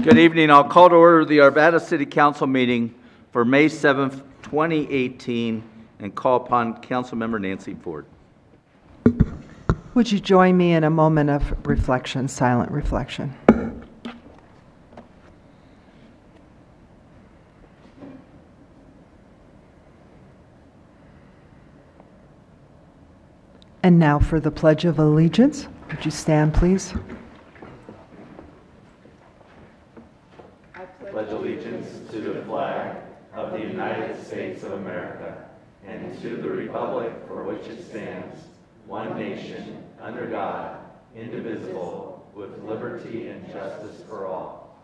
Good evening. I'll call to order the Arvada City Council meeting for May 7th, 2018, and call upon Councilmember Nancy Ford. Would you join me in a moment of reflection, silent reflection? And now for the Pledge of Allegiance. Would you stand, please? I pledge allegiance to the flag of the United States of America and to the republic for which it stands, one nation, under God, indivisible, with liberty and justice for all.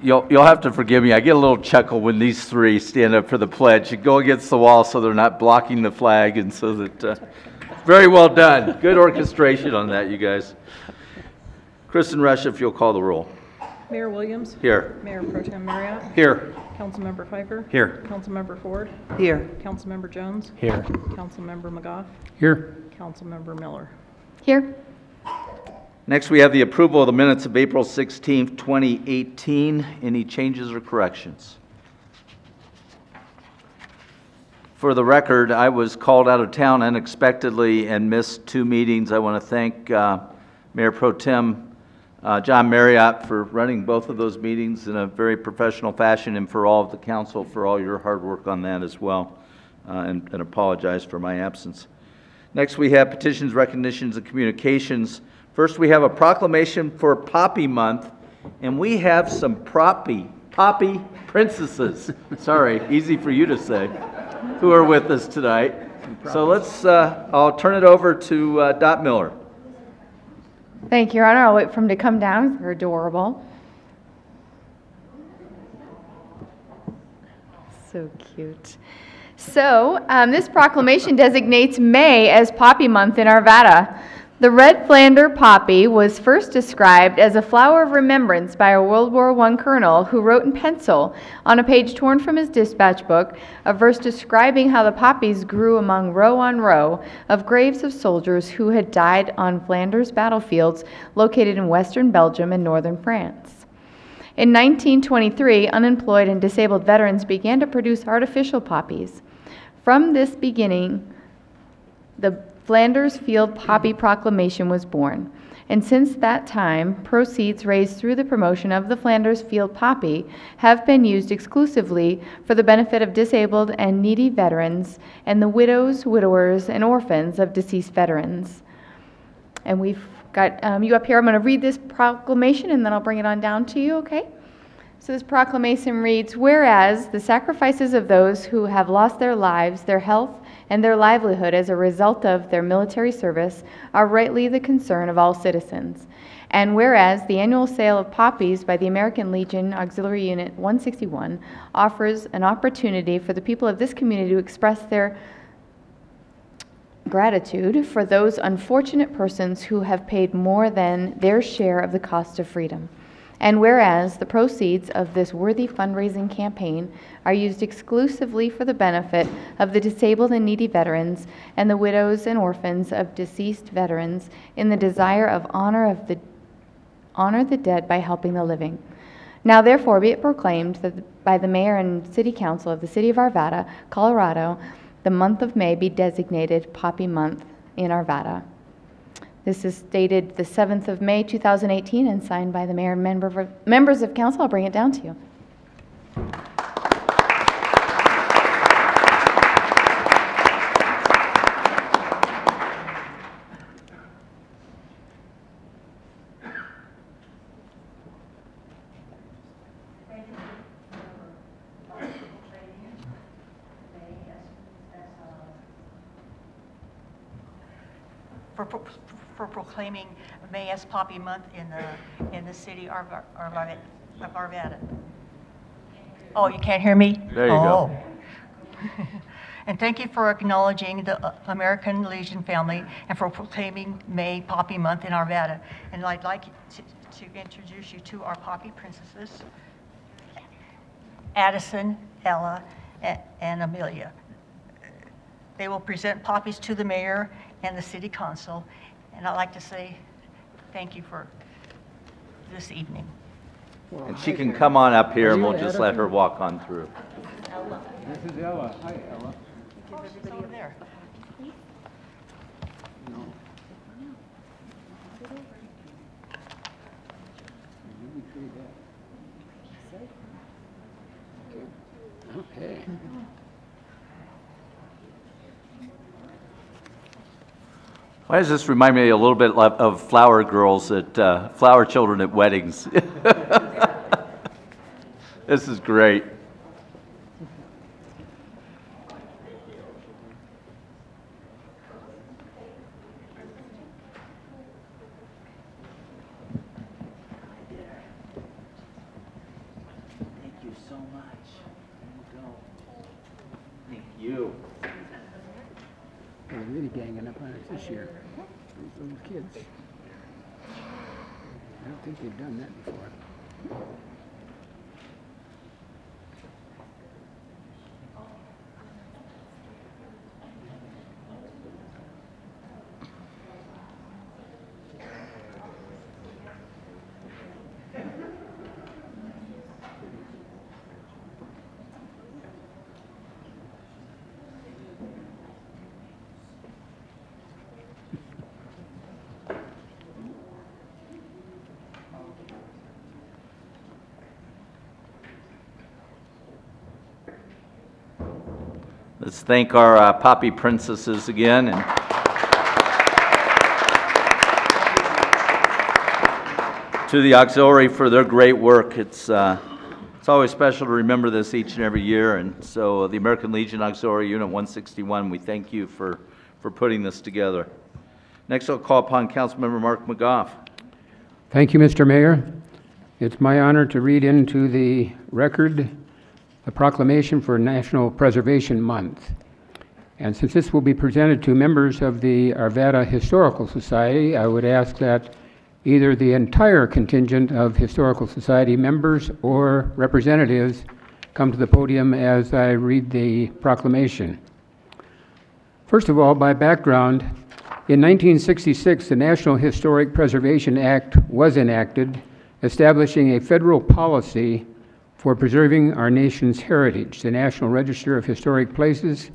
You'll have to forgive me. I get a little chuckle when these three stand up for the pledge. You go against the wall so they're not blocking the flag, and so that very well done. Good orchestration on that, you guys. Kristen Rush, if you'll call the roll. Mayor Williams. Here. Mayor Pro Tem Marriott. Here. Councilmember Pfeiffer. Here. Councilmember Ford. Here. Councilmember Jones. Here. Councilmember McGough. Here. Councilmember Miller. Here. Next, we have the approval of the minutes of April 16th, 2018. Any changes or corrections? For the record, I was called out of town unexpectedly and missed 2 meetings. I want to thank Mayor Pro Tem John Marriott for running both of those meetings in a very professional fashion, and for all of the council for all your hard work on that as well, and apologize for my absence. Next, we have petitions, recognitions, and communications. First, we have a proclamation for Poppy Month, and we have some poppy princesses, sorry, easy for you to say, who are with us tonight. So let's, I'll turn it over to Dot Miller. Thank you, Your Honor. I'll wait for them to come down. They're adorable. So cute. So, this proclamation designates May as Poppy Month in Arvada. The red Flander poppy was first described as a flower of remembrance by a World War I colonel who wrote in pencil on a page torn from his dispatch book a verse describing how the poppies grew among row on row of graves of soldiers who had died on Flanders battlefields located in western Belgium and northern France. In 1923, unemployed and disabled veterans began to produce artificial poppies. From this beginning, the Flanders Field Poppy Proclamation was born, and since that time, proceeds raised through the promotion of the Flanders Field Poppy have been used exclusively for the benefit of disabled and needy veterans and the widows, widowers, and orphans of deceased veterans. And we've got you up here. I'm going to read this proclamation, and then I'll bring it on down to you, okay? So this proclamation reads, whereas the sacrifices of those who have lost their lives, their health, and their livelihood as a result of their military service are rightly the concern of all citizens. And whereas the annual sale of poppies by the American Legion Auxiliary Unit 161 offers an opportunity for the people of this community to express their gratitude for those unfortunate persons who have paid more than their share of the cost of freedom. And whereas the proceeds of this worthy fundraising campaign are used exclusively for the benefit of the disabled and needy veterans and the widows and orphans of deceased veterans in the desire of honor the dead by helping the living. Now therefore be it proclaimed that by the Mayor and City Council of the City of Arvada, Colorado, the month of May be designated Poppy Month in Arvada. This is dated the 7th of May, 2018, and signed by the Mayor and members of Council. I'll bring it down to you. For proclaiming May as Poppy Month in the city of Arvada. Oh, you can't hear me? There you go. And thank you for acknowledging the American Legion family and for proclaiming May Poppy Month in Arvada. And I'd like to introduce you to our Poppy Princesses, Addison, Ella, and Amelia. They will present poppies to the mayor and the city council, And I'd like to say thank you for this evening. And she can come on up here and we'll just let her walk on through. This is Ella. Hi, Ella. Oh, she's over there. Okay. Why does this remind me a little bit of flower girls at, flower children at weddings? This is great. Thank you so much. There you go. Thank you. They're really ganging up on us this year. Those little kids. I don't think they've done that before. Let's thank our poppy princesses again. And to the auxiliary for their great work. It's always special to remember this each and every year. And so the American Legion Auxiliary Unit 161, we thank you for putting this together. Next, I'll call upon Councilmember Mark McGough. Thank you, Mr. Mayor. It's my honor to read into the record the proclamation for National Preservation Month. And since this will be presented to members of the Arvada Historical Society, I would ask that either the entire contingent of Historical Society members or representatives come to the podium as I read the proclamation. First of all, by background, in 1966, the National Historic Preservation Act was enacted, establishing a federal policy for preserving our nation's heritage. The National Register of Historic Places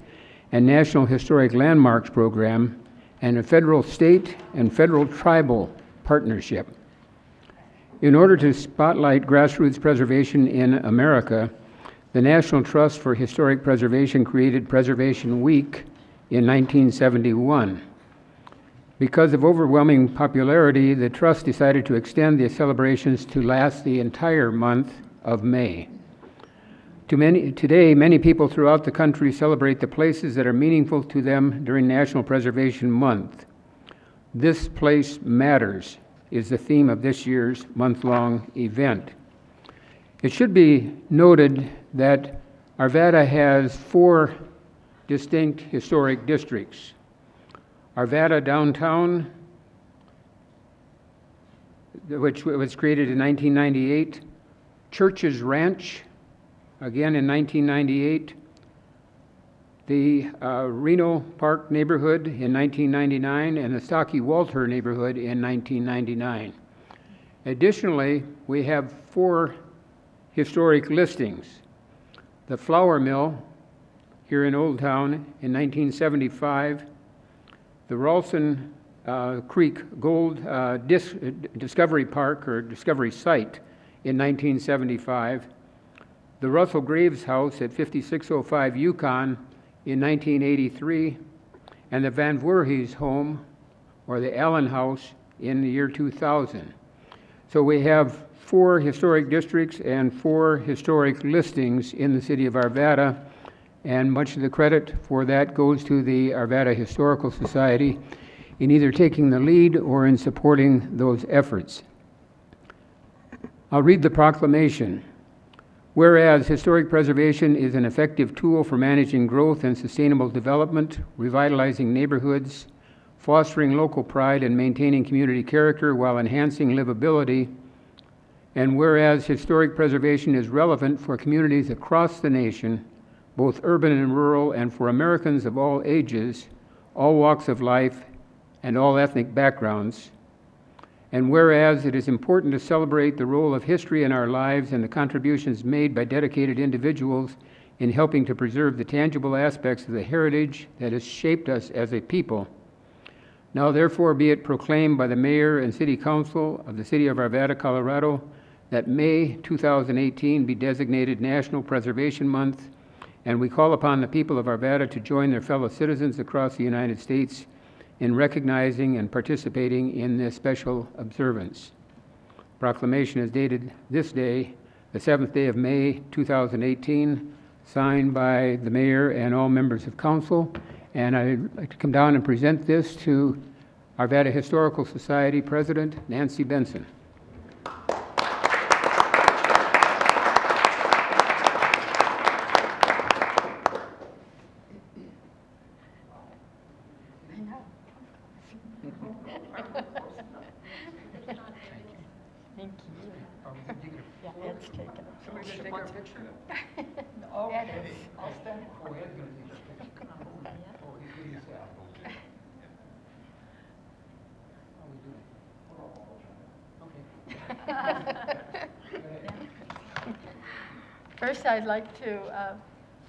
and National Historic Landmarks Program, and a federal, state, and federal tribal partnership. In order to spotlight grassroots preservation in America, the National Trust for Historic Preservation created Preservation Week in 1971. Because of overwhelming popularity, the Trust decided to extend the celebrations to last the entire month of May. Today, many people throughout the country celebrate the places that are meaningful to them during National Preservation Month. This Place Matters is the theme of this year's month-long event. It should be noted that Arvada has 4 distinct historic districts. Arvada Downtown, which was created in 1998, Church's Ranch, again in 1998, the Reno Park neighborhood in 1999, and the Stocky Walter neighborhood in 1999. Additionally, we have 4 historic listings. The Flour Mill here in Old Town in 1975, the Ralston Creek Gold Discovery Park or Discovery Site in 1975, the Russell Graves House at 5605 Yukon in 1983, and the Van Voorhees home, or the Allen House, in the year 2000. So we have 4 historic districts and 4 historic listings in the city of Arvada, and much of the credit for that goes to the Arvada Historical Society in either taking the lead or in supporting those efforts. I'll read the proclamation. Whereas historic preservation is an effective tool for managing growth and sustainable development, revitalizing neighborhoods, fostering local pride, and maintaining community character while enhancing livability, and whereas historic preservation is relevant for communities across the nation, both urban and rural, and for Americans of all ages, all walks of life, and all ethnic backgrounds. And whereas it is important to celebrate the role of history in our lives and the contributions made by dedicated individuals in helping to preserve the tangible aspects of the heritage that has shaped us as a people. Now therefore be it proclaimed by the Mayor and City Council of the City of Arvada, Colorado, that May 2018 be designated National Preservation Month, and we call upon the people of Arvada to join their fellow citizens across the United States in recognizing and participating in this special observance. Proclamation is dated this day, the 7th day of May 2018, signed by the Mayor and all members of Council. And I'd like to come down and present this to Arvada Historical Society President Nancy Benson. Thank you. Yeah, let's take it. Somebody gonna take our picture? Oh, it is. I'll stand. Oh, Ed's gonna take a picture. Oh, he's getting his out. Okay. How are we doing? Okay. First, I'd like to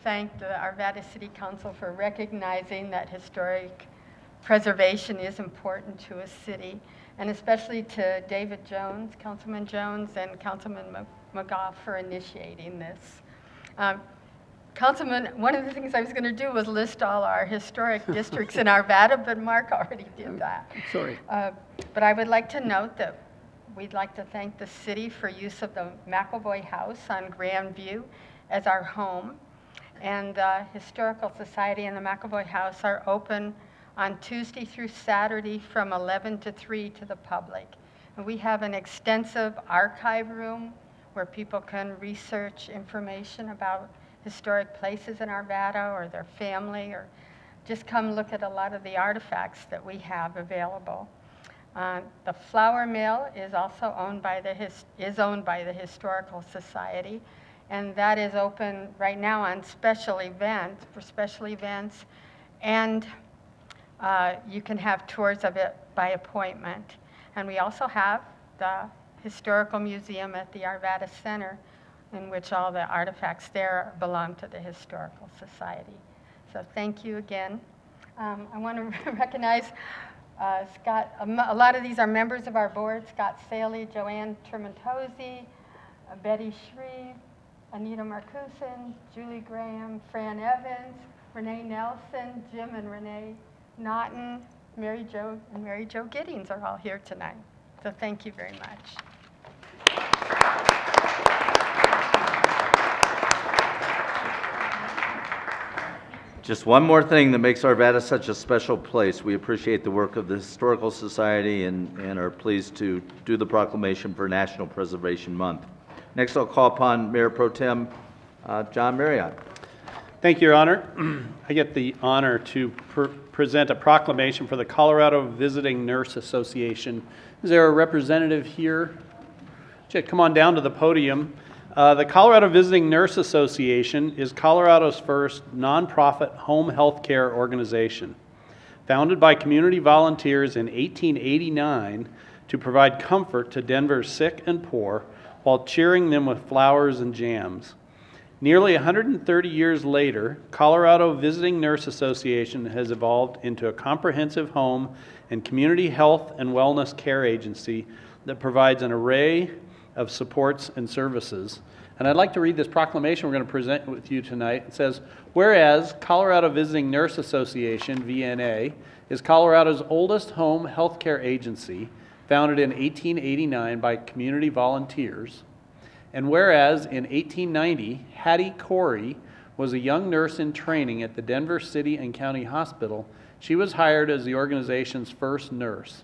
thank the Arvada City Council for recognizing that historic preservation is important to a city, and especially to David Jones, Councilman Jones, and Councilman McGoff for initiating this. Councilman, one of the things I was going to do was list all our historic districts in Arvada, but Mark already did that. Sorry. But I would like to note that we'd like to thank the city for use of the McElvoy House on Grandview as our home. And the Historical Society and the McElvoy House are open on Tuesday through Saturday from 11 to 3 to the public. And we have an extensive archive room where people can research information about historic places in Arvada or their family, or just come look at a lot of the artifacts that we have available. The flour mill is also owned by the Historical Society, and that is open right now on special events, and you can have tours of it by appointment. And we also have the Historical Museum at the Arvada Center, in which all the artifacts there belong to the Historical Society. So thank you again. I want to recognize Scott. A lot of these are members of our board: Scott Saley, Joanne Termentozzi, Betty Shreve, Anita Marcuson, Julie Graham, Fran Evans, Renee Nelson, Jim and Renee Naughton, Mary Jo Giddings are all here tonight. So thank you very much. Just one more thing that makes Arvada such a special place. We appreciate the work of the Historical Society and are pleased to do the proclamation for National Preservation Month. Next, I'll call upon Mayor Pro Tem John MARRIOTT. Thank you, Your Honor. I get the honor to present a proclamation for the Colorado Visiting Nurse Association. Is there a representative here? Come on down to the podium. The Colorado Visiting Nurse Association is Colorado's first nonprofit home health care organization. Founded by community volunteers in 1889 to provide comfort to Denver's sick and poor while cheering them with flowers and jams. Nearly 130 years later, Colorado Visiting Nurse Association has evolved into a comprehensive home and community health and wellness care agency that provides an array of supports and services. And I'd like to read this proclamation we're going to present with you tonight. It says, whereas Colorado Visiting Nurse Association, VNA, is Colorado's oldest home healthcare agency, founded in 1889 by community volunteers. And whereas in 1890, Hattie Corey was a young nurse in training at the Denver City and County Hospital, she was hired as the organization's first nurse.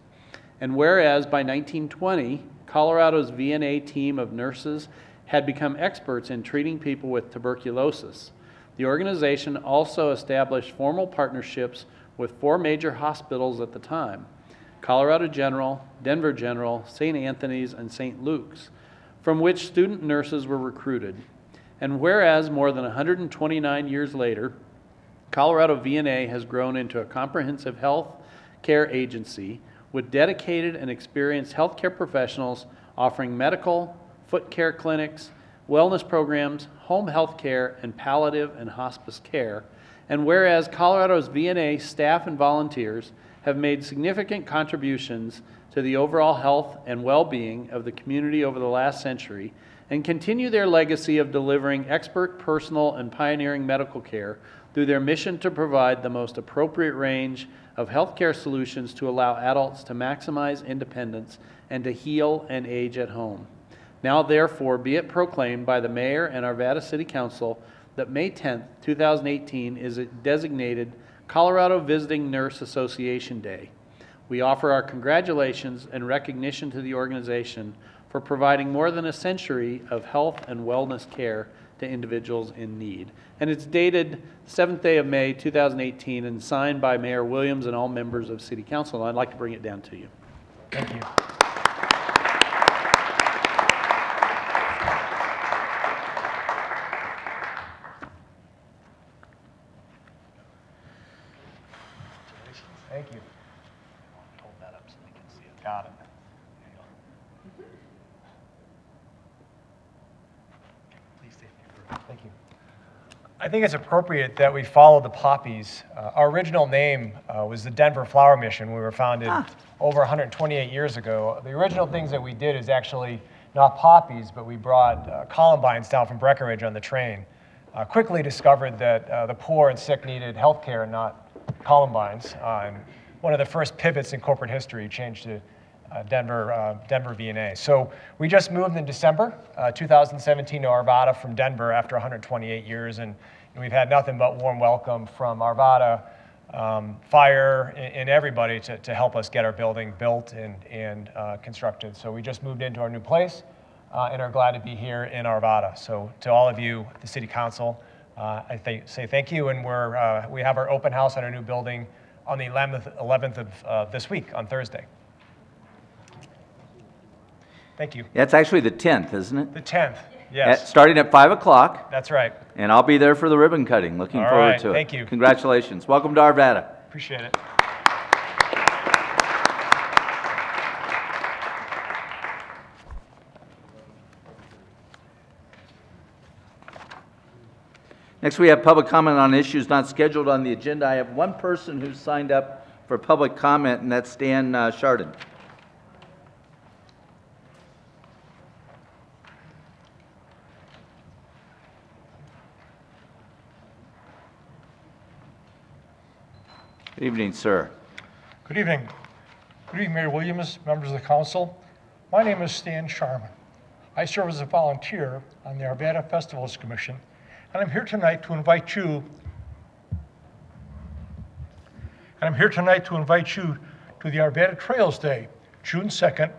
And whereas by 1920, Colorado's VNA team of nurses had become experts in treating people with tuberculosis, the organization also established formal partnerships with 4 major hospitals at the time: Colorado General, Denver General, St. Anthony's, and St. Luke's, from which student nurses were recruited. And whereas more than 129 years later, Colorado VNA has grown into a comprehensive health, care agency with dedicated and experienced healthcare professionals offering medical, foot care clinics, wellness programs, home health care, and palliative and hospice care. And whereas Colorado's VNA staff and volunteers have made significant contributions to the overall health and well-being of the community over the last century, and continue their legacy of delivering expert, personal, and pioneering medical care through their mission to provide the most appropriate range of healthcare solutions to allow adults to maximize independence and to heal and age at home. Now, therefore, be it proclaimed by the Mayor and Arvada City Council that May 10th, 2018 is a designated Colorado Visiting Nurse Association Day. We offer our congratulations and recognition to the organization for providing more than a century of health and wellness care to individuals in need. And it's dated 7th day of May 2018 and signed by Mayor Williams and all members of City Council. And I'd like to bring it down to you. Thank you. Thank you. Hold that up so they can see it. Got it. Please stay here. Thank you. I think it's appropriate that we follow the poppies. Our original name was the Denver Flower Mission. We were founded over 128 years ago. The original things that we did is actually not poppies, but we brought columbines down from Breckenridge on the train. Quickly discovered that the poor and sick needed health care and not columbines. And one of the first pivots in corporate history changed to Denver VNA. So we just moved in December 2017 to Arvada from Denver after 128 years, and we've had nothing but warm welcome from Arvada, fire, and everybody to help us get our building built and constructed. So we just moved into our new place and are glad to be here in Arvada. So to all of you, the City Council, I say thank you, and we have our open house on our new building on the 11th of this week, on Thursday. Thank you. That's actually the 10th, isn't it? The 10th, yes. Starting at 5 o'clock, That's right. and I'll be there for the ribbon cutting. Looking All forward right, to it. thank you. Congratulations. Welcome to Arvada. Appreciate it. Next, we have public comment on issues not scheduled on the agenda. I have one person who's signed up for public comment, and that's Dan Chardon. Good evening, sir. Good evening. Good evening, Mayor Williams, members of the council. My name is Stan Sharman. I serve as a volunteer on the Arvada Festivals Commission, and I'm here tonight to invite you to the Arvada Trails Day, June 2nd,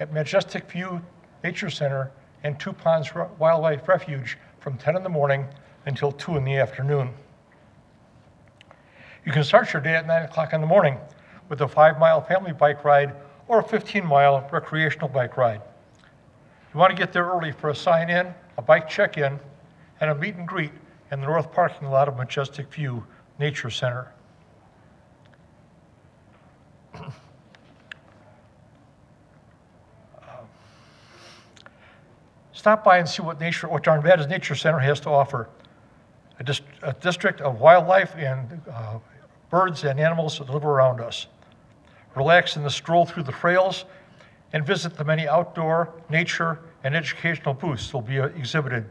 at Majestic View Nature Center and Two Ponds Wildlife Refuge from 10 in the morning until 2 in the afternoon. You can start your day at 9 o'clock in the morning with a 5-mile family bike ride or a 15-mile recreational bike ride. You want to get there early for a sign-in, a bike check-in, and a meet and greet in the north parking lot of Majestic View Nature Center. Stop by and see what Arvada's Nature Center has to offer. A district of wildlife and birds and animals that live around us. Relax in the stroll through the trails and visit the many outdoor, nature, and educational booths that will be exhibited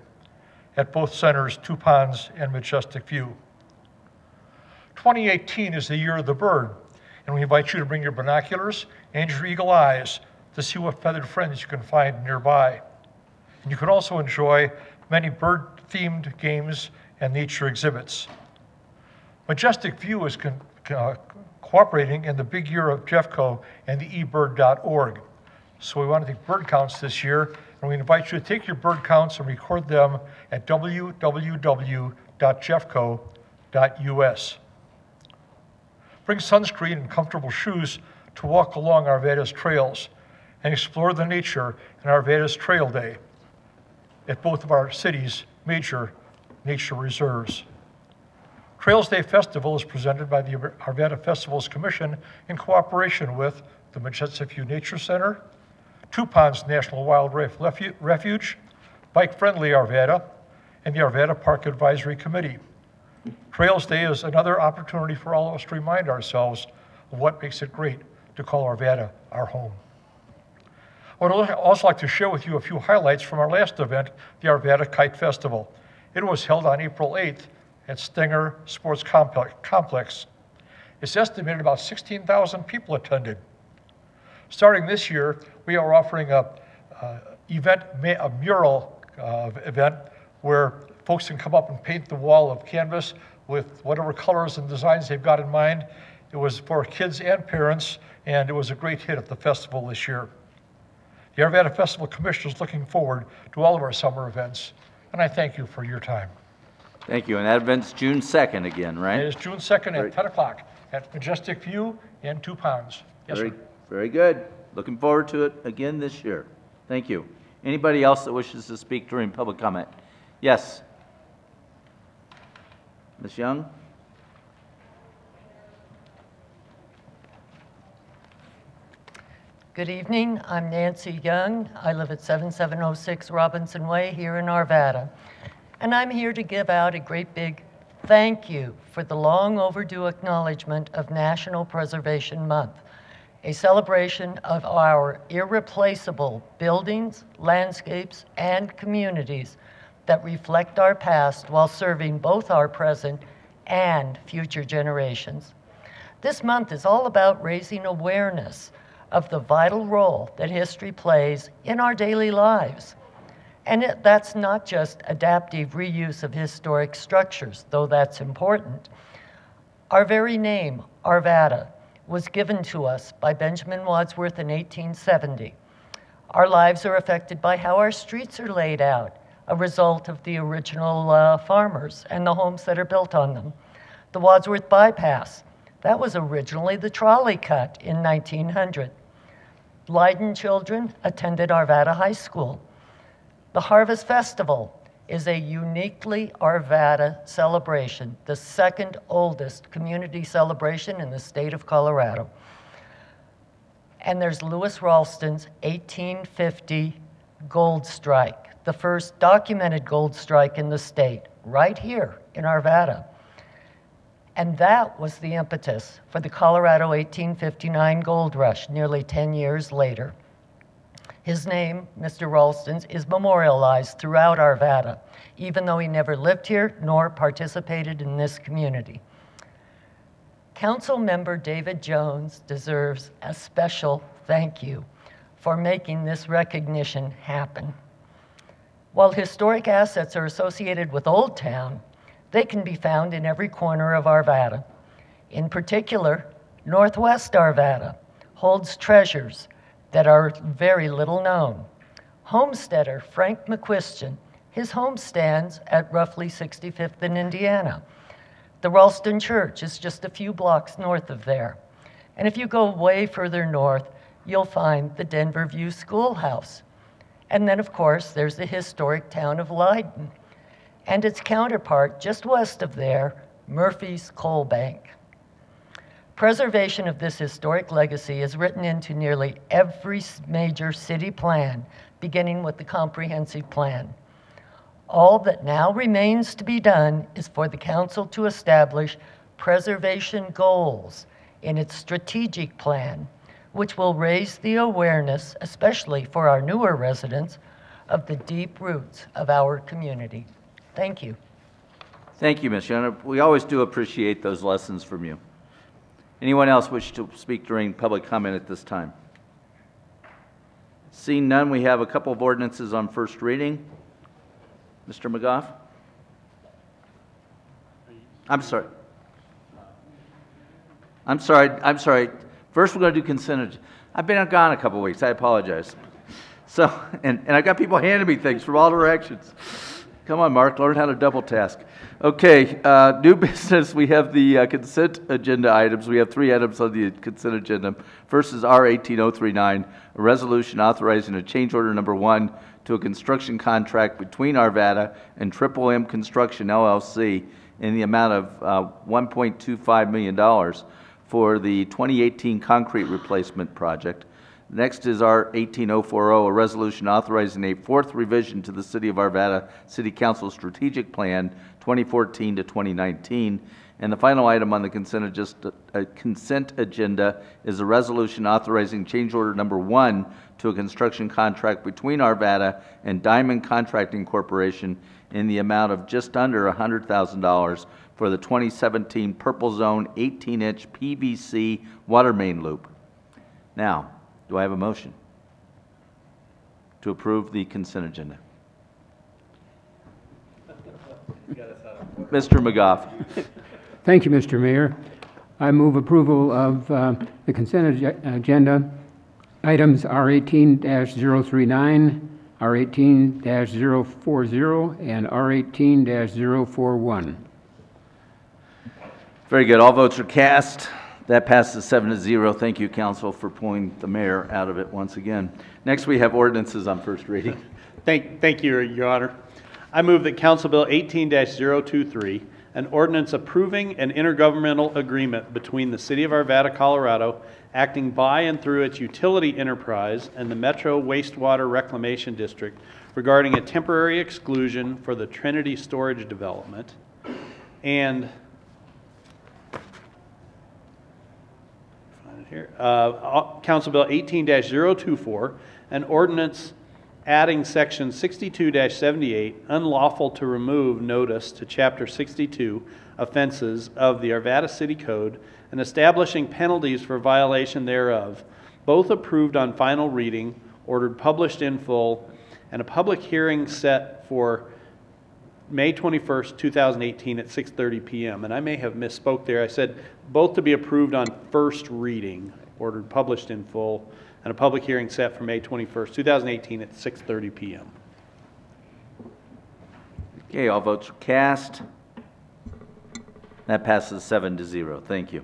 at both centers, Two Ponds and Majestic View. 2018 is the year of the bird, and we invite you to bring your binoculars and your eagle eyes to see what feathered friends you can find nearby. And you can also enjoy many bird-themed games and nature exhibits. Majestic View is cooperating in the big year of Jeffco and the eBird.org. So we want to take bird counts this year, and we invite you to take your bird counts and record them at www.jeffco.us. Bring sunscreen and comfortable shoes to walk along Arvada's trails and explore the nature in Arvada's Trail Day at both of our city's major nature reserves. Trails Day Festival is presented by the Arvada Festivals Commission in cooperation with the Majestic View Nature Center, Two Ponds National Wildlife Refuge, Bike Friendly Arvada, and the Arvada Park Advisory Committee. Trails Day is another opportunity for all of us to remind ourselves of what makes it great to call Arvada our home. I would also like to share with you a few highlights from our last event, the Arvada Kite Festival. It was held on April 8th at Stinger Sports Complex. It's estimated about 16,000 people attended. Starting this year, we are offering a mural event where folks can come up and paint the wall of canvas with whatever colors and designs they've got in mind. It was for kids and parents, and it was a great hit at the festival this year. The Arvada Festival Commission is looking forward to all of our summer events, and I thank you for your time. Thank you. And that event's June 2nd again, right? It is June 2nd at 10 o'clock at Majestic View and Two Ponds. Yes, sir. Very good. Looking forward to it again this year. Thank you. Anybody else that wishes to speak during public comment? Yes. Ms. Young? Good evening. I'm Nancy Young. I live at 7706 Robinson Way here in Arvada. And I'm here to give out a great big thank you for the long overdue acknowledgement of National Preservation Month, a celebration of our irreplaceable buildings, landscapes, and communities that reflect our past while serving both our present and future generations. This month is all about raising awareness of the vital role that history plays in our daily lives. And that's not just adaptive reuse of historic structures, though that's important. Our very name, Arvada, was given to us by Benjamin Wadsworth in 1870. Our lives are affected by how our streets are laid out, a result of the original farmers and the homes that are built on them. The Wadsworth Bypass, that was originally the trolley cut in 1900. Leiden children attended Arvada High School. The Harvest Festival is a uniquely Arvada celebration, the second oldest community celebration in the state of Colorado. And there's Lewis Ralston's 1850 gold strike, the first documented gold strike in the state, right here in Arvada. And that was the impetus for the Colorado 1859 gold rush nearly 10 years later. His name, Mr. Ralston's, is memorialized throughout Arvada, even though he never lived here nor participated in this community. Council member David Jones deserves a special thank you for making this recognition happen. While historic assets are associated with Old Town, they can be found in every corner of Arvada. In particular, Northwest Arvada holds treasures that are very little known. Homesteader Frank McQuistion, his home stands at roughly 65th and Indiana. The Ralston Church is just a few blocks north of there. And if you go way further north, you'll find the Denver View Schoolhouse. And then, of course, there's the historic town of Leiden, and its counterpart just west of there, Murphy's Coal Bank. Preservation of this historic legacy is written into nearly every major city plan, beginning with the comprehensive plan. All that now remains to be done is for the council to establish preservation goals in its strategic plan, which will raise the awareness, especially for our newer residents, of the deep roots of our community. Thank you. Thank you, Ms. Young. We always do appreciate those lessons from you. Anyone else wish to speak during public comment at this time? Seeing none, we have a couple of ordinances on first reading. Mr. McGough? I'm sorry. First, we're going to do consent. I've been gone a couple of weeks. I apologize. So, and I've got people handing me things from all directions. Come on, Mark, learn how to double task. Okay, new business, we have the consent agenda items. We have 3 items on the consent agenda. First is R 18039, a resolution authorizing a change order number 1 to a construction contract between Arvada and Triple M Construction LLC in the amount of $1.25 million for the 2018 concrete replacement project. Next is our 18040, a resolution authorizing a fourth revision to the City of Arvada City Council Strategic Plan 2014 to 2019. And the final item on the consent agenda is a resolution authorizing change order number 1 to a construction contract between Arvada and Diamond Contracting Corporation in the amount of just under $100,000 for the 2017 Purple Zone 18-inch PVC water main loop. Now, do I have a motion to approve the consent agenda? Mr. McGough. Thank you, Mr. Mayor. I move approval of the consent agenda. Items R18-039, R18-040, and R18-041. Very good. All votes are cast. That passes 7-0. Thank you, Council, for pulling the mayor out of it once again. Next, we have ordinances on first reading. Thank you, Your Honor. I move that Council Bill 18-023, an ordinance approving an intergovernmental agreement between the City of Arvada, Colorado, acting by and through its utility enterprise and the Metro Wastewater Reclamation District regarding a temporary exclusion for the Trinity Storage Development, and Council Bill 18-024, an ordinance adding Section 62-78, unlawful to remove notice to Chapter 62, offenses of the Arvada City Code, and establishing penalties for violation thereof, both approved on final reading, ordered published in full, and a public hearing set for May 21st, 2018 at 6:30 p.m. And I may have misspoke there. I said both to be approved on first reading, ordered published in full, and a public hearing set for May 21st, 2018 at 6:30 p.m. Okay, all votes are cast. That passes 7-0. Thank you.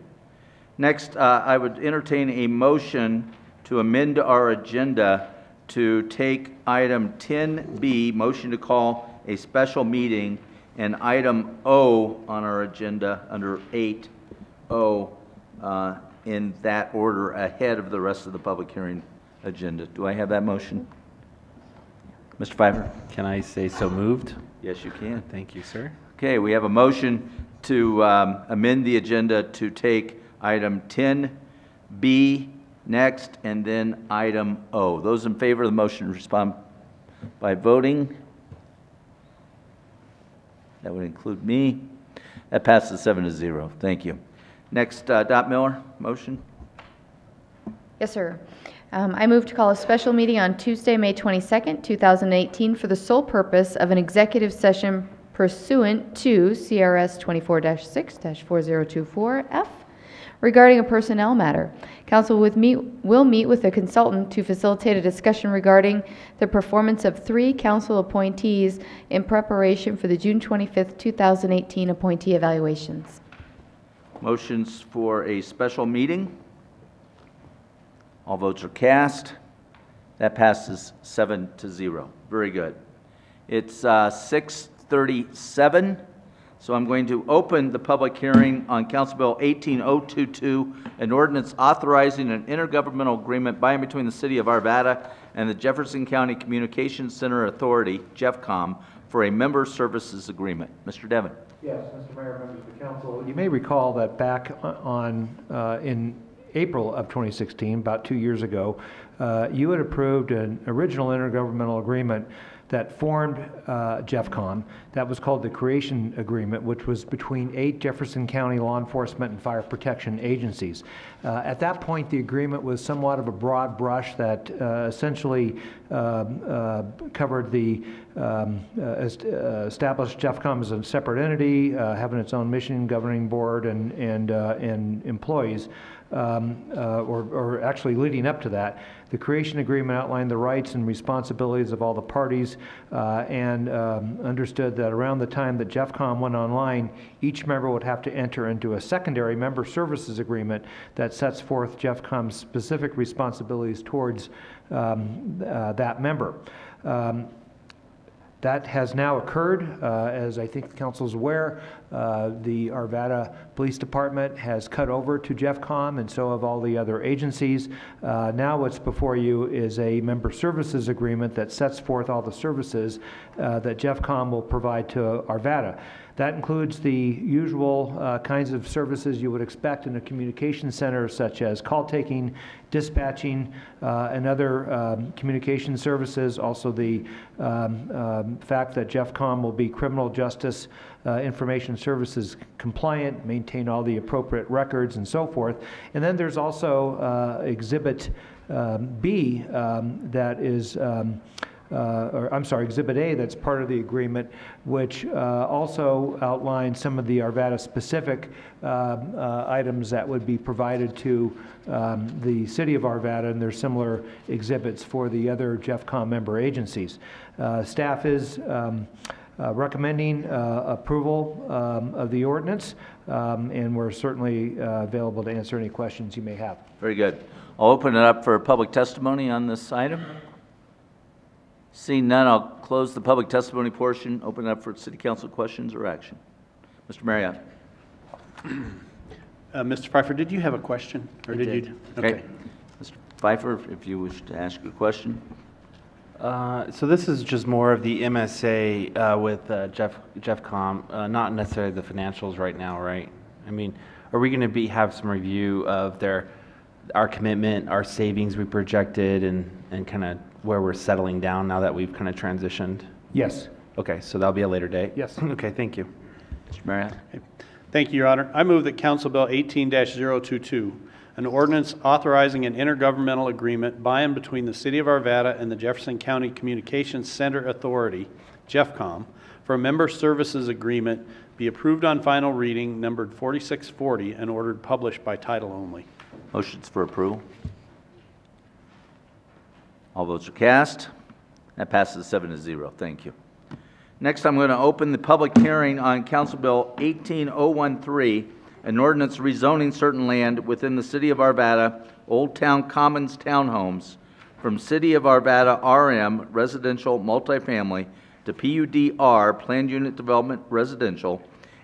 Next, I would entertain a motion to amend our agenda to take item 10B, motion to call a special meeting, and item O on our agenda under 8O in that order ahead of the rest of the public hearing agenda. Do I have that motion? Mr. Pfeiffer? Can I say so moved? Yes, you can. Thank you, sir. Okay, we have a motion to amend the agenda to take item 10B next, and then item O. Those in favor of the motion respond by voting. That would include me. That passes 7-0. Thank you. Next, Dot Miller, motion. Yes, sir. I move to call a special meeting on Tuesday, May 22nd, 2018, for the sole purpose of an executive session pursuant to CRS 24-6-4024F regarding a personnel matter. Council will meet with a consultant to facilitate a discussion regarding the performance of 3 council appointees in preparation for the June 25th, 2018 appointee evaluations. Motions for a special meeting. All votes are cast. That passes 7-0. Very good. It's 6:37, so I'm going to open the public hearing on Council Bill 18022, an ordinance authorizing an intergovernmental agreement by and between the City of Arvada and the Jefferson County Communications Center Authority, JEFCOM, for a member services agreement. Mr. Devon. Yes, Mr. Mayor, members of the council. You may recall that back in April of 2016, about 2 years ago, you had approved an original intergovernmental agreement that formed JEFCON. That was called the Creation Agreement, which was between 8 Jefferson County law enforcement and fire protection agencies. At that point, the agreement was somewhat of a broad brush that essentially covered the established JEFCON as a separate entity, having its own mission, governing board, and employees. Or actually leading up to that, the creation agreement outlined the rights and responsibilities of all the parties and understood that around the time that JEFCON went online, each member would have to enter into a secondary member services agreement that sets forth JEFCON's specific responsibilities towards that member. That has now occurred. As I think the council is aware, The Arvada Police Department has cut over to GEFCOM, and so have all the other agencies. Now what's before you is a member services agreement that sets forth all the services that GEFCOM will provide to Arvada. That includes the usual kinds of services you would expect in a communication center, such as call taking, dispatching, and other communication services. Also the fact that GEFCOM will be criminal justice information services compliant, maintain all the appropriate records and so forth. And then there's also Exhibit B that is Exhibit A, that's part of the agreement, which also outlines some of the Arvada-specific items that would be provided to the City of Arvada, and there's similar exhibits for the other GEFCOM member agencies. Staff is recommending approval of the ordinance, and we're certainly available to answer any questions you may have. Very good. I'll open it up for public testimony on this item. Seeing none, I'll close the public testimony portion, open it up for City Council questions or action. Mr. Marriott. Mr. Pfeiffer, did you have a question? Or did you? Okay. Mr. Pfeiffer, if you wish to ask a question. So this is just more of the MSA with GEFCOM, not necessarily the financials right now, right? I mean, are we going to have some review of our commitment, our savings we projected, and kind of where we're settling down now that we've kind of transitioned? Yes. Okay, so that'll be a later date? Yes. Okay, thank you. Mr. Marriott. Okay. Thank you, Your Honor. I move that Council Bill 18-022, an ordinance authorizing an intergovernmental agreement by and between the City of Arvada and the Jefferson County Communications Center Authority, GEFCOM, for a member services agreement be approved on final reading, numbered 4640, and ordered published by title only. Motions for approval. All votes are cast. That passes 7-0. Thank you. Next, I'm going to open the public hearing on Council Bill 18013, an ordinance rezoning certain land within the City of Arvada, Old Town Commons Townhomes, from City of Arvada RM Residential Multifamily to PUDR Planned Unit Development Residential,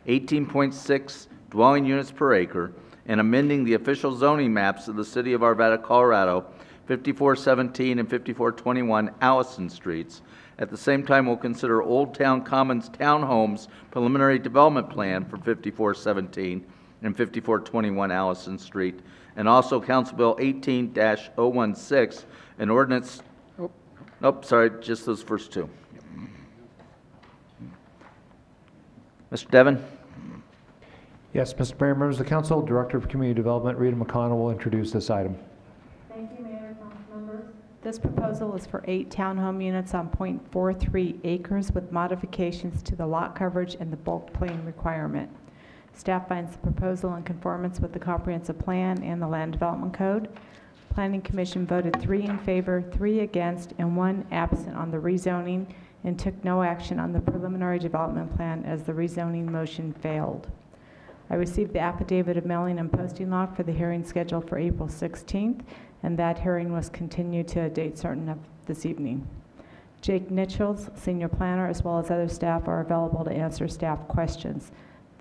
18.6 dwelling units per acre, and amending the official zoning maps of the City of Arvada, Colorado, 5417 and 5421 Allison Streets. At the same time, we'll consider Old Town Commons Townhomes Preliminary Development Plan for 5417 and 5421 Allison Street, and also Council Bill 18-016, an ordinance. Nope, sorry, just those first two. Mr. Devon. Yes, Mr. Mayor, members of the council, Director of Community Development, Rita McConnell, will introduce this item. Thank you, Mayor and council members. This proposal is for 8 townhome units on .43 acres with modifications to the lot coverage and the bulk plan requirement. Staff finds the proposal in conformance with the comprehensive plan and the land development code. Planning Commission voted 3 in favor, 3 against, and 1 absent on the rezoning, and took no action on the preliminary development plan as the rezoning motion failed. I received the affidavit of mailing and posting log for the hearing scheduled for April 16th, and that hearing was continued to a date certain of this evening. Jake Nichols, senior planner, as well as other staff are available to answer staff questions.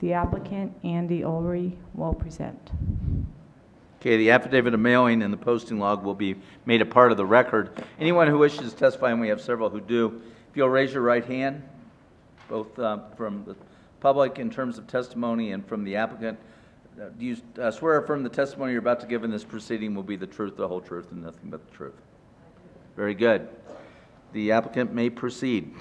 The applicant, Andy Ulrey, will present. Okay, the affidavit of mailing and the posting log will be made a part of the record. Anyone who wishes to testify, and we have several who do, if you'll raise your right hand, both from the public in terms of testimony and from the applicant. Do you swear or affirm the testimony you're about to give in this proceeding will be the truth, the whole truth, and nothing but the truth? Very good. The applicant may proceed.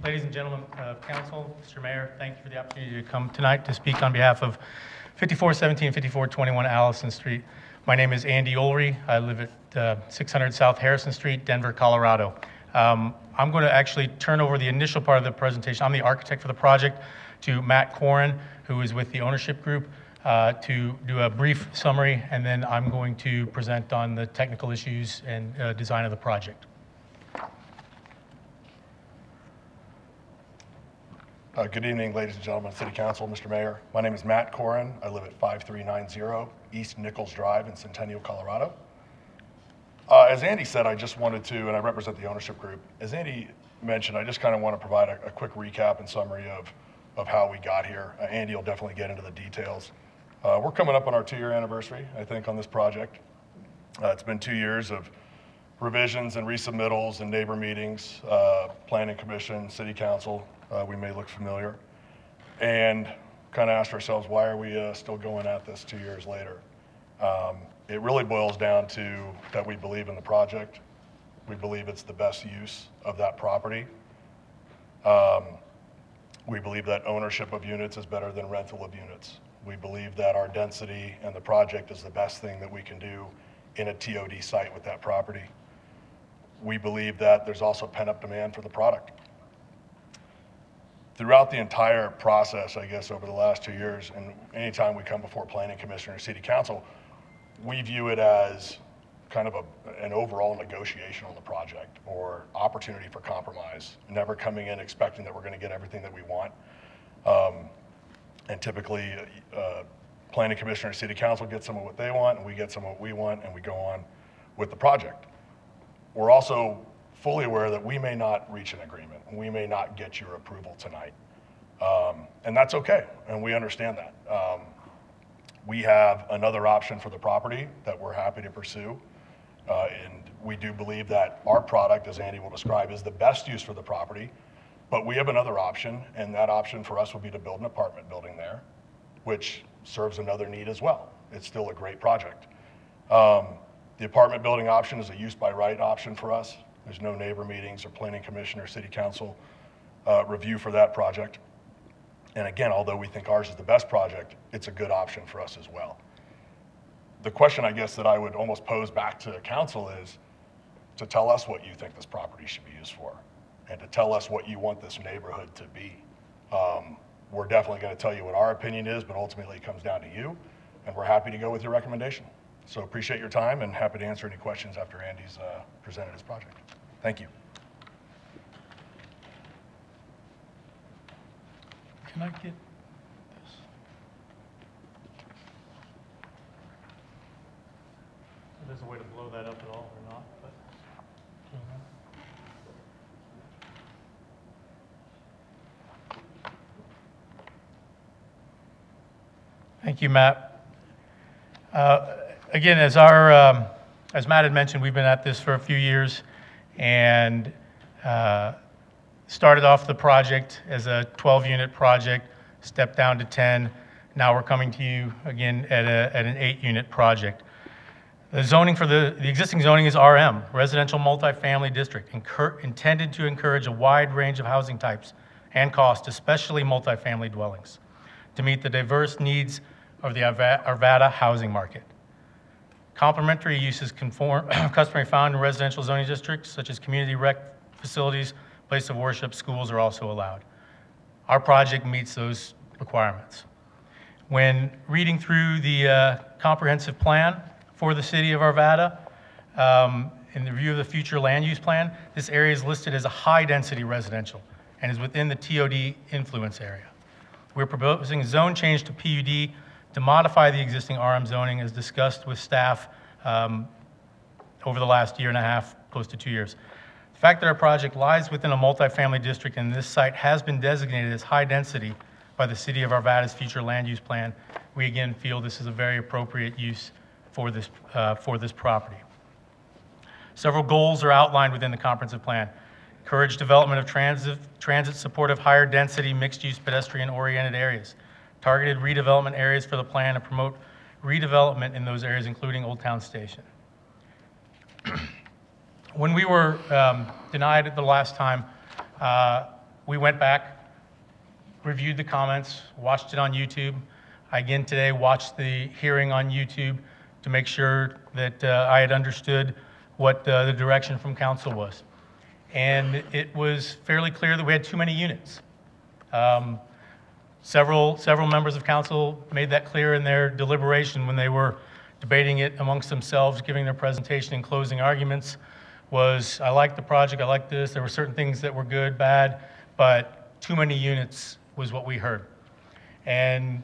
Ladies and gentlemen of council, Mr. Mayor, thank you for the opportunity to come tonight to speak on behalf of 5417 and 5421 Allison Street. My name is Andy Ulrey. I live at 600 South Harrison Street, Denver, Colorado. I'm going to actually turn over the initial part of the presentation. I'm the architect for the project, to Matt Corin, who is with the ownership group, to do a brief summary, and then I'm going to present on the technical issues and design of the project. Good evening, ladies and gentlemen, City Council, Mr. Mayor. My name is Matt Corin. I live at 5390 East Nichols Drive in Centennial, Colorado. As Andy said, I just wanted to, and I represent the ownership group. As Andy mentioned, I just kind of want to provide a quick recap and summary of how we got here. Andy will definitely get into the details. We're coming up on our 2-year anniversary, I think, on this project. It's been 2 years of revisions and resubmittals and neighbor meetings, Planning Commission, City Council. We may look familiar. And kind of asked ourselves, why are we still going at this 2 years later? It really boils down to that we believe in the project. We believe it's the best use of that property. We believe that ownership of units is better than rental of units. We believe that our density and the project is the best thing that we can do in a TOD site with that property. We believe that there's also pent-up demand for the product. Throughout the entire process, I guess, over the last 2 years, and anytime we come before Planning Commission or City Council, we view it as kind of an overall negotiation on the project or opportunity for compromise, never coming in expecting that we're going to get everything that we want. And typically, Planning Commission or City Council gets some of what they want, and we get some of what we want, and we go on with the project. We're also fully aware that we may not reach an agreement, and we may not get your approval tonight. And that's okay, and we understand that. We have another option for the property that we're happy to pursue. And we do believe that our product, as Andy will describe, is the best use for the property. But we have another option, and that option for us would be to build an apartment building there, which serves another need as well. It's still a great project. The apartment building option is a use by right option for us. There's no neighbor meetings or Planning Commission or City Council review for that project. And again, although we think ours is the best project, it's a good option for us as well. The question, I guess, that I would almost pose back to the council is to tell us what you think this property should be used for and to tell us what you want this neighborhood to be. We're definitely going to tell you what our opinion is, but ultimately it comes down to you, and we're happy to go with your recommendation. So appreciate your time and happy to answer any questions after Andy's presented his project. Thank you. Can I get this? There's a way to blow that up at all or not, but. Thank you, Matt. Again, as Matt had mentioned, we've been at this for a few years and started off the project as a 12-unit project, stepped down to 10. Now we're coming to you again at an 8-unit project. The zoning for the existing zoning is RM, Residential Multifamily District, intended to encourage a wide range of housing types and costs, especially multifamily dwellings, to meet the diverse needs of the Arvada housing market. Complementary uses customary found in residential zoning districts, such as community rec facilities, place of worship, schools are also allowed. Our project meets those requirements. When reading through the comprehensive plan for the city of Arvada, in the review of the future land use plan, this area is listed as a high-density residential and is within the TOD influence area. We're proposing a zone change to PUD to modify the existing RM zoning as discussed with staff over the last year and a half, close to 2 years. The fact that our project lies within a multifamily district and this site has been designated as high density by the city of Arvada's future land use plan, we again feel this is a very appropriate use for this property. Several goals are outlined within the comprehensive plan. Encourage development of transit supportive, higher density, mixed use pedestrian oriented areas. Targeted redevelopment areas for the plan to promote redevelopment in those areas, including Old Town Station. When we were denied the last time, we went back, reviewed the comments, watched it on YouTube. I again today watched the hearing on YouTube to make sure that I had understood what the direction from council was. And it was fairly clear that we had too many units. Several members of council made that clear in their deliberation when they were debating it amongst themselves, giving their presentation and closing arguments, I like the project, I like this, there were certain things that were good, bad, but too many units was what we heard. And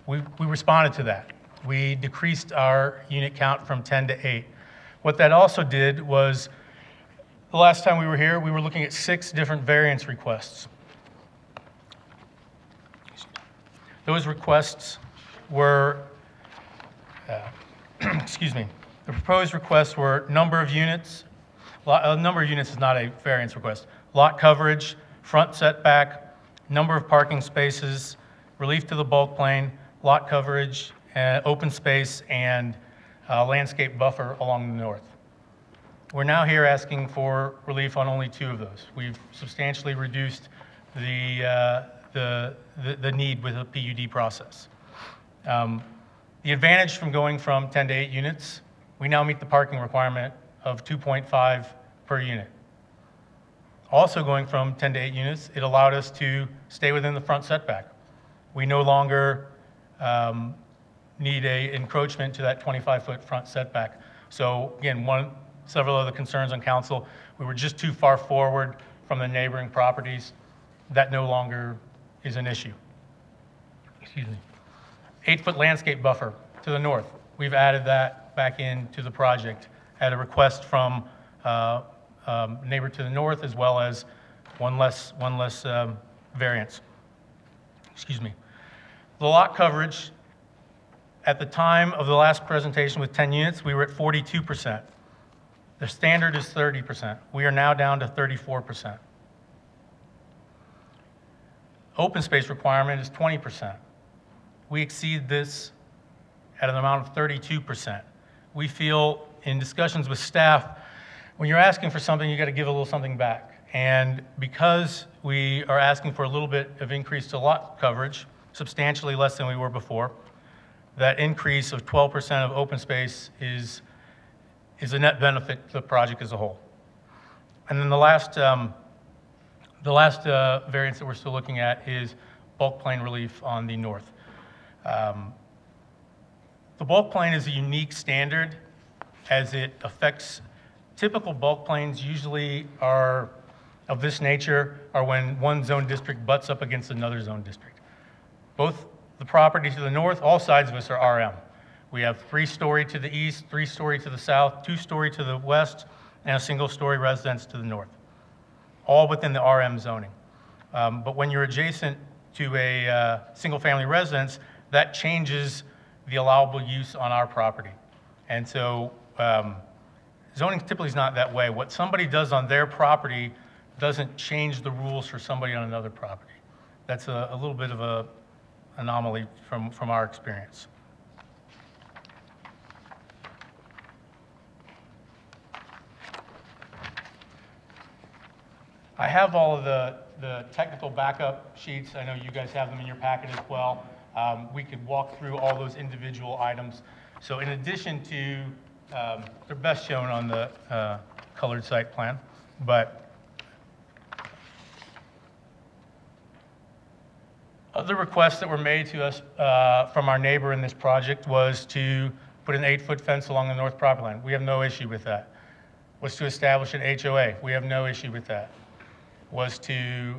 we responded to that. We decreased our unit count from 10 to 8. What that also did was, the last time we were here, we were looking at 6 different variance requests. Those requests were, excuse me, the proposed requests were number of units. Number of units is not a variance request. Lot coverage, front setback, number of parking spaces, relief to the bulk plane, lot coverage, open space, and landscape buffer along the north. We're now here asking for relief on only 2 of those. We've substantially reduced the need with a PUD process. The advantage from going from 10 to 8 units, we now meet the parking requirement of 2.5 per unit. Also going from 10 to 8 units, it allowed us to stay within the front setback. We no longer need a encroachment to that 25-foot front setback. So again, several other concerns on council, we were just too far forward from the neighboring properties. That no longer is an issue. Excuse me. 8-foot landscape buffer to the north. We've added that back into the project at a request from neighbor to the north, as well as one less variance. Excuse me. The lot coverage, at the time of the last presentation with 10 units, we were at 42%. The standard is 30%. We are now down to 34%. Open space requirement is 20%. We exceed this at an amount of 32%. We feel in discussions with staff, when you're asking for something, you got to give a little something back. And because we are asking for a little bit of increase to lot coverage, substantially less than we were before, that increase of 12% of open space is a net benefit to the project as a whole. And then the last variance that we're still looking at is bulk plane relief on the north. The bulk plane is a unique standard as it affects typical bulk planes usually are of this nature are when one zone district butts up against another zone district. Both the property to the north, all sides of us are RM. We have 3-story to the east, 3-story to the south, 2-story to the west, and a single-story residence to the north, all within the RM zoning. But when you're adjacent to a single-family residence, that changes the allowable use on our property. And so zoning typically is not that way. What somebody does on their property doesn't change the rules for somebody on another property. That's a little bit of an anomaly from our experience. I have all of the technical backup sheets. I know you guys have them in your packet as well. We could walk through all those individual items. So in addition to, they're best shown on the colored site plan, but other requests that were made to us from our neighbor in this project was to put an 8-foot fence along the north property line. We have no issue with that. Was to establish an HOA. We have no issue with that. Was to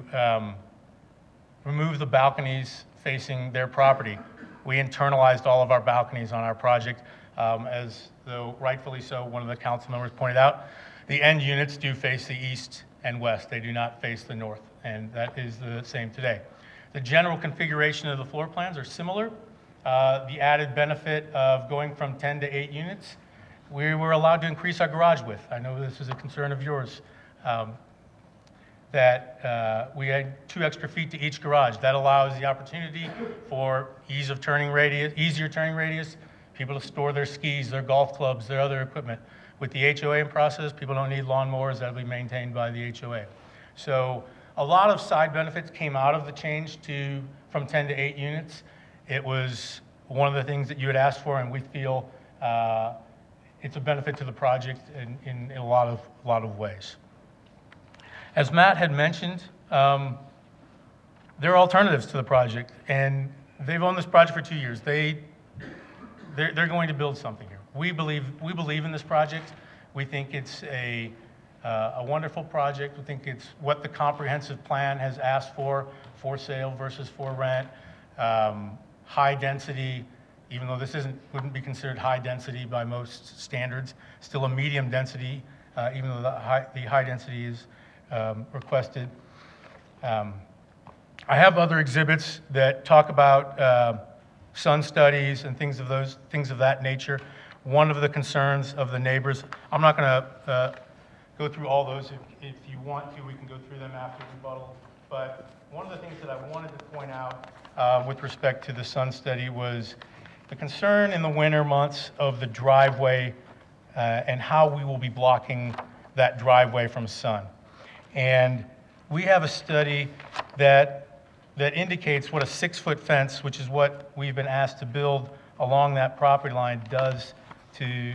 remove the balconies facing their property. We internalized all of our balconies on our project, as though rightfully so, one of the council members pointed out. The end units do face the east and west. They do not face the north, and that is the same today. The general configuration of the floor plans are similar. The added benefit of going from 10 to 8 units, we were allowed to increase our garage width. I know this is a concern of yours. That we had 2 extra feet to each garage. That allows the opportunity for easier turning radius, people to store their skis, their golf clubs, their other equipment. With the HOA in process, people don't need lawnmowers. That'll be maintained by the HOA. So a lot of side benefits came out of the change from 10 to 8 units. It was one of the things that you had asked for, and we feel it's a benefit to the project in a lot of ways. As Matt had mentioned, there are alternatives to the project, and they've owned this project for 2 years. They're going to build something here. We believe in this project. We think it's a wonderful project. We think it's what the comprehensive plan has asked for for sale versus for rent, high density, even though this wouldn't be considered high density by most standards, still a medium density, even though the high density is requested. I have other exhibits that talk about sun studies and things of that nature. One of the concerns of the neighbors, I'm not going to go through all those. If you want to, we can go through them after rebuttal. But one of the things that I wanted to point out with respect to the sun study was the concern in the winter months of the driveway and how we will be blocking that driveway from sun. And we have a study that indicates what a 6-foot fence, which is what we've been asked to build along that property line, does to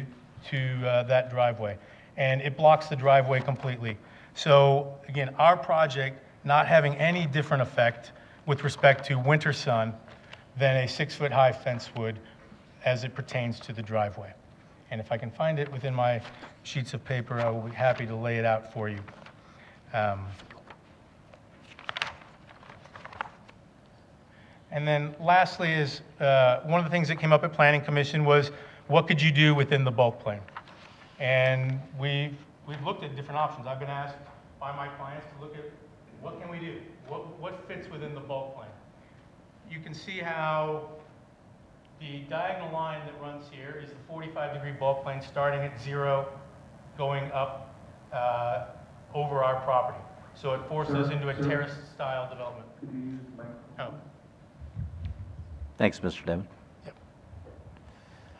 that driveway. And it blocks the driveway completely. So again, our project not having any different effect with respect to winter sun than a 6-foot high fence would as it pertains to the driveway. And if I can find it within my sheets of paper, I will be happy to lay it out for you. And then lastly is, one of the things that came up at Planning Commission was, what could you do within the bulk plane? And we've looked at different options. I've been asked by my clients to look at what can we do? What fits within the bulk plane? You can see how the diagonal line that runs here is the 45-degree bulk plane starting at 0, going up over our property. So it forces into a terrace-style development. Oh. Thanks, Mr. Devon. Yep.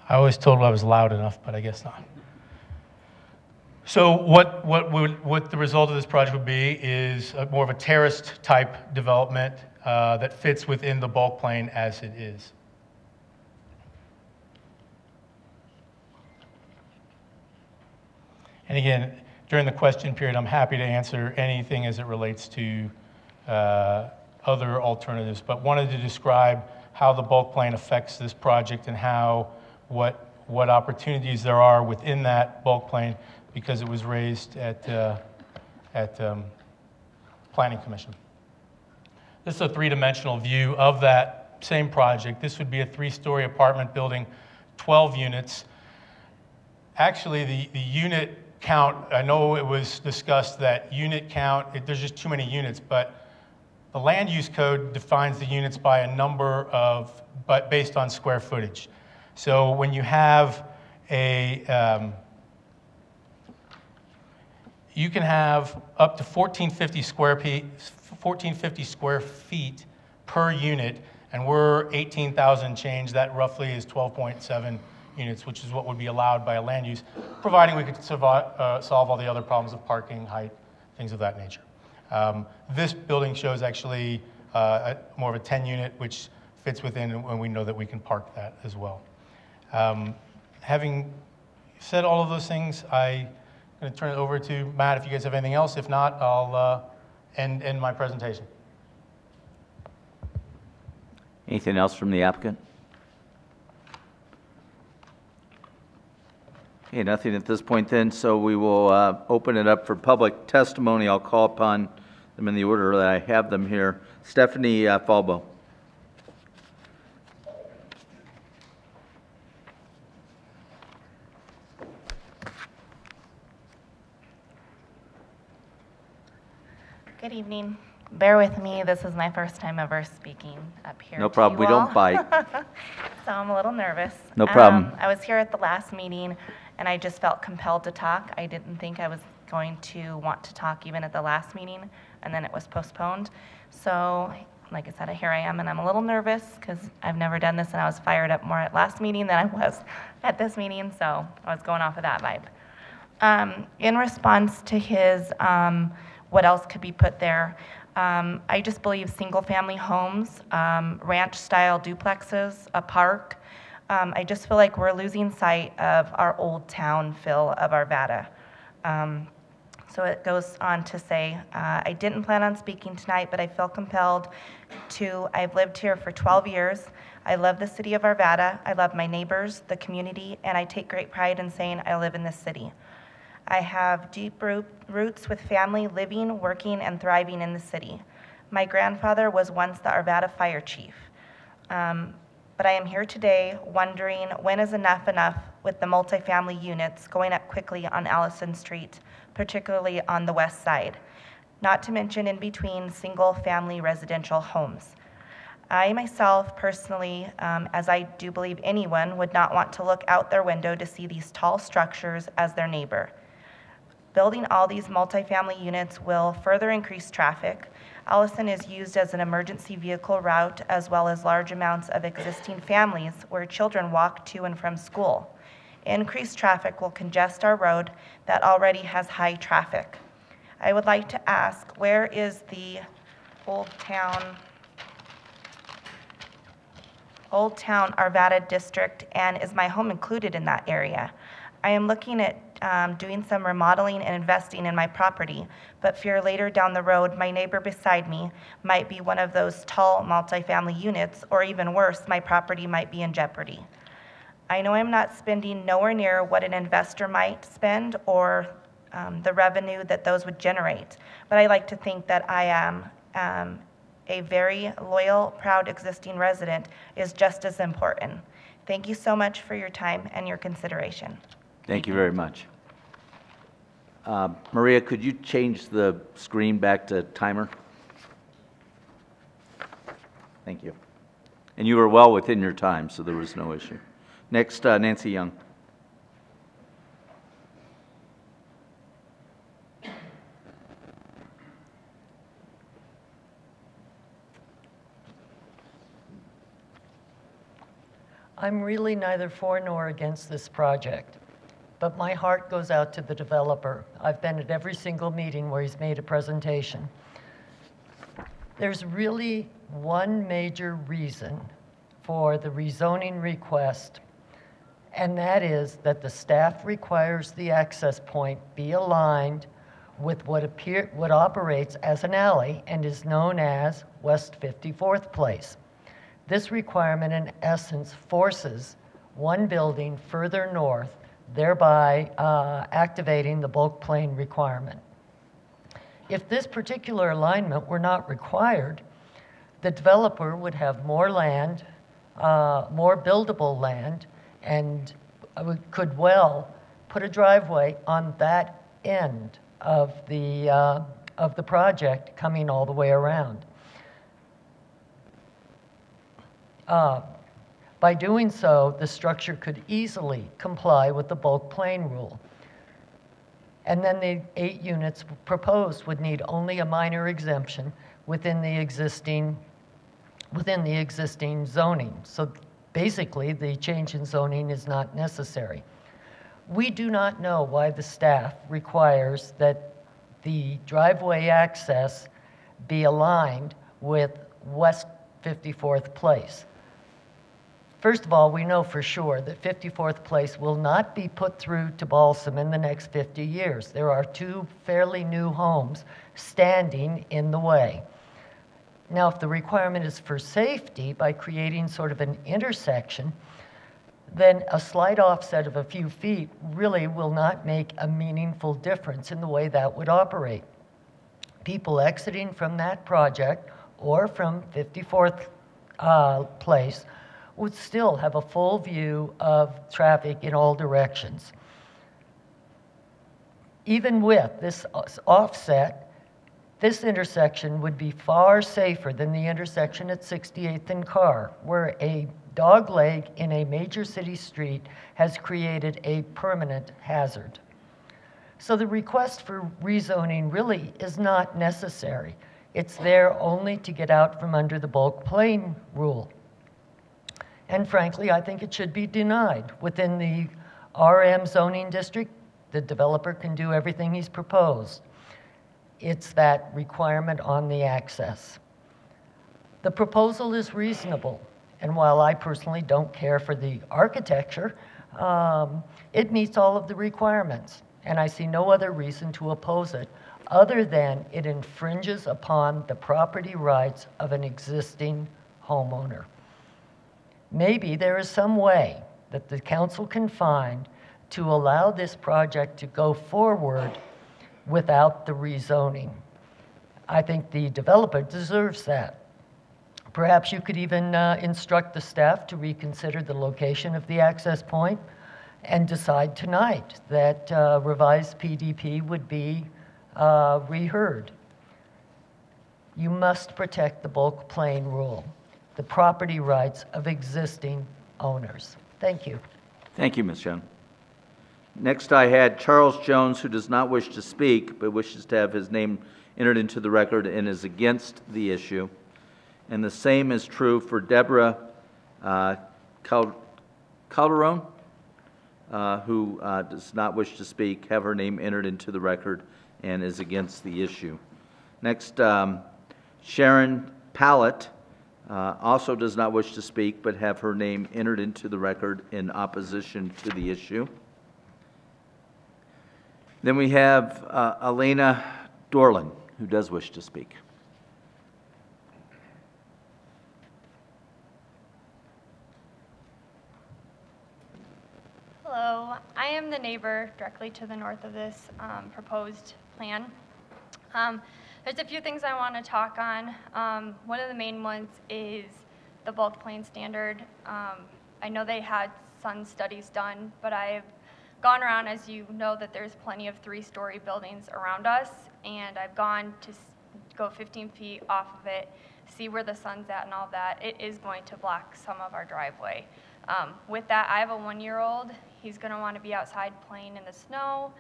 I always told I was loud enough, but I guess not. So what the result of this project would be is more of a terraced type development that fits within the bulk plane as it is. And again, during the question period, I'm happy to answer anything as it relates to other alternatives, but wanted to describe how the bulk plane affects this project and how what opportunities there are within that bulk plane, because it was raised at Planning Commission. This is a 3-dimensional view of that same project. This would be a 3-story apartment building, 12 units. Actually, the unit count, I know it was discussed that unit count, there's just too many units, but the land use code defines the units by a number of, but based on square footage. So when you have you can have up to 1450 square feet per unit, and we're 18,000 change. That roughly is 12.7 units, which is what would be allowed by a land use, providing we could solve all the other problems of parking, height, things of that nature. This building shows actually more of a 10-unit, which fits within, and we know that we can park that as well. Having said all of those things, I'm going to turn it over to Matt if you guys have anything else. If not, I'll end my presentation. Anything else from the applicant? Okay, nothing at this point then, so we will open it up for public testimony. I'll call upon them in the order that I have them here. Stephanie Falbo. Good evening. Bear with me. This is my first time ever speaking up here. No problem. We don't bite. So I'm a little nervous. No problem. I was here at the last meeting, and I just felt compelled to talk. I didn't think I was going to want to talk even at the last meeting, and then it was postponed. So, like I said, here I am, and I'm a little nervous because I've never done this, and I was fired up more at last meeting than I was at this meeting, so I was going off of that vibe. In response to his, what else could be put there, I just believe single-family homes, ranch-style duplexes, a park. I just feel like we're losing sight of our old town feel of Arvada. So it goes on to say, I didn't plan on speaking tonight, but I feel compelled to. I've lived here for 12 years. I love the city of Arvada. I love my neighbors, the community, and I take great pride in saying I live in this city. I have deep roots with family living, working, and thriving in the city. My grandfather was once the Arvada fire chief. But I am here today wondering when is enough with the multifamily units going up quickly on Allison Street, particularly on the west side, not to mention in between single-family residential homes. I myself personally, as I do believe anyone, would not want to look out their window to see these tall structures as their neighbor. Building all these multifamily units will further increase traffic. Allison is used as an emergency vehicle route as well as large amounts of existing families where children walk to and from school. Increased traffic will congest our road that already has high traffic. I would like to ask, where is the Old Town Arvada district, and is my home included in that area? I am looking at doing some remodeling and investing in my property, but fear later down the road my neighbor beside me might be one of those tall multifamily units, or even worse, my property might be in jeopardy. I know I'm not spending nowhere near what an investor might spend or the revenue that those would generate, but I like to think that I am a very loyal, proud existing resident is just as important. Thank you so much for your time and your consideration. Thank you very much. Maria, could you change the screen back to timer? Thank you. And you were well within your time, so there was no issue. Next, Nancy Young. I'm really neither for nor against this project, but my heart goes out to the developer. I've been at every single meeting where he's made a presentation. There's really one major reason for the rezoning request, and that is that the staff requires the access point be aligned with what operates as an alley and is known as West 54th Place. This requirement, in essence, forces one building further north, thereby activating the bulk plane requirement. If this particular alignment were not required, the developer would have more land, more buildable land, and could well put a driveway on that end of the project coming all the way around. By doing so, the structure could easily comply with the bulk plane rule. And then the 8 units proposed would need only a minor exemption within the existing zoning. So basically, the change in zoning is not necessary. We do not know why the staff requires that the driveway access be aligned with West 54th Place. First of all, we know for sure that 54th Place will not be put through to Balsam in the next 50 years. There are 2 fairly new homes standing in the way. Now, if the requirement is for safety by creating sort of an intersection, then a slight offset of a few feet really will not make a meaningful difference in the way that would operate. People exiting from that project or from 54th Place would still have a full view of traffic in all directions. Even with this offset, this intersection would be far safer than the intersection at 68th and Carr, where a dog leg in a major city street has created a permanent hazard. So the request for rezoning really is not necessary. It's there only to get out from under the bulk plane rule. And frankly, I think it should be denied. Within the RM zoning district, the developer can do everything he's proposed. It's that requirement on the access. The proposal is reasonable, and while I personally don't care for the architecture, it meets all of the requirements, and I see no other reason to oppose it other than it infringes upon the property rights of an existing homeowner. Maybe there is some way that the council can find to allow this project to go forward without the rezoning. I think the developer deserves that. Perhaps you could even instruct the staff to reconsider the location of the access point and decide tonight that revised PDP would be reheard. You must protect the bulk plain rule, the property rights of existing owners. Thank you. Thank you, Ms. Young. Next, I had Charles Jones, who does not wish to speak, but wishes to have his name entered into the record and is against the issue. And the same is true for Deborah Calderon, who does not wish to speak, have her name entered into the record, and is against the issue. Next, Sharon Pallett also does not wish to speak, but have her name entered into the record in opposition to the issue. Then we have Elena Dorland, who does wish to speak. Hello, I am the neighbor directly to the north of this proposed plan. There's a few things I want to talk on. One of the main ones is the bulk plain standard. I know they had sun studies done, but I've gone around, as you know, that there's plenty of 3-story buildings around us, and I've gone to go 15 feet off of it, see where the sun's at and all that. It is going to block some of our driveway. With that, I have a 1-year-old. He's going to want to be outside playing in the snow.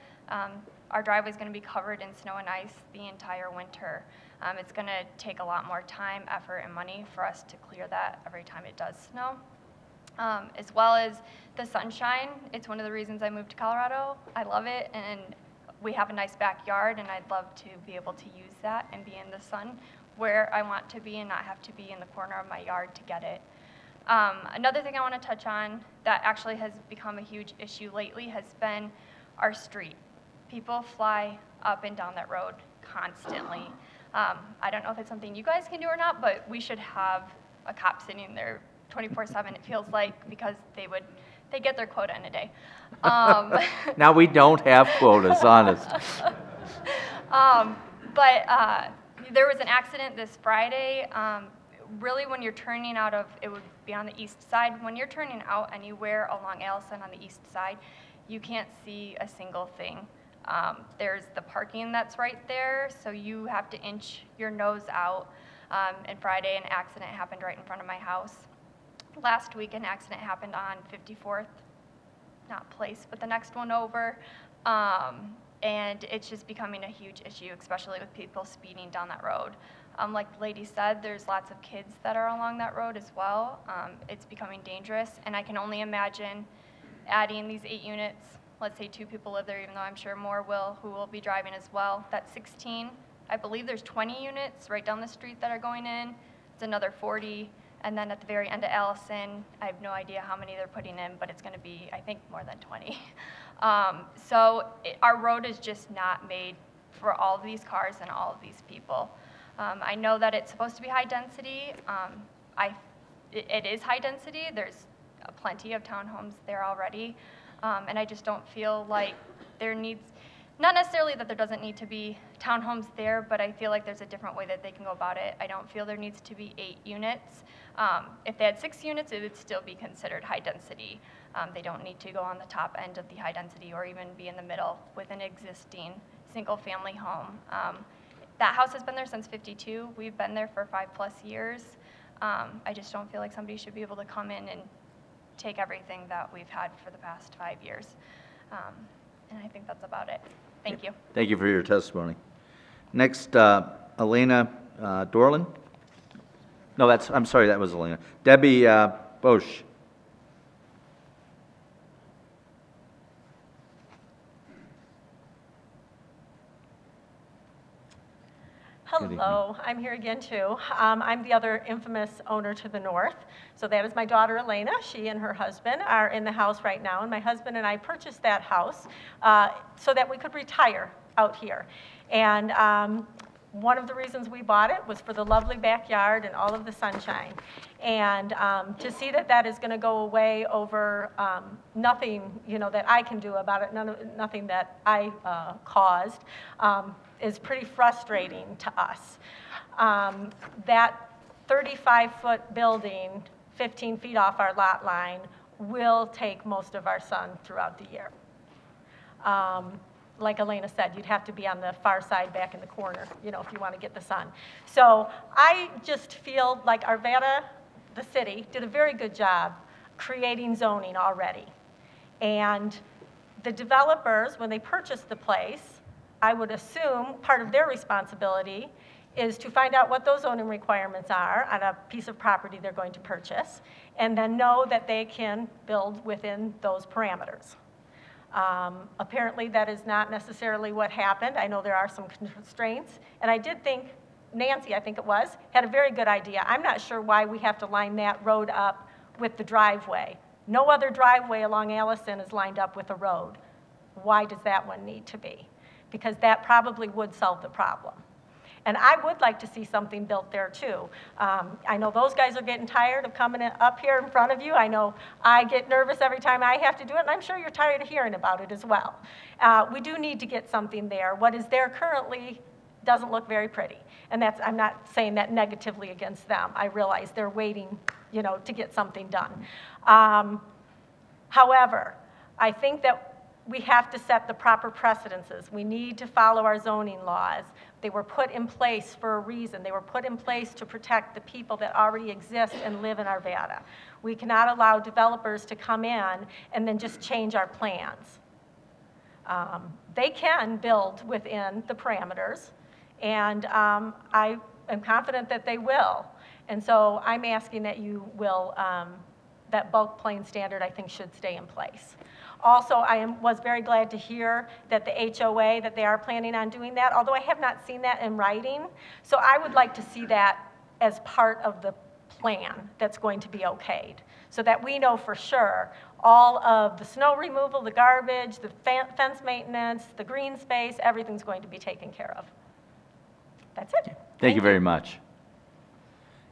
Our driveway is going to be covered in snow and ice the entire winter. It's going to take a lot more time, effort, and money for us to clear that every time it does snow. As well as the sunshine. It's one of the reasons I moved to Colorado. I love it, and we have a nice backyard, and I'd love to be able to use that and be in the sun where I want to be and not have to be in the corner of my yard to get it. Another thing I want to touch on that actually has become a huge issue lately has been our street. People fly up and down that road constantly. I don't know if it's something you guys can do or not, but we should have a cop sitting there 24/7, it feels like, because they get their quota in a day. Now, we don't have quotas, honest. But there was an accident this Friday. Really, when you're turning out of, it would be on the east side. When you're turning out anywhere along Allison on the east side, you can't see a single thing. There's the parking that's right there, so you have to inch your nose out. And Friday, an accident happened right in front of my house. Last week, an accident happened on 54th, not place, but the next one over. And it's just becoming a huge issue, especially with people speeding down that road. Like the lady said, there's lots of kids that are along that road as well. It's becoming dangerous, and I can only imagine adding these 8 units. Let's say 2 people live there, even though I'm sure more who will be driving as well. That's 16. I believe there's 20 units right down the street that are going in. It's another 40. And then at the very end of Allison, I have no idea how many they're putting in, but it's going to be, I think, more than 20. Our road is just not made for all of these cars and all of these people. I know that it's supposed to be high density. It is high density. There's plenty of townhomes there already. And I just don't feel like there needs, not necessarily that there doesn't need to be townhomes there, but I feel like there's a different way that they can go about it. I don't feel there needs to be 8 units. If they had 6 units, it would still be considered high density. They don't need to go on the top end of the high density or even be in the middle with an existing single family home. That house has been there since '52. We've been there for 5+ years. I just don't feel like somebody should be able to come in and take everything that we've had for the past 5 years. And I think that's about it. Thank you. Thank you for your testimony. Next, Elena Dorland. No, I'm sorry, that was Elena. Debbie Bosch. Hello, I'm here again too. I'm the other infamous owner to the north. So that is my daughter Elena. She and her husband are in the house right now, and my husband and I purchased that house so that we could retire out here. And One of the reasons we bought it was for the lovely backyard and all of the sunshine. And to see that that is going to go away over nothing, that I can do about it, nothing that I caused, is pretty frustrating to us. That 35-foot building, 15 feet off our lot line, will take most of our sun throughout the year. Like Elena said, you'd have to be on the far side back in the corner, if you want to get the sun. So I just feel like Arvada, the city, did a very good job creating zoning already. And the developers, when they purchased the place, I would assume part of their responsibility is to find out what those zoning requirements are on a piece of property they're going to purchase, and then know that they can build within those parameters. Apparently that is not necessarily what happened. I know there are some constraints, and I did think, Nancy, I think it was, had a very good idea. I'm not sure why we have to line that road up with the driveway. No other driveway along Allison is lined up with a road. Why does that one need to be? Because that probably would solve the problem. And I would like to see something built there too. I know those guys are getting tired of coming up here in front of you. I know I get nervous every time I have to do it, and I'm sure you're tired of hearing about it as well. We do need to get something there. What is there currently doesn't look very pretty. And I'm not saying that negatively against them. I realize they're waiting, to get something done. However, I think that we have to set the proper precedences. We need to follow our zoning laws. They were put in place for a reason. They were put in place to protect the people that already exist and live in Arvada. We cannot allow developers to come in and then just change our plans. They can build within the parameters, and I am confident that they will. And so I'm asking that you will, that bulk plane standard, I think, should stay in place. Also, I was very glad to hear that the HOA, that they are planning on doing that, although I have not seen that in writing. So I would like to see that as part of the plan that's going to be okayed, so that we know for sure all of the snow removal, the garbage, the fence maintenance, the green space, everything's going to be taken care of. That's it. Thank you very much.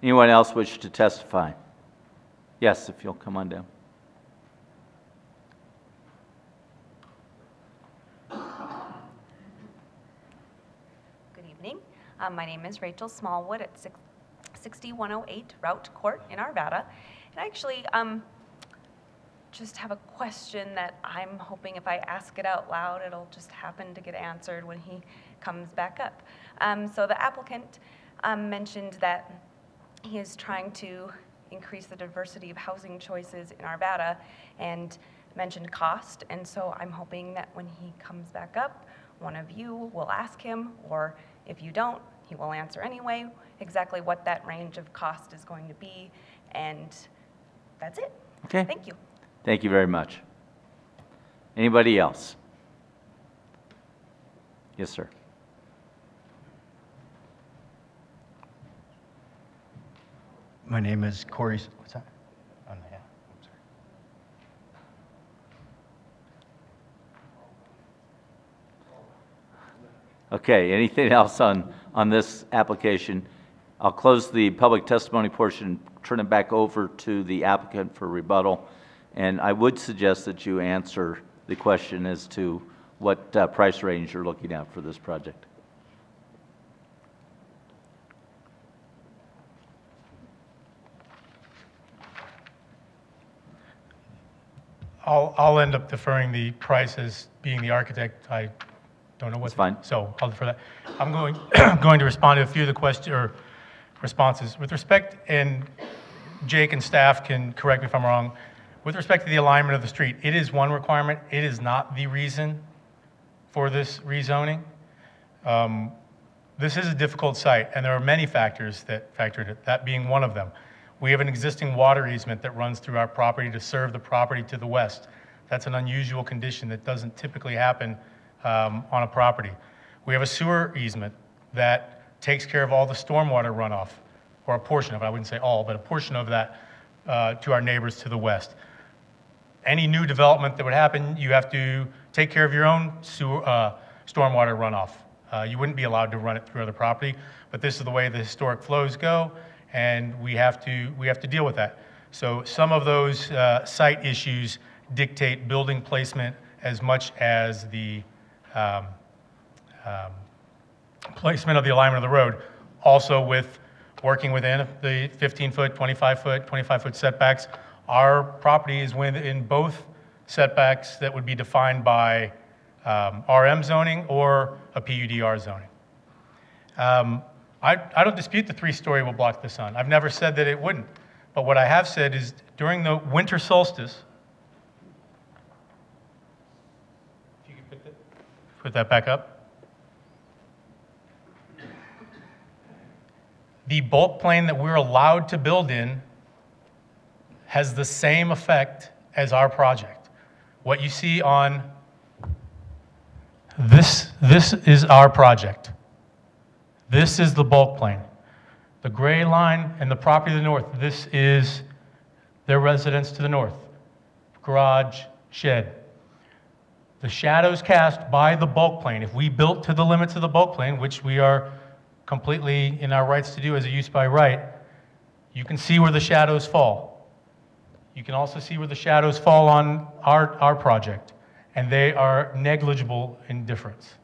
Anyone else wish to testify? Yes, if you'll come on down. My name is Rachel Smallwood at 6108 Route Court in Arvada. And I actually just have a question that I'm hoping if I ask it out loud, it'll just happen to get answered when he comes back up. So the applicant mentioned that he is trying to increase the diversity of housing choices in Arvada and mentioned cost. And so I'm hoping that when he comes back up, one of you will ask him, or if you don't, he will answer anyway, exactly what that range of cost is going to be, and that's it. Okay. Thank you. Thank you very much. Anybody else? Yes, sir. My name is Corey. What's that? Oh, no, yeah. I'm sorry. Okay, anything else on this application? I'll close the public testimony portion, turn it back over to the applicant for rebuttal. And I would suggest that you answer the question as to what price range you're looking at for this project. I'll end up deferring the price as being the architect. I don't know what's fine. So I'll defer that. I'm going to respond to a few of the questions or responses with respect, and Jake and staff can correct me if I'm wrong. With respect to the alignment of the street, it is one requirement. It is not the reason for this rezoning. This is a difficult site, and there are many factors that factor in it, that being one of them. We have an existing water easement that runs through our property to serve the property to the west. That's an unusual condition that doesn't typically happen on a property. We have a sewer easement that takes care of all the stormwater runoff, or a portion of it, I wouldn't say all, but a portion of that to our neighbors to the west. Any new development that would happen, you have to take care of your own sewer, stormwater runoff. You wouldn't be allowed to run it through other property, but this is the way the historic flows go, and we have to deal with that. So some of those site issues dictate building placement as much as the placement of the alignment of the road. Also with working within the 15-foot, 25-foot, 25-foot setbacks, our property is within both setbacks that would be defined by RM zoning or a PUDR zoning. I don't dispute the 3-story will block the sun. I've never said that it wouldn't. But what I have said is during the winter solstice, if you could put that back up. The bulk plane that we're allowed to build in has the same effect as our project. What you see on this is our project. This is the bulk plane. The gray line and the property to the north, this is their residence to the north. Garage, shed. The shadows cast by the bulk plane, if we built to the limits of the bulk plane, which we are completely in our rights to do as a use by right, you can see where the shadows fall. You can also see where the shadows fall on our project, and they are negligible in difference.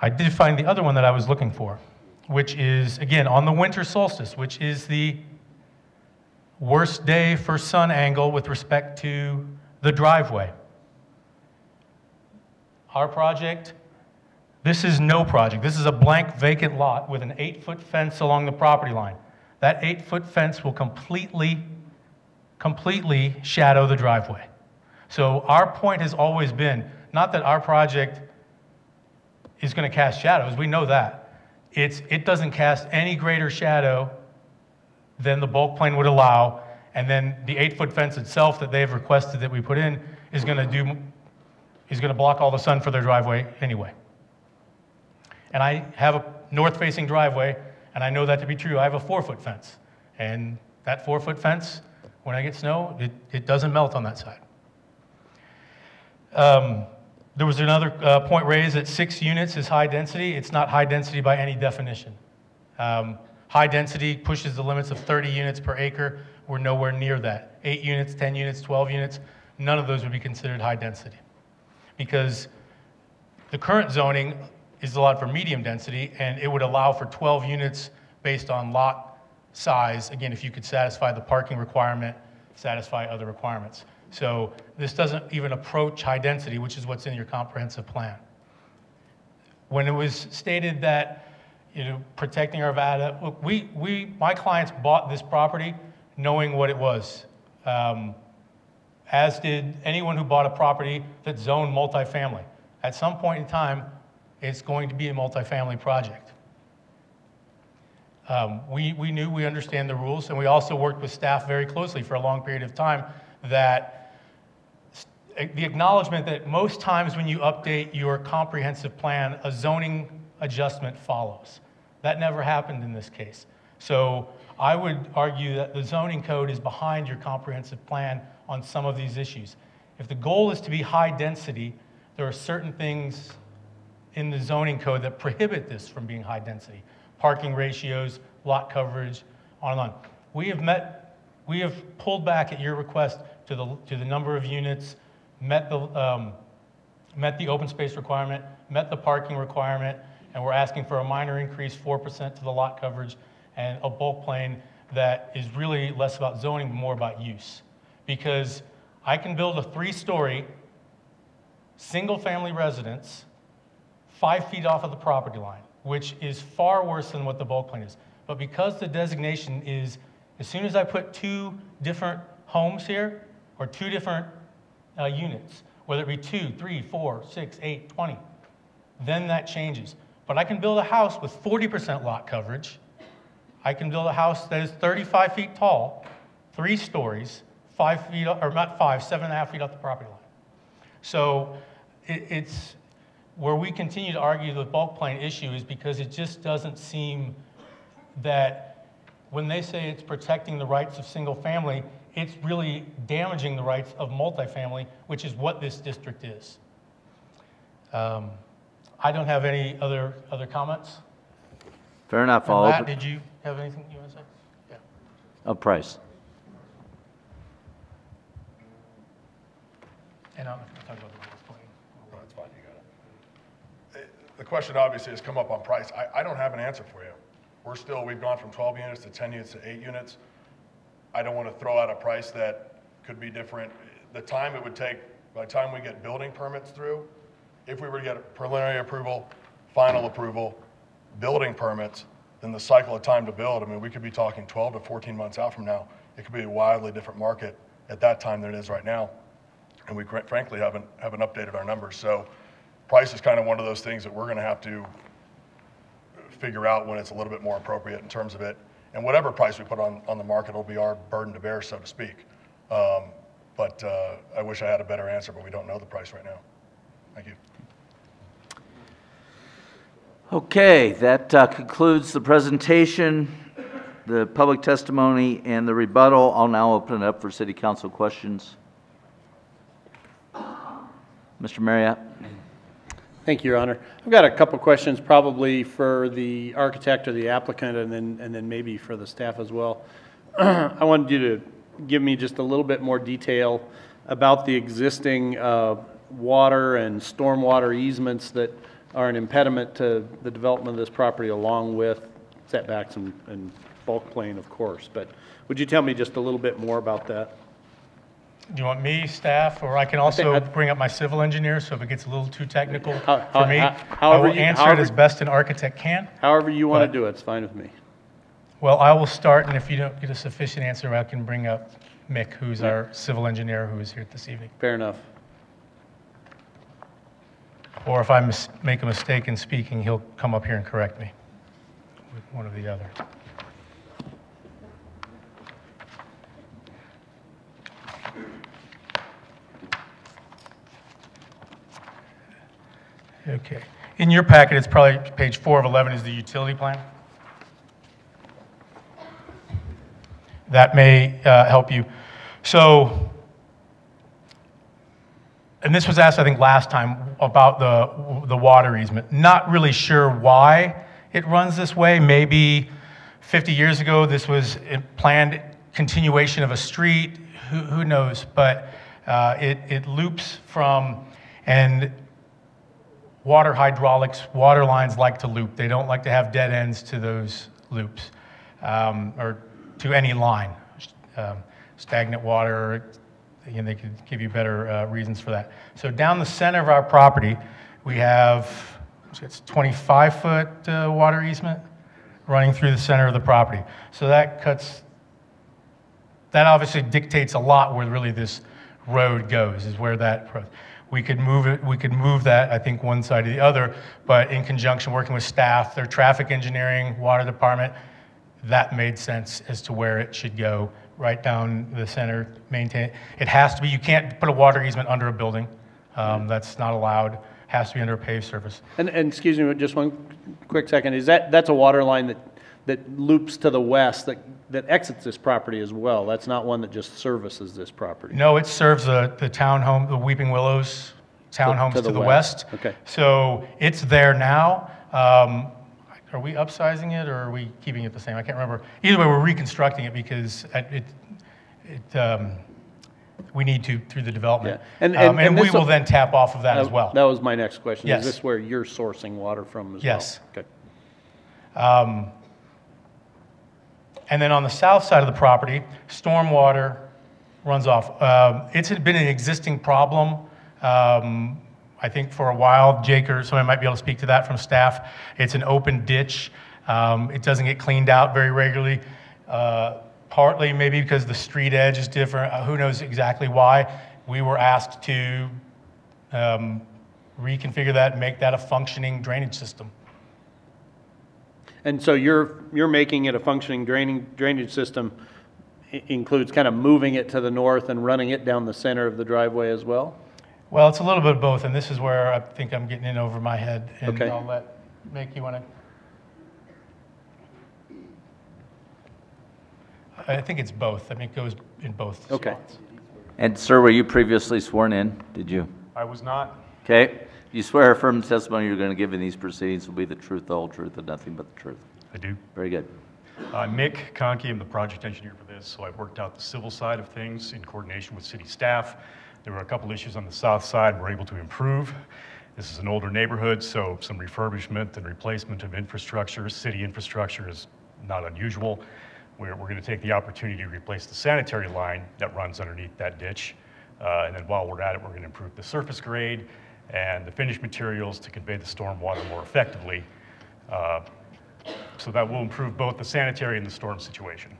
I did find the other one that I was looking for, which is, again, on the winter solstice, which is the worst day for sun angle with respect to the driveway. Our project, this is no project. This is a blank vacant lot with an 8-foot fence along the property line. That 8-foot fence will completely shadow the driveway. So our point has always been, not that our project is going to cast shadows, we know that. It doesn't cast any greater shadow than the bulk plane would allow, and then the 8-foot fence itself that they've requested that we put in is going to block all the sun for their driveway anyway. And I have a north-facing driveway, and I know that to be true. I have a 4-foot fence, and that 4-foot fence, when I get snow, it doesn't melt on that side. There was another point raised that 6 units is high density. It's not high density by any definition. High density pushes the limits of 30 units per acre. We're nowhere near that. 8 units, 10 units, 12 units, none of those would be considered high density, because the current zoning is allowed for medium density, and it would allow for 12 units based on lot size, again, if you could satisfy the parking requirement, satisfy other requirements. So this doesn't even approach high density, which is what's in your comprehensive plan. When it was stated that, protecting Arvada, look, my clients bought this property knowing what it was, as did anyone who bought a property that's zoned multifamily. At some point in time, it's going to be a multifamily project. We understand the rules, and we also worked with staff very closely for a long period of time that the acknowledgement that most times when you update your comprehensive plan, a zoning adjustment follows. That never happened in this case. So I would argue that the zoning code is behind your comprehensive plan on some of these issues. If the goal is to be high density, there are certain things in the zoning code that prohibit this from being high density. Parking ratios, lot coverage, on and on. We have pulled back at your request to the number of units, met the open space requirement, met the parking requirement, and we're asking for a minor increase, 4% to the lot coverage, and a bulk plane that is really less about zoning, but more about use. Because I can build a 3-story, single-family residence 5 feet off of the property line, which is far worse than what the bulk plane is. But because the designation is, as soon as I put 2 different homes here, or 2 different units, whether it be 2, 3, 4, 6, 8, 20, then that changes. But I can build a house with 40% lot coverage. I can build a house that is 35 feet tall, 3 stories, 5 feet, or not 5, 7.5 feet off the property line. So it's where we continue to argue the bulk plane issue is because it just doesn't seem that when they say it's protecting the rights of single family, it's really damaging the rights of multifamily, which is what this district is. I don't have any other comments. Fair enough. And Matt, did you have anything you want to say? Yeah. Price. And I'm not going to talk about the Bulk Plain. No, that's fine, you got it. The question obviously has come up on price. I don't have an answer for you. We've gone from 12 units to 10 units to 8 units. I don't want to throw out a price that could be different. The time it would take, by the time we get building permits through, if we were to get preliminary approval, final approval, building permits, then the cycle of time to build, I mean, we could be talking 12 to 14 months out from now. It could be a wildly different market at that time than it is right now. And we frankly haven't updated our numbers. So price is kind of one of those things that we're going to have to figure out when it's a little bit more appropriate in terms of it. And whatever price we put on the market will be our burden to bear, so to speak. But I wish I had a better answer, but we don't know the price right now. Thank you. Okay, that concludes the presentation, the public testimony, and the rebuttal. I'll now open it up for city council questions. Mr. Marriott. Thank you, Your Honor. I've got a couple questions probably for the architect or the applicant, and then maybe for the staff as well. I wanted you to give me just a little bit more detail about the existing water and stormwater easements that are an impediment to the development of this property, along with setbacks and bulk plain, of course. But would you tell me just a little bit more about that? Do you want me, staff, or I can also bring up my civil engineer, so if it gets a little too technical for me, I will answer it as best an architect can. However you want to do it, it's fine with me. Well, I will start, and if you don't get a sufficient answer, I can bring up Mick, who's our civil engineer, who is here this evening. Fair enough. Or if I make a mistake in speaking, he'll come up here and correct me with one or the other. Okay. In your packet, it's probably page 4 of 11 is the utility plan. That may help you. So, and this was asked, I think, last time about the water easement. Not really sure why it runs this way. Maybe 50 years ago, this was a planned continuation of a street. Who knows? But it loops from, and water hydraulics, water lines like to loop. They don't like to have dead ends to those loops, or to any line. Stagnant water, again, they could give you better reasons for that. So down the center of our property, we have, it's 25-foot water easement running through the center of the property. So that obviously dictates a lot where really this road goes, is where that, we could move it, we could move that, I think, one side or the other, but in conjunction working with staff, their traffic engineering, water department, that made sense as to where it should go, right down the center, maintain. It has to be, you can't put a water easement under a building. That's not allowed. Has to be under a paved surface. And excuse me, just one quick second. That's a water line that loops to the west, that exits this property as well. That's not one that just services this property. No, it serves the townhome, the Weeping Willows townhomes to the west. Okay. So it's there now. Are we upsizing it, or are we keeping it the same? I can't remember. Either way, we're reconstructing it because we need to through the development. Yeah. And we will then tap off of that as well. That was my next question. Yes. Is this where you're sourcing water from as yes. well? Yes. Okay. And then on the south side of the property, stormwater runs off. It's been an existing problem, I think, for a while. Jake or somebody might be able to speak to that from staff. It's an open ditch. It doesn't get cleaned out very regularly. Partly maybe because the street edge is different. Who knows exactly why. We were asked to reconfigure that and make that a functioning drainage system. And so you're making it a functioning drainage system includes kind of moving it to the north and running it down the center of the driveway as well? Well, it's a little bit of both, and this is where I think I'm getting in over my head. And okay. I'll let Mick, you want to? I think it's both. I mean, in both Okay. spots. And sir, were you previously sworn in? Did you? I was not. Okay. You swear affirm the testimony you're going to give in these proceedings will be the truth, the whole truth, and nothing but the truth. I do. Very good. Mick Conkey, I'm the project engineer for this, so I've worked out the civil side of things in coordination with city staff. There were a couple issues on the south side we're able to improve. This is an older neighborhood, so some refurbishment and replacement of infrastructure, city infrastructure is not unusual. We're going to take the opportunity to replace the sanitary line that runs underneath that ditch. And then while we're at it, we're going to improve the surface grade and the finished materials to convey the storm water more effectively. So that will improve both the sanitary and the storm situation.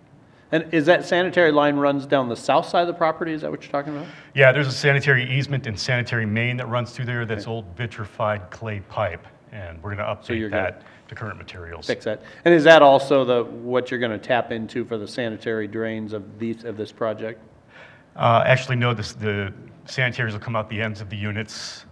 And is that sanitary line runs down the south side of the property? Is that what you're talking about? Yeah, there's a sanitary easement and sanitary main that runs through there. That's old vitrified clay pipe, and we're going to update that to current materials. Fix that. And is that also what you're going to tap into for the sanitary drains of this project? Actually, no. The sanitaries will come out the ends of the units.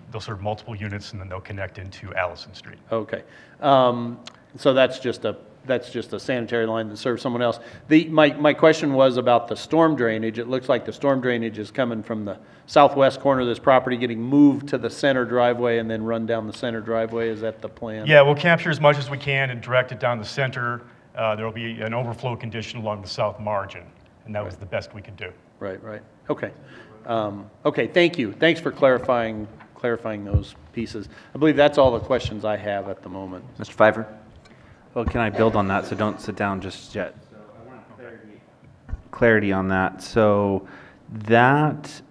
They'll serve multiple units, and then they'll connect into Allison Street. Okay. So that's just a sanitary line that serves someone else. My question was about the storm drainage. It looks like the storm drainage is coming from the southwest corner of this property, getting moved to the center driveway, and then run down the center driveway. Is that the plan? Yeah, we'll capture as much as we can and direct it down the center. There will be an overflow condition along the south margin, and that was the best we could do. Right. Okay. Okay, thank you. Thanks for clarifying those pieces. I believe that's all the questions I have at the moment. Mr. Pfeiffer? Well, can I build on that? So don't sit down just yet. So I want clarity on that. So that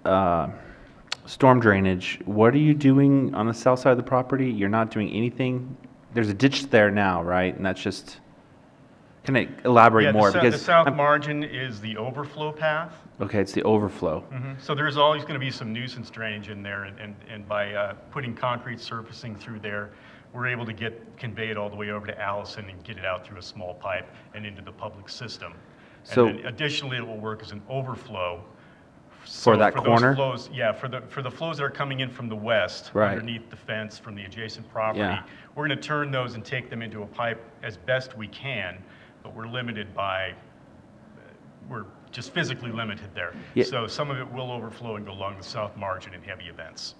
storm drainage, what are you doing on the south side of the property? You're not doing anything? There's a ditch there now, right? And that's just, can I elaborate more? The south margin is the overflow path. Okay, it's the overflow. So there's always going to be some nuisance drainage in there, and by putting concrete surfacing through there, we're able to convey it all the way over to Allison and get it out through a small pipe and into the public system. So and then additionally, it will work as an overflow. For that corner? Those flows, for the flows that are coming in from the west, underneath the fence from the adjacent property, we're going to turn those and take them into a pipe as best we can, but we're limited by, we're just physically limited there. So some of it will overflow and go along the south margin in heavy events.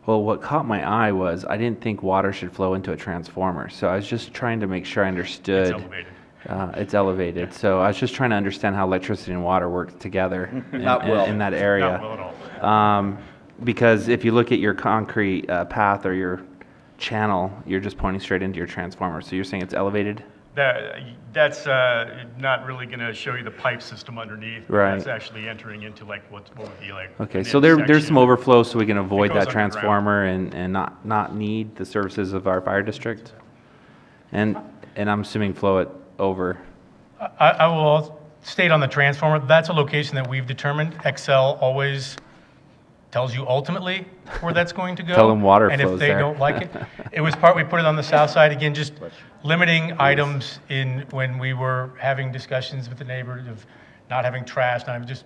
Well, what caught my eye was I didn't think water should flow into a transformer. So I was just trying to make sure I understood. It's elevated. It's elevated. So I was just trying to understand how electricity and water work together in that area. Not well at all. Because if you look at your concrete path or your channel, you're just pointing straight into your transformer. So you're saying it's elevated? That's not really going to show you the pipe system underneath. Right. That's actually entering into like what would be like. Okay, so there's some overflow, so we can avoid that transformer and not need the services of our fire district. And I'm assuming flow it over. I will state on the transformer, that's a location that we've determined. Excel always tells you ultimately where that's going to go. Tell them water and flows if they there. don't like it, we put it on the south side again, just limiting items in when we were having discussions with the neighbors of not having trash. It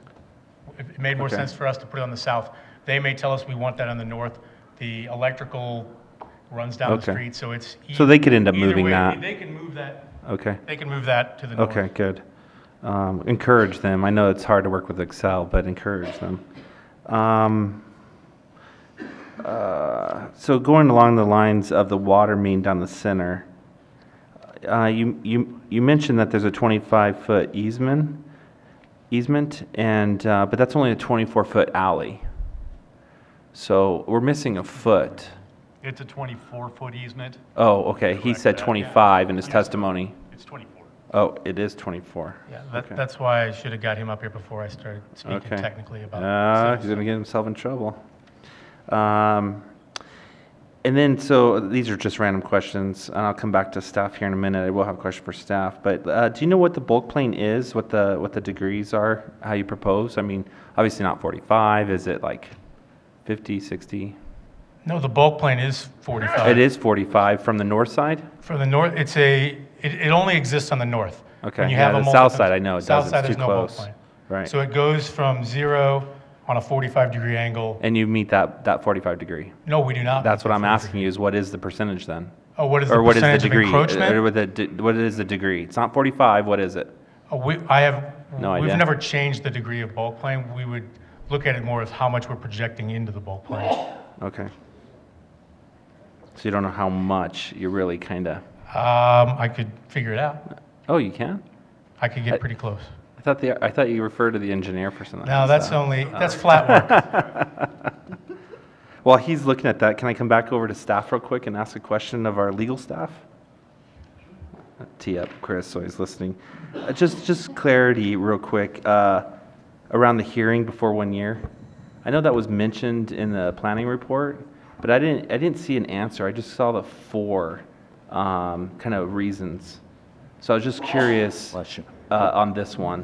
made more sense for us to put it on the south. They may tell us we want that on the north. The electrical runs down the street, so it's so they could end up moving that. They can move that. Okay. They can move that to the north. Okay, good. Encourage them. I know it's hard to work with Excel, but encourage them. So going along the lines of the water main down the center, you mentioned that there's a 25-foot easement, and but that's only a 24-foot alley. So we're missing a foot. It's a 24-foot easement. Oh, okay. He said 25 in his testimony. It's 24. Oh, it is 24. Yeah, that's why I should have got him up here before I started speaking technically about it. He's going to get himself in trouble. And then, so these are just random questions, and I'll come back to staff here in a minute. I will have a question for staff. But do you know what the bulk plane is, what the degrees are, how you propose? I mean, obviously not 45. Is it like 50, 60? No, the bulk plane is 45. It is 45 from the north side? For the north, it only exists on the north. Okay, When you have the south side, I know it doesn't. South side, It's too there's no bulk close. plane. Right. So it goes from 0 on a 45-degree angle. And you meet that 45 degree? No, we do not. That's what I'm asking you, is what is the percentage then? Oh, what is the percentage of encroachment? What is the degree? It's not 45, what is it? No We've idea? never changed the degree of bulk plane. We would look at it more as how much we're projecting into the bulk plane. Okay. So you don't know how much you really kind of... I could figure it out. Oh, you can? I could get pretty close. I thought you referred to the engineer for something. No, that's flat work. While he's looking at that, can I come back over to staff real quick and ask a question of our legal staff? Tee up Chris, so he's listening. Just clarity real quick around the hearing before 1 year. I know that was mentioned in the planning report, but I didn't see an answer. I just saw the 4 kind of reasons. So I was just curious on this one,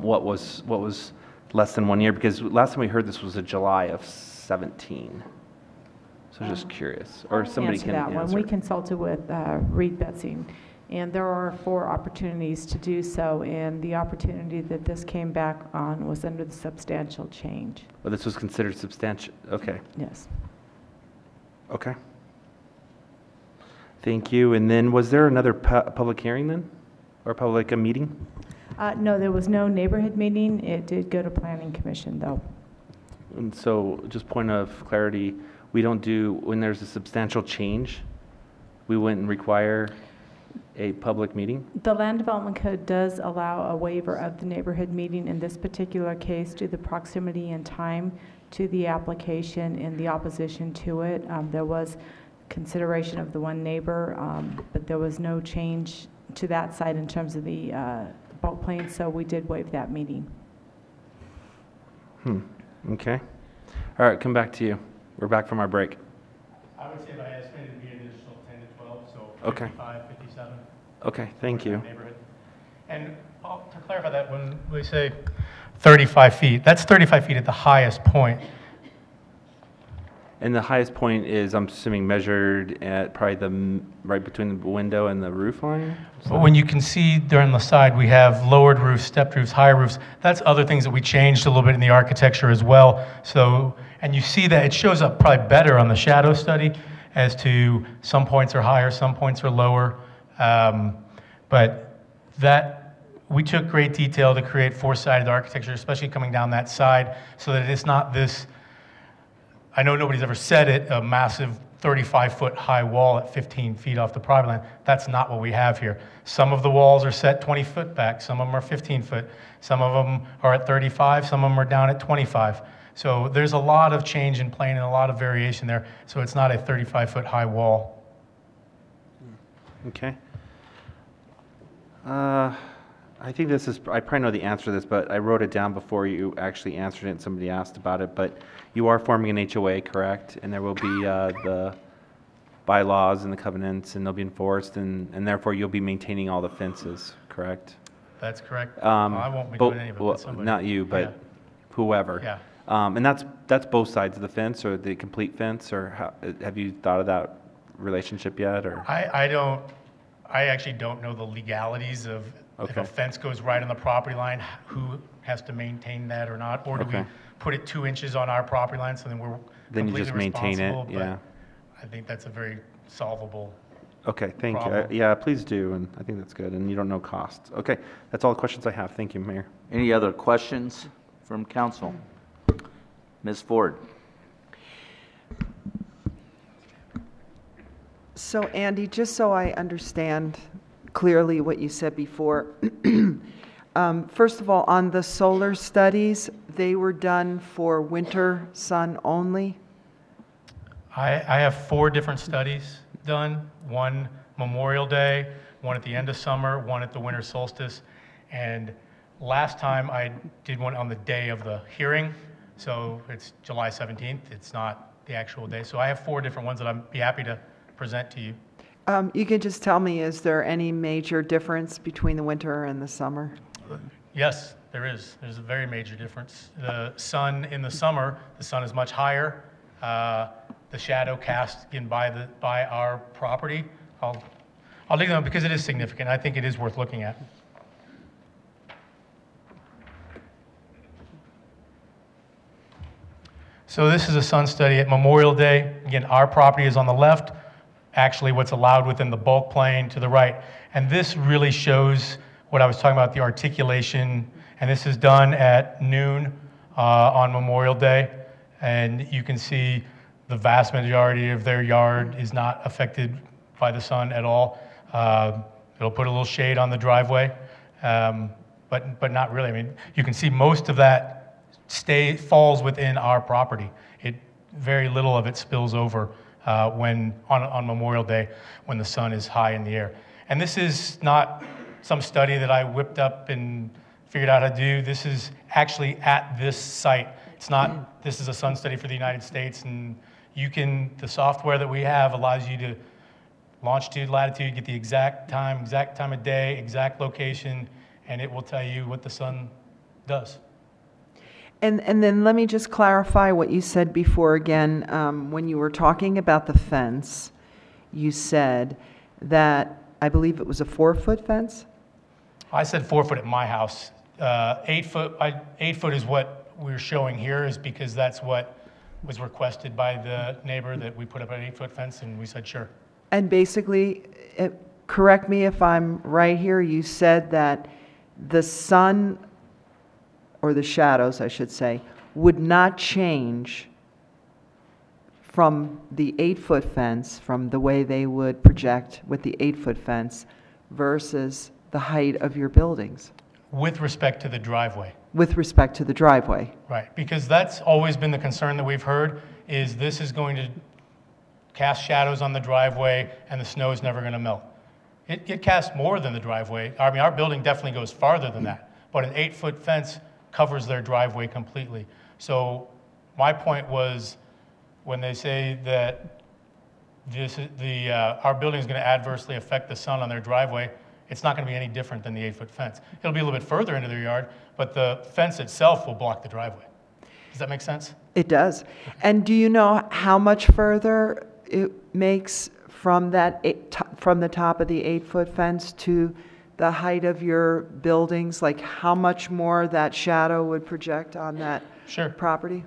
what was less than 1 year? Because last time we heard this was in July of 17. So just curious, or somebody can that one. answer. We consulted with Reed Betzing, and there are 4 opportunities to do so, and the opportunity that this came back on was under the substantial change. Well, this was considered substantial. Okay. Yes. Okay. Thank you. And then was there another public hearing then? Or public meeting? No, there was no neighborhood meeting. It did go to Planning Commission, though. And so just point of clarity, we don't do, when there's a substantial change, we wouldn't require a public meeting? The Land Development Code does allow a waiver of the neighborhood meeting in this particular case due to the proximity and time to the application and the opposition to it. There was consideration of the one neighbor, but there was no change to that side in terms of the bulk plane, so we did waive that meeting. Okay. All right, come back to you. We're back from our break. I would say if I estimated it'd be an additional 10 to 12, so Okay. 55, 57. Okay, thank you. Neighborhood. And to clarify that, when we say 35 feet, that's 35 feet at the highest point. And the highest point is, I'm assuming, measured at probably right between the window and the roof line? But when you can see there on the side, we have lowered roofs, stepped roofs, higher roofs. That's other things that we changed a little bit in the architecture as well. So, and you see that it shows up probably better on the shadow study as to some points are higher, some points are lower. But that, we took great detail to create 4-sided architecture, especially coming down that side, so that it's not this, I know nobody's ever said it, a massive 35-foot high wall at 15 feet off the property line. That's not what we have here. Some of the walls are set 20 foot back, some of them are 15 foot, some of them are at 35, some of them are down at 25. So there's a lot of change in plane and a lot of variation there, so it's not a 35-foot high wall. Okay. I think this is, I probably know the answer to this, but I wrote it down before you actually answered it and somebody asked about it, but you are forming an HOA, correct? And there will be the bylaws and the covenants, and they'll be enforced, and therefore you'll be maintaining all the fences, correct? That's correct. I won't be doing any of it, but somebody. Not you, but Yeah. whoever. Yeah. And that's both sides of the fence, or the complete fence, or how, have you thought of that relationship yet, or? I actually don't know the legalities of if a fence goes right on the property line, who has to maintain that or not, or do we put it 2 inches on our property line, so then we're Then you completely just maintain it, responsible, but yeah. I think that's a very solvable Okay, thank problem. you. Yeah, please do, and I think that's good, and you don't know costs. Okay, that's all the questions I have. Thank you, Mayor. Any other questions from council? Ms. Ford? So Andy, just so I understand clearly what you said before, first of all, on the solar studies, they were done for winter sun only? I have 4 different studies done, one Memorial Day, one at the end of summer, one at the winter solstice, and last time I did one on the day of the hearing, so it's July 17th, it's not the actual day. So I have 4 different ones that I'd be happy to present to you. You can just tell me, is there any major difference between the winter and the summer? Yes, there is. There's a very major difference. The sun in the summer, the sun is much higher. The shadow cast in by our property. I'll dig them up because it is significant. I think it is worth looking at. So this is a sun study at Memorial Day. Again, our property is on the left. Actually, what's allowed within the bulk plane to the right. And this really shows what I was talking about, the articulation, and this is done at noon on Memorial Day, and you can see the vast majority of their yard is not affected by the sun at all. It'll put a little shade on the driveway, but not really. I mean, you can see most of that falls within our property. Very little of it spills over when on Memorial Day when the sun is high in the air. And this is not some study that I whipped up and figured out how to do. This is actually at this site. It's not, this is a sun study for the United States, and the software that we have allows you to longitude, latitude, get the exact time of day, exact location, and it will tell you what the sun does. And then let me just clarify what you said before again. When you were talking about the fence, you said that, I believe it was a 4-foot fence? I said 4 foot at my house. 8 foot, 8 foot is what we're showing here, is because that's what was requested by the neighbor, that we put up an 8-foot fence, and we said sure. And basically, correct me if I'm right here, you said that the sun, or the shadows, I should say, would not change from the 8-foot fence, from the way they would project with the 8-foot fence versus the height of your buildings. With respect to the driveway. With respect to the driveway. Right, because that's always been the concern that we've heard, is this is going to cast shadows on the driveway and the snow is never going to melt. It casts more than the driveway. I mean, our building definitely goes farther than that, but an 8-foot fence covers their driveway completely. So my point was, when they say that our building is going to adversely affect the sun on their driveway, it's not going to be any different than the 8-foot fence. It'll be a little bit further into their yard, but the fence itself will block the driveway. Does that make sense? It does. And do you know how much further it makes from from the top of the 8-foot fence to the height of your buildings? Like how much more that shadow would project on that property?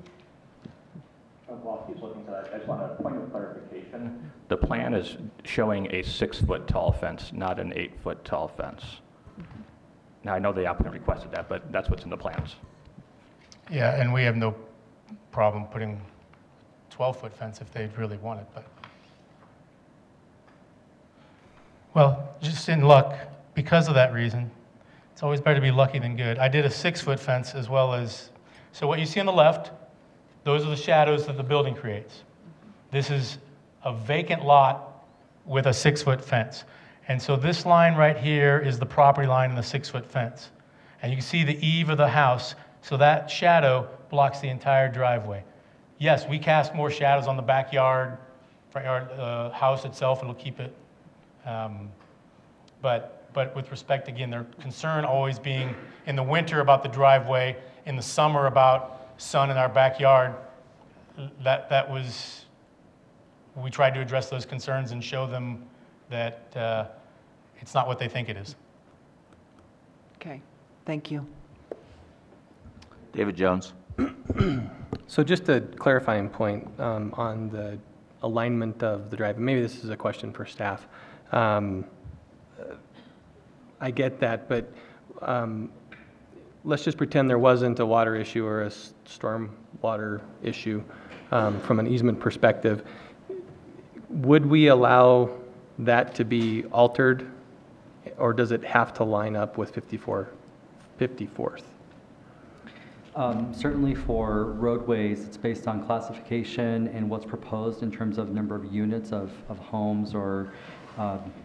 While he's looking at that, I just want a point of clarification. The plan is showing a 6-foot tall fence, not an 8-foot tall fence. Now, I know the applicant requested that, but that's what's in the plans. Yeah, and we have no problem putting 12-foot fence if they really want it, but. Well, just in luck, because of that reason, it's always better to be lucky than good. I did a 6-foot fence as well as, so what you see on the left, those are the shadows that the building creates. This is a vacant lot with a 6-foot fence. And so this line right here is the property line in the 6-foot fence. And you can see the eave of the house, so that shadow blocks the entire driveway. Yes, we cast more shadows on the backyard, front yard, house itself, it'll keep it. But with respect, again, their concern always being in the winter about the driveway, in the summer about sun in our backyard, that was, we tried to address those concerns and show them that it's not what they think it is. Okay, thank you. David Jones. So just a clarifying point on the alignment of the drive. Maybe this is a question for staff. I get that, but let's just pretend there wasn't a water issue or a storm water issue from an easement perspective. Would we allow that to be altered, or does it have to line up with 54th? Certainly for roadways, it's based on classification and what's proposed in terms of number of units of homes or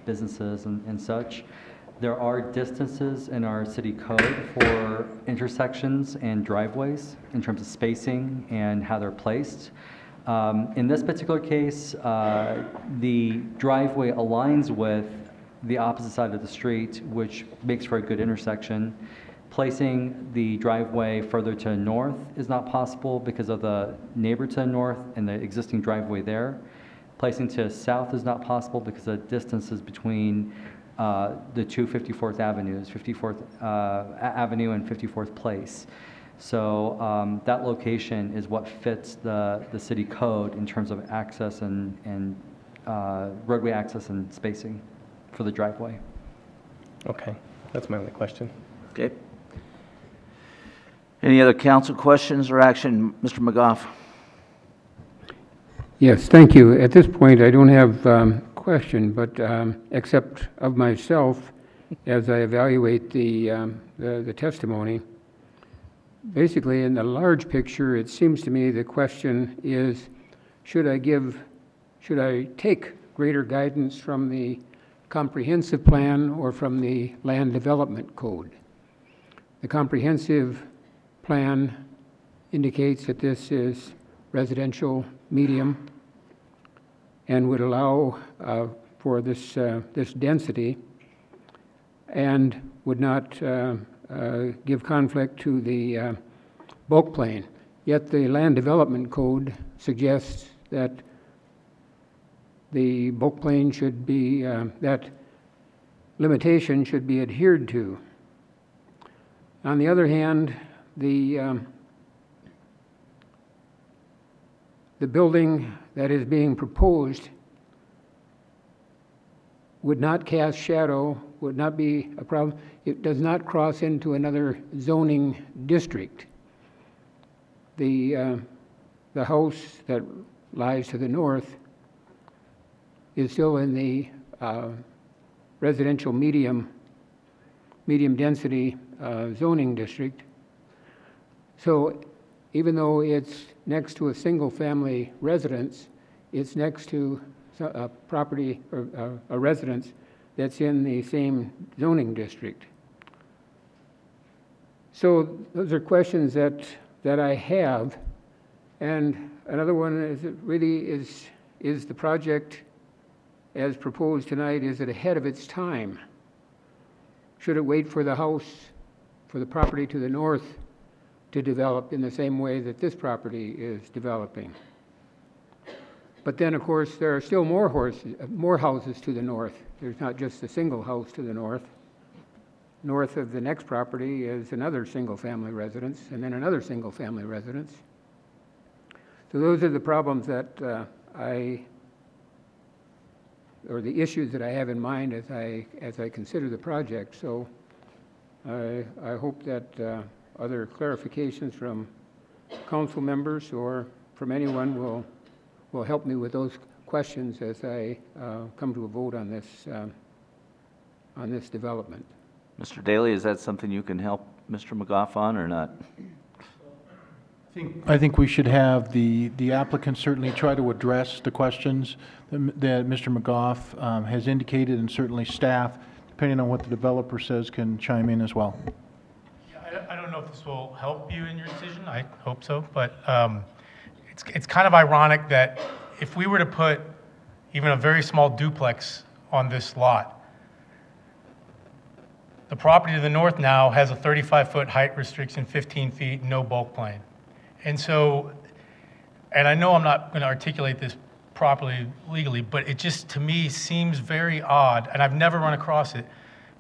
businesses and such. There are distances in our city code for intersections and driveways in terms of spacing and how they're placed. In this particular case, the driveway aligns with the opposite side of the street, which makes for a good intersection. Placing the driveway further to the north is not possible because of the neighbor to the north and the existing driveway there. Placing to the south is not possible because of the distances between the two 54th Avenues, 54th Avenue and 54th Place. So that location is what fits the city code in terms of access and roadway access and spacing for the driveway. Okay. That's my only question. Okay. Any other council questions or action? Mr. McGough? Yes, thank you. At this point, I don't have question, but except of myself as I evaluate the testimony. Basically, in the large picture, it seems to me the question is, should I take greater guidance from the comprehensive plan or from the land development code? The comprehensive plan indicates that this is residential medium and would allow for this density and would not give conflict to the bulk plain. Yet the land development code suggests that the bulk plain should be, that limitation should be adhered to. On the other hand, the building that is being proposed would not cast shadow, would not be a problem. It does not cross into another zoning district. The house that lies to the north is still in the residential medium density zoning district. So even though it's next to a single family residence, it's next to a property or a residence that's in the same zoning district. So those are questions that I have. And another one is, it really is the project as proposed tonight, is it ahead of its time? Should it wait for the house, for the property to the north to develop in the same way that this property is developing? But then, of course, there are still more houses to the north. There's not just a single house to the north. North of the next property is another single-family residence, and then another single-family residence. So those are the problems that or the issues that I have in mind as I consider the project. So I hope that other clarifications from council members or from anyone will help me with those questions as I come to a vote on this development. Mr. Daly, is that something you can help Mr. McGough on or not? I think we should have the applicant certainly try to address the questions that Mr. McGough has indicated, and certainly staff, depending on what the developer says, can chime in as well. Yeah, I don't know if this will help you in your decision. I hope so, but it's kind of ironic that if we were to put even a very small duplex on this lot, the property to the north now has a 35-foot height restriction, 15 feet, no bulk plain. And so, and I know I'm not going to articulate this properly legally, but it just, to me, seems very odd, and I've never run across it,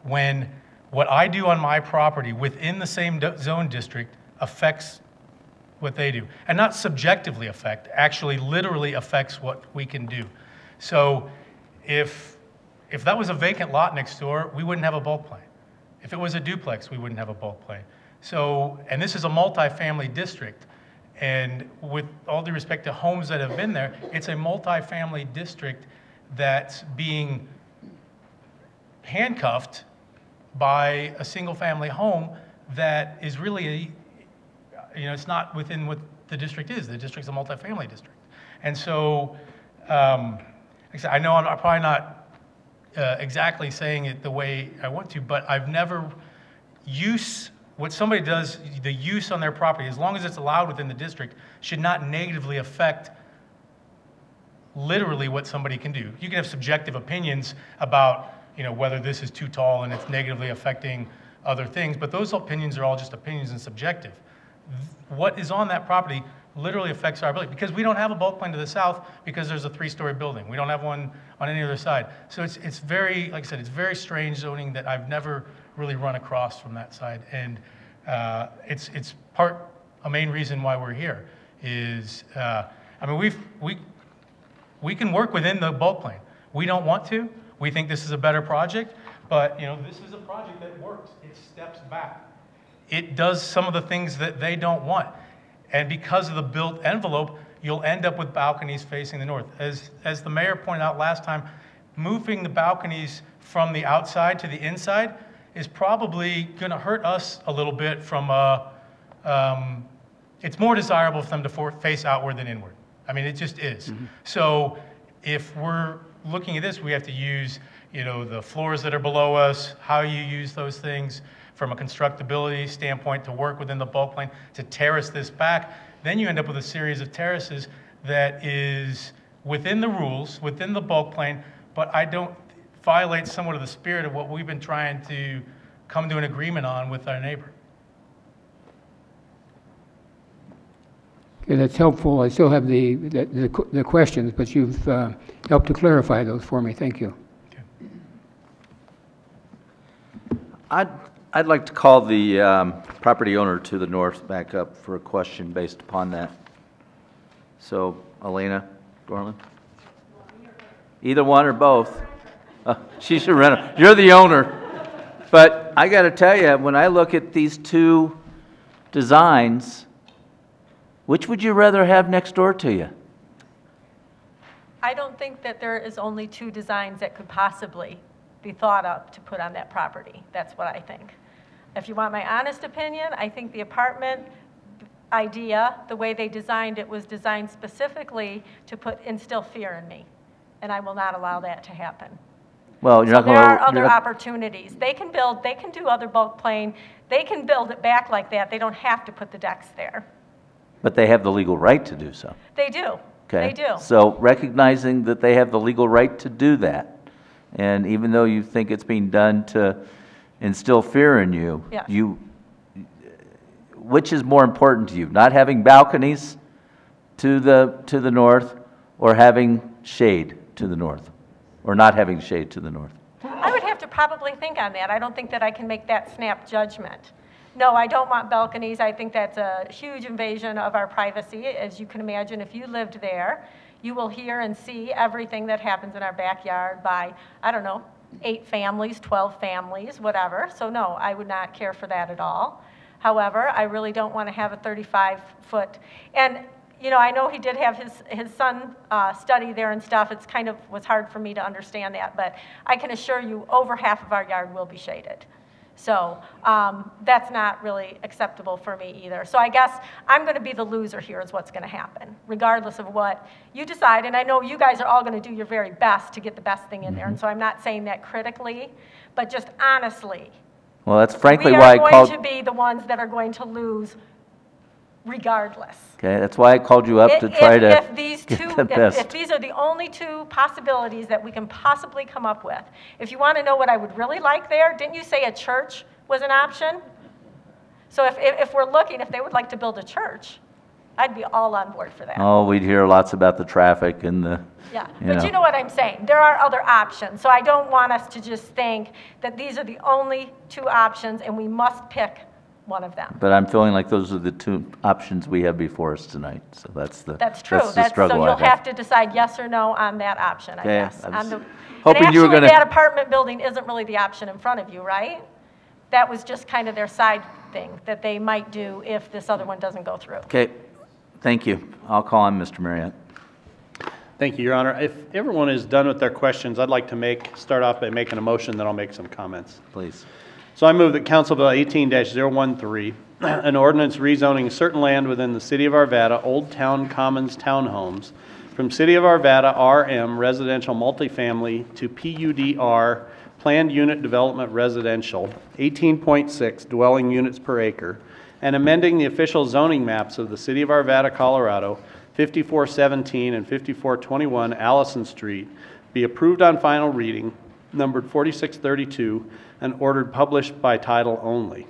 when what I do on my property within the same zone district affects what they do. And not subjectively affect, actually literally affects what we can do. So if that was a vacant lot next door, we wouldn't have a bulk plain. If it was a duplex, we wouldn't have a bulk plain. So, and this is a multifamily district. And with all due respect to homes that have been there, it's a multifamily district that's being handcuffed by a single family home that is really, it's not within what the district is. The district's a multifamily district. And so, like I said, I know I'm probably not exactly saying it the way I want to, but I've never what somebody does, the use on their property, as long as it's allowed within the district, should not negatively affect literally what somebody can do. You can have subjective opinions about, whether this is too tall and it's negatively affecting other things, but those opinions are all just opinions and subjective. What is on that property literally affects our ability, because we don't have a bulk plain to the south because there's a 3-story building. We don't have one on any other side. So it's very, like I said, it's very strange zoning that I've never really run across from that side. And it's a main reason why we're here is, we can work within the bulk plain. We don't want to. We think this is a better project, But, you know, this is a project that works. It steps back. It does some of the things that they don't want. And because of the built envelope, you'll end up with balconies facing the north. As the mayor pointed out last time, moving the balconies from the outside to the inside is probably going to hurt us a little bit from it's more desirable for them to face outward than inward. I mean, it just is. Mm-hmm. So if we're looking at this, we have to use, you know, the floors that are below us, how you use those things from a constructability standpoint to work within the bulk plane to terrace this back. Then you end up with a series of terraces that is within the rules, within the bulk plane, but I don't violate somewhat of the spirit of what we've been trying to come to an agreement on with our neighbor. Okay, that's helpful. I still have the questions, but you've helped to clarify those for me. Thank you. Okay. I'd like to call the property owner to the north back up for a question based upon that. So, Elena Gorlin? Either one or both. She's a renter. You're the owner. But I got to tell you, when I look at these two designs, which would you rather have next door to you? I don't think that there is only two designs that could possibly be thought of to put on that property. That's what I think. If you want my honest opinion, I think the apartment idea, the way they designed it, was designed specifically to instill fear in me, and I will not allow that to happen. Well, you're so not going to. There are other opportunities. They can build. They can do other bulk plane. They can build it back like that. They don't have to put the decks there. But they have the legal right to do so. They do. Okay. They do. So recognizing that they have the legal right to do that, and even though you think it's being done to instill fear in you, yes. Which is more important to you? Not having balconies to the north, or having shade to the north, or not having shade to the north? I would have to probably think on that. I don't think that I can make that snap judgment. No, I don't want balconies. I think that's a huge invasion of our privacy. As you can imagine, if you lived there, you will hear and see everything that happens in our backyard by, I don't know, 8 families, 12 families, whatever. So no, I would not care for that at all. However, I really don't want to have a 35-foot. And, you know, I know he did have his son study there and stuff. It's kind of was hard for me to understand that. But I can assure you over half of our yard will be shaded. So that's not really acceptable for me either. So I guess I'm going to be the loser here is what's going to happen, regardless of what you decide. And I know you guys are all going to do your very best to get the best thing in there. And so I'm not saying that critically, but just honestly. Well, that's frankly why I called. We are going to be the ones that are going to lose regardless. Okay, that's why I called you up to try to get the best. If these are the only two possibilities that we can possibly come up with, if you want to know what I would really like there, didn't you say a church was an option? So if we're looking, if they would like to build a church, I'd be all on board for that. Oh, we'd hear lots about the traffic and the. Yeah, but you know what I'm saying. There are other options. So I don't want us to just think that these are the only two options and we must pick one of them. But I'm feeling like those are the two options we have before us tonight. So that's the. That's true. That's the struggle so you'll have to decide yes or no on that option, I guess. Hoping you were going to. That apartment building isn't really the option in front of you, right? That was just kind of their side thing that they might do if this other one doesn't go through. Okay, thank you. I'll call on Mr. Marriott. Thank you, Your Honor. If everyone is done with their questions, I'd like to start off by making a motion, then I'll make some comments. Please. So I move that Council Bill 18-013, an ordinance rezoning certain land within the City of Arvada, Old Town Commons Townhomes, from City of Arvada RM Residential Multifamily to PUDR Planned Unit Development Residential, 18.6 dwelling units per acre, and amending the official zoning maps of the City of Arvada, Colorado, 5417 and 5421 Allison Street, be approved on final reading, numbered 4632, and ordered published by title only.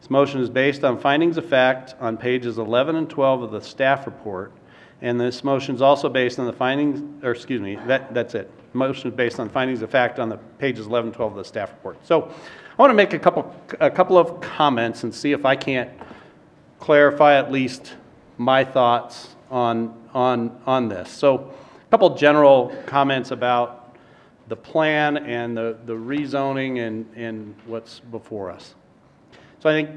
This motion is based on findings of fact on pages 11 and 12 of the staff report, and this motion is also based on the findings, or excuse me, that's it. The motion is based on findings of fact on the pages 11 and 12 of the staff report. So I want to make a couple of comments and see if I can't clarify at least my thoughts on this. So a couple general comments about the plan and the rezoning and what's before us. So I think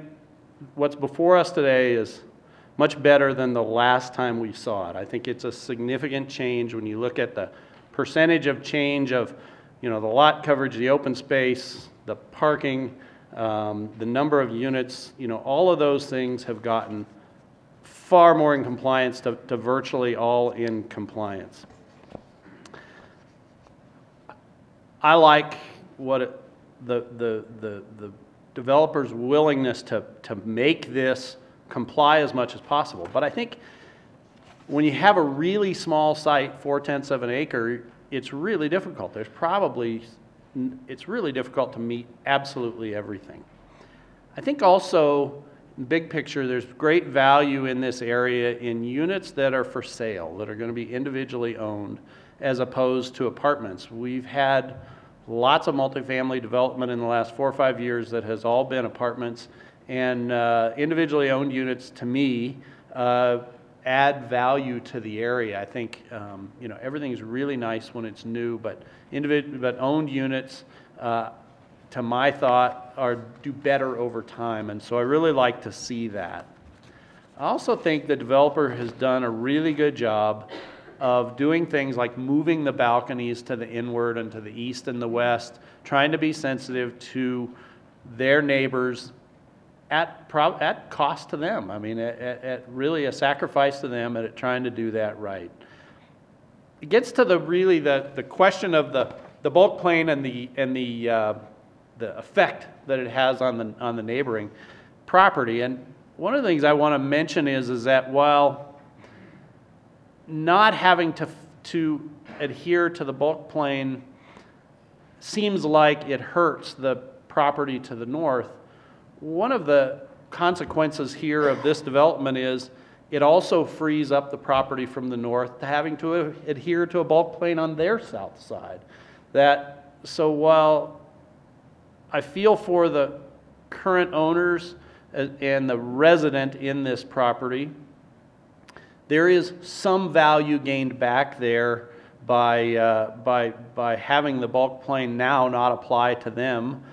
what's before us today is much better than the last time we saw it. I think it's a significant change when you look at the percentage of change of, you know, the lot coverage, the open space, the parking, the number of units, you know, all of those things have gotten far more in compliance to virtually all in compliance. I like what the developer's willingness to make this comply as much as possible. But I think when you have a really small site, 4/10 of an acre, it's really difficult. It's really difficult to meet absolutely everything. I think also, big picture, there's great value in this area in units that are for sale, that are going to be individually owned, as opposed to apartments. We've had lots of multifamily development in the last 4 or 5 years that has all been apartments, and individually owned units, to me, add value to the area. I think you know, everything's really nice when it's new, but owned units, to my thought, do better over time, and so I really like to see that. I also think the developer has done a really good job of doing things like moving the balconies to the inward and to the east and the west, trying to be sensitive to their neighbors at cost to them. I mean, at really a sacrifice to them, and at trying to do that right. It gets to the question of the bulk plane and the effect that it has on the neighboring property. And one of the things I want to mention is that while not having to adhere to the bulk plane seems like it hurts the property to the north, one of the consequences here of this development is it also frees up the property from the north to having to adhere to a bulk plane on their south side. So while I feel for the current owners and the resident in this property, there is some value gained back there by having the bulk plane now not apply to them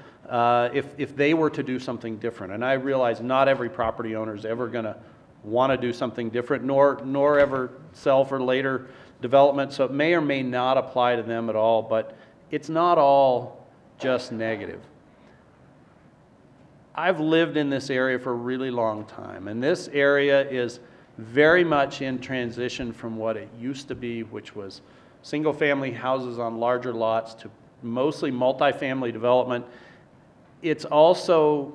if they were to do something different. And I realize not every property owner is ever going to want to do something different, nor ever sell for later development, so it may or may not apply to them at all, but it's not all just negative. I've lived in this area for a really long time, and this area is very much in transition from what it used to be, which was single-family houses on larger lots, to mostly multifamily development. It's also,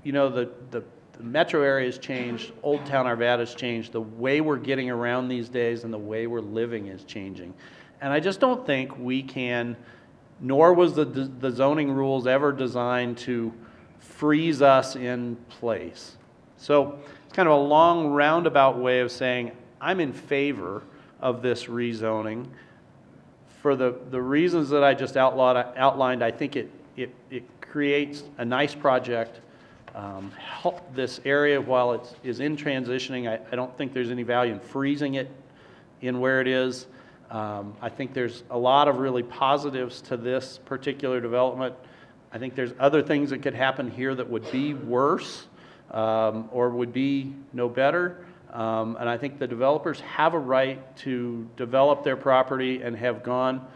you know, the metro area has changed, Old Town Arvada has changed, the way we're getting around these days and the way we're living is changing. And I just don't think we can, nor was the zoning rules ever designed to freeze us in place. So it's kind of a long roundabout way of saying I'm in favor of this rezoning. For the reasons that I just outlined, I think it creates a nice project. Help this area while it is in transitioning. I don't think there's any value in freezing it in where it is. I think there's a lot of really positives to this particular development. I think there's other things that could happen here that would be worse or would be no better. And I think the developers have a right to develop their property and have gone,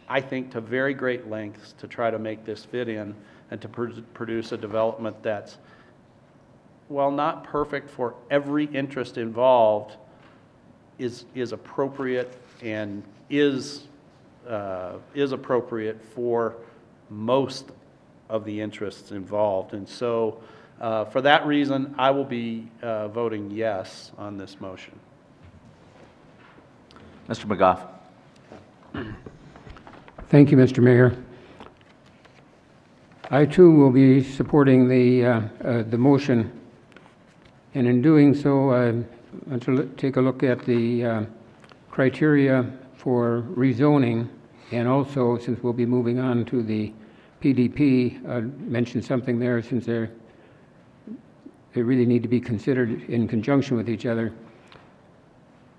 I think, to very great lengths to try to make this fit in and to produce a development that's, while not perfect for every interest involved, is appropriate and is appropriate for most of the interests involved. And so for that reason, I will be voting yes on this motion. Mr. McGough. Thank you, Mr. Mayor. I too will be supporting the motion, and in doing so, I want to take a look at the criteria for rezoning, and also, since we'll be moving on to the PDP, mention something there since they really need to be considered in conjunction with each other.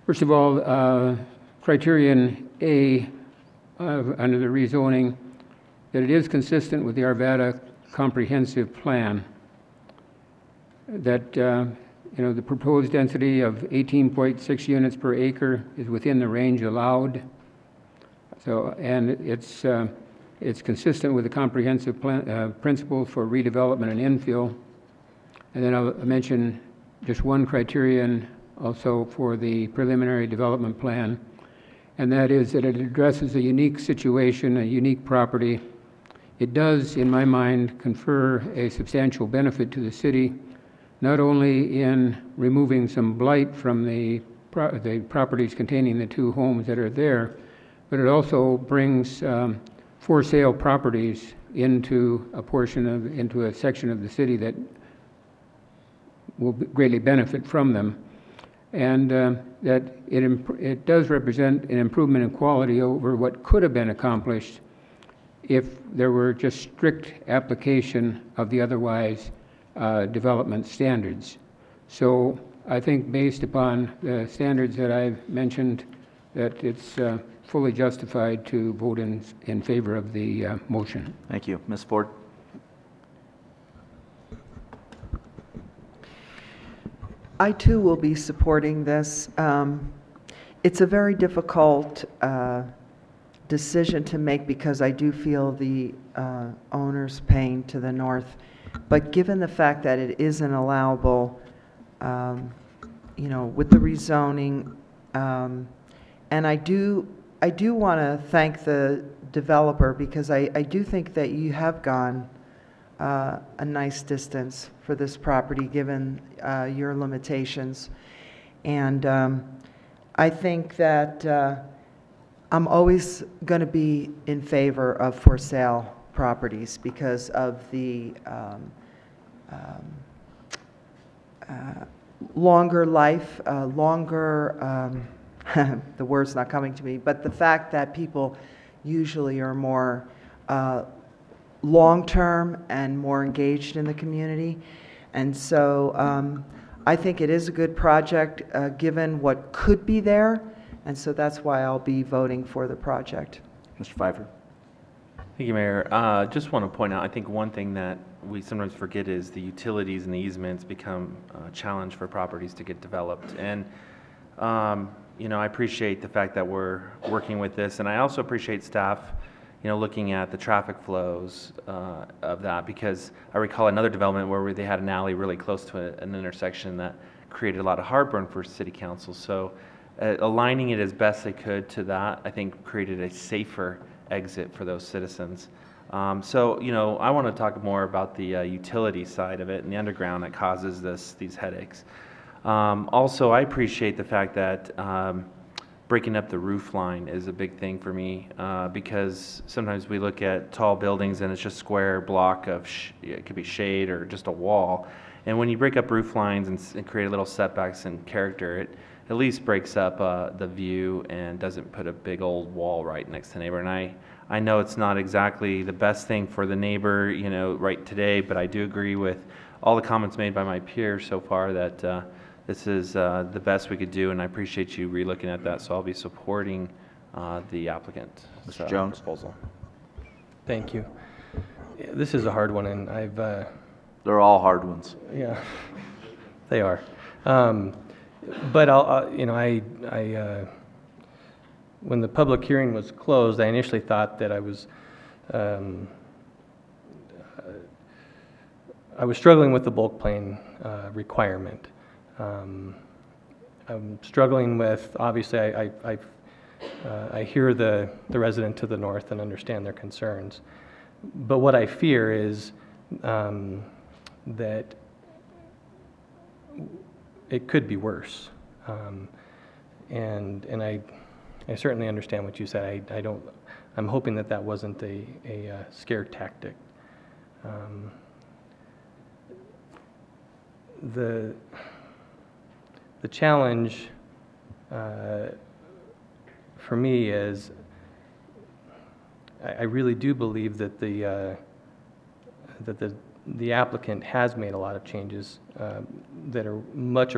First of all, criterion A under the rezoning that it is consistent with the Arvada comprehensive plan, that the proposed density of 18.6 units per acre is within the range allowed. So, and it's consistent with the comprehensive plan, principles for redevelopment and infill. And then I'll mention just one criterion also for the preliminary development plan, and that is that it addresses a unique situation, a unique property. It does, in my mind, confer a substantial benefit to the city, not only in removing some blight from the properties containing the two homes that are there, but it also brings for sale properties into into a section of the city that will greatly benefit from them, and that it does represent an improvement in quality over what could have been accomplished if there were just strict application of the otherwise development standards. So I think based upon the standards that I've mentioned, that it's fully justified to vote in favor of the motion. Thank you. Ms. Ford? I too will be supporting this. It's a very difficult decision to make because I do feel the owner's pain to the north. But given the fact that it is an allowable, with the rezoning, and I do want to thank the developer because I do think that you have gone a nice distance for this property given your limitations. And I think that I'm always going to be in favor of for sale properties because of the longer life, the word's not coming to me, but the fact that people usually are more long-term and more engaged in the community. And so I think it is a good project given what could be there, and so that's why I'll be voting for the project. Mr. Pfeiffer? Thank you, Mayor. Just want to point out, I think one thing that we sometimes forget is the utilities and the easements become a challenge for properties to get developed. And, I appreciate the fact that we're working with this, and I also appreciate staff, looking at the traffic flows of that, because I recall another development where they had an alley really close to an intersection that created a lot of heartburn for City Council. So aligning it as best they could to that, I think, created a safer exit for those citizens. So, I want to talk more about the utility side of it and the underground that causes these headaches. Also, I appreciate the fact that breaking up the roof line is a big thing for me because sometimes we look at tall buildings and it's just square block of, it could be shade or just a wall. And when you break up roof lines and create little setbacks and character, it at least breaks up the view and doesn't put a big old wall right next to the neighbor. And I know it's not exactly the best thing for the neighbor, right today, but I do agree with all the comments made by my peers so far that this is the best we could do, and I appreciate you relooking at that, so I'll be supporting the applicant's Mr. Jones? proposal. Thank you. Yeah, this is a hard one, and I've... They're all hard ones. Yeah, they are. But when the public hearing was closed, I initially thought that I was struggling with the bulk plane requirement. I'm struggling with, obviously, I hear the resident to the north and understand their concerns. But what I fear is that it could be worse. And I certainly understand what you said. I'm hoping that wasn't a scare tactic. The challenge for me is I really do believe that the applicant has made a lot of changes that are much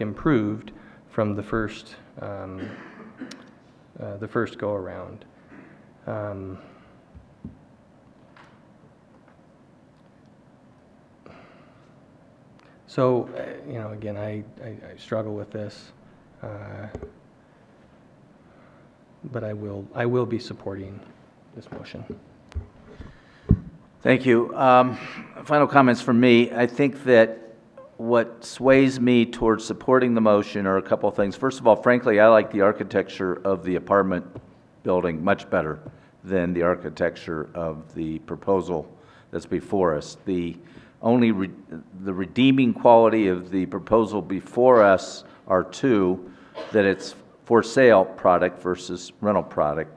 improved from the first go around. So, again, I struggle with this, but I will be supporting this motion. Thank you. Final comments from me. I think that what sways me towards supporting the motion are a couple of things. First of all, frankly, I like the architecture of the apartment building much better than the architecture of the proposal that's before us. The redeeming quality of the proposal before us are two, that it's for sale product versus rental product,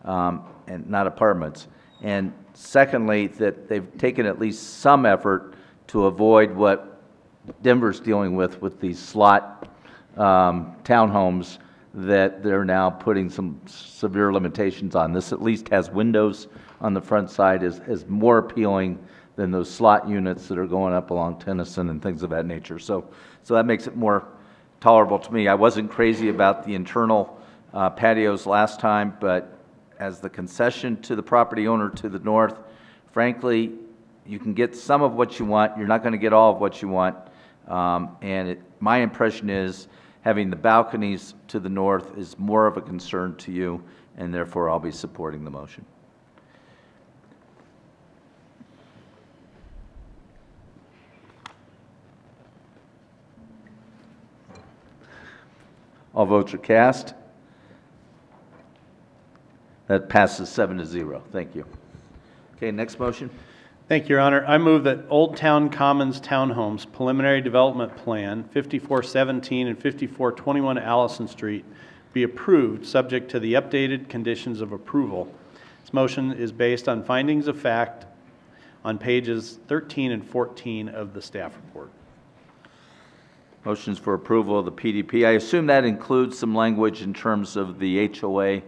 and not apartments. And secondly, that they've taken at least some effort to avoid what Denver's dealing with these slot townhomes that they're now putting some severe limitations on. This at least has windows on the front side, is more appealing than those slot units that are going up along Tennyson and things of that nature. So that makes it more tolerable to me. I wasn't crazy about the internal patios last time, but as the concession to the property owner to the north, frankly, you can get some of what you want. You're not going to get all of what you want. My impression is having the balconies to the north is more of a concern to you, and therefore I'll be supporting the motion. All votes are cast. That passes 7-0. Thank you. Okay, next motion. Thank you, Your Honor. I move that Old Town Commons Townhomes Preliminary Development Plan 5417 and 5421 Allison Street be approved, subject to the updated conditions of approval. This motion is based on findings of fact on pages 13 and 14 of the staff report. Motions for approval of the PDP. I assume that includes some language in terms of the HOA.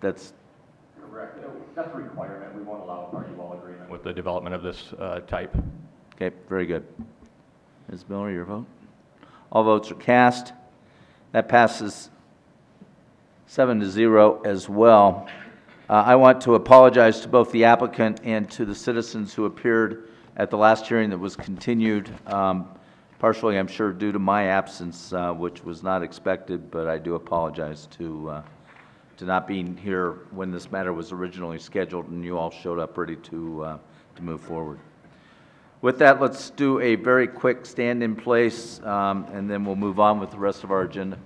That's correct. That's a requirement. We won't allow a party wall agreement with the development of this type. okay. Very good. Ms. Miller, your vote. All votes are cast. That passes 7-0 as well. I want to apologize to both the applicant and to the citizens who appeared at the last hearing that was continued. Partially, I'm sure, due to my absence, which was not expected, but I do apologize to not being here when this matter was originally scheduled and you all showed up ready to move forward. With that, let's do a very quick stand in place, and then we'll move on with the rest of our agenda.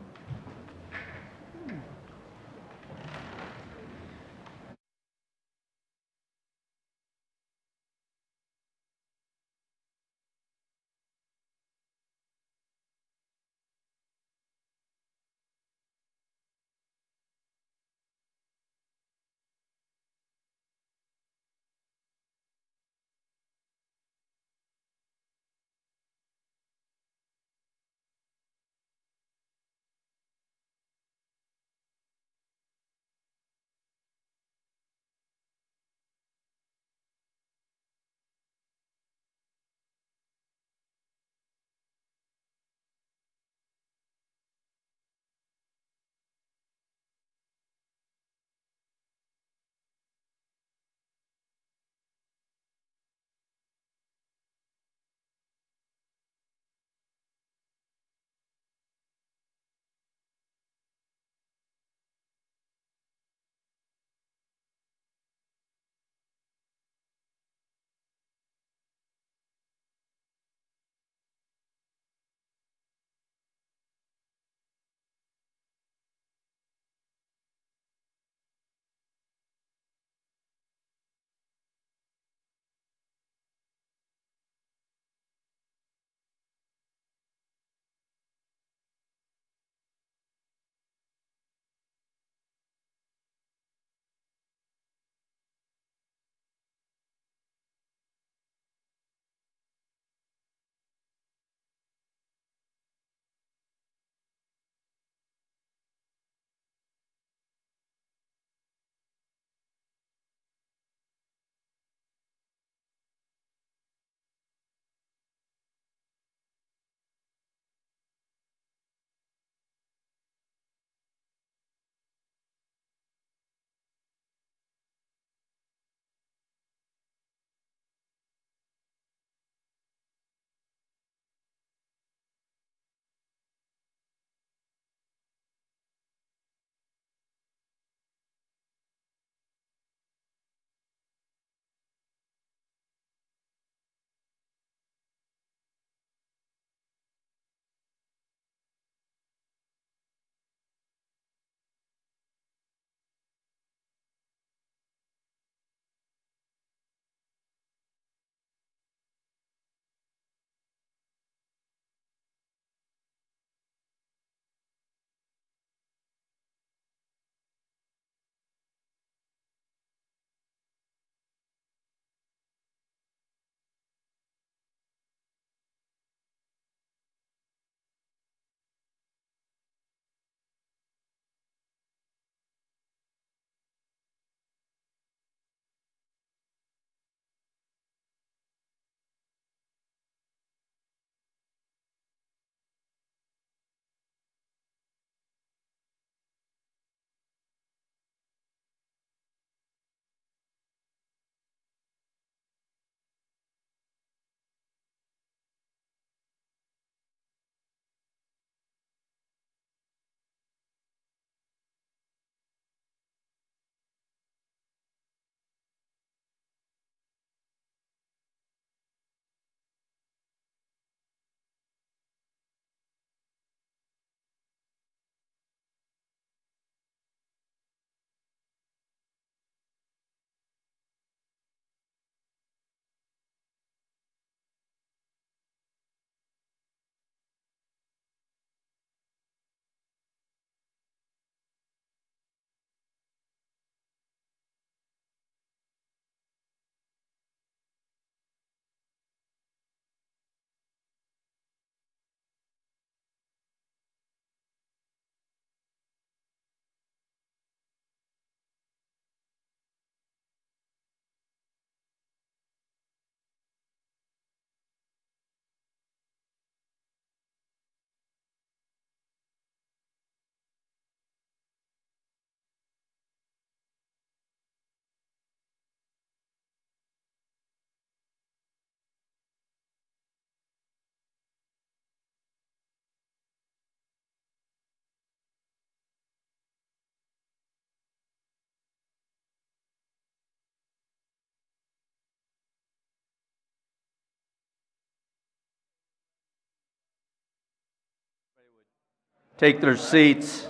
take their seats.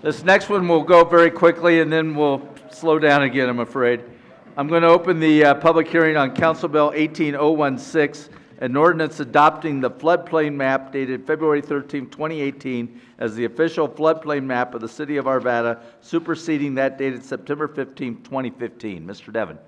This next one will go very quickly, and then we'll slow down again, I'm afraid. I'm going to open the public hearing on Council Bill 18016, an ordinance adopting the floodplain map dated February 13, 2018, as the official floodplain map of the city of Arvada, superseding that dated September 15, 2015. Mr. Devon.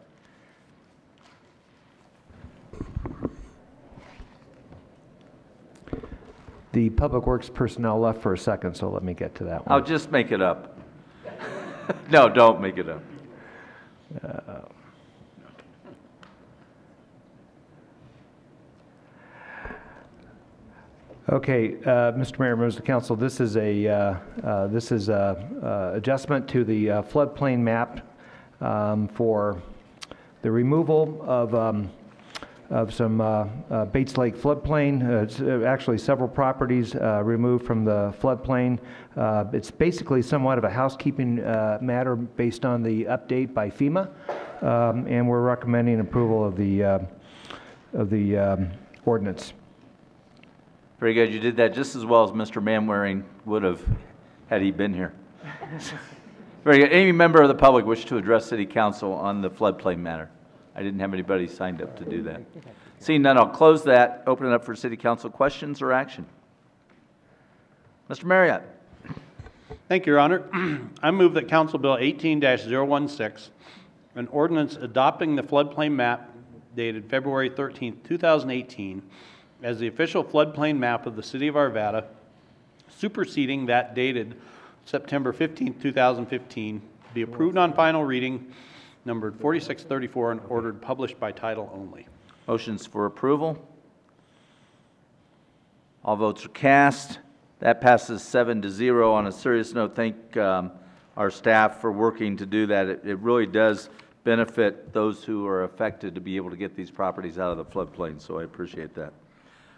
The Public Works personnel left for a second, so let me get to that one. I'll just make it up. No, don't make it up. Okay, Mr. Mayor, members of the council, this is a adjustment to the floodplain map for the removal of some Bates Lake floodplain. It's actually several properties removed from the floodplain. It's basically somewhat of a housekeeping matter based on the update by FEMA, and we're recommending approval of the ordinance. Very good. You did that just as well as Mr. Manwaring would have had he been here. Very good. Any member of the public wish to address City Council on the floodplain matter? I didn't have anybody signed up to do that. Seeing none, I'll close that, open it up for City Council questions or action. Mr. Marriott. Thank you, Your Honor. I move that Council Bill 18-016, an ordinance adopting the floodplain map dated February 13, 2018, as the official floodplain map of the city of Arvada, superseding that dated September 15, 2015, be approved on final reading, numbered 4634, and ordered published by title only. Motions for approval. All votes are cast. That passes 7-0. On a serious note, thank our staff for working to do that. It really does benefit those who are affected to be able to get these properties out of the floodplain, so I appreciate that.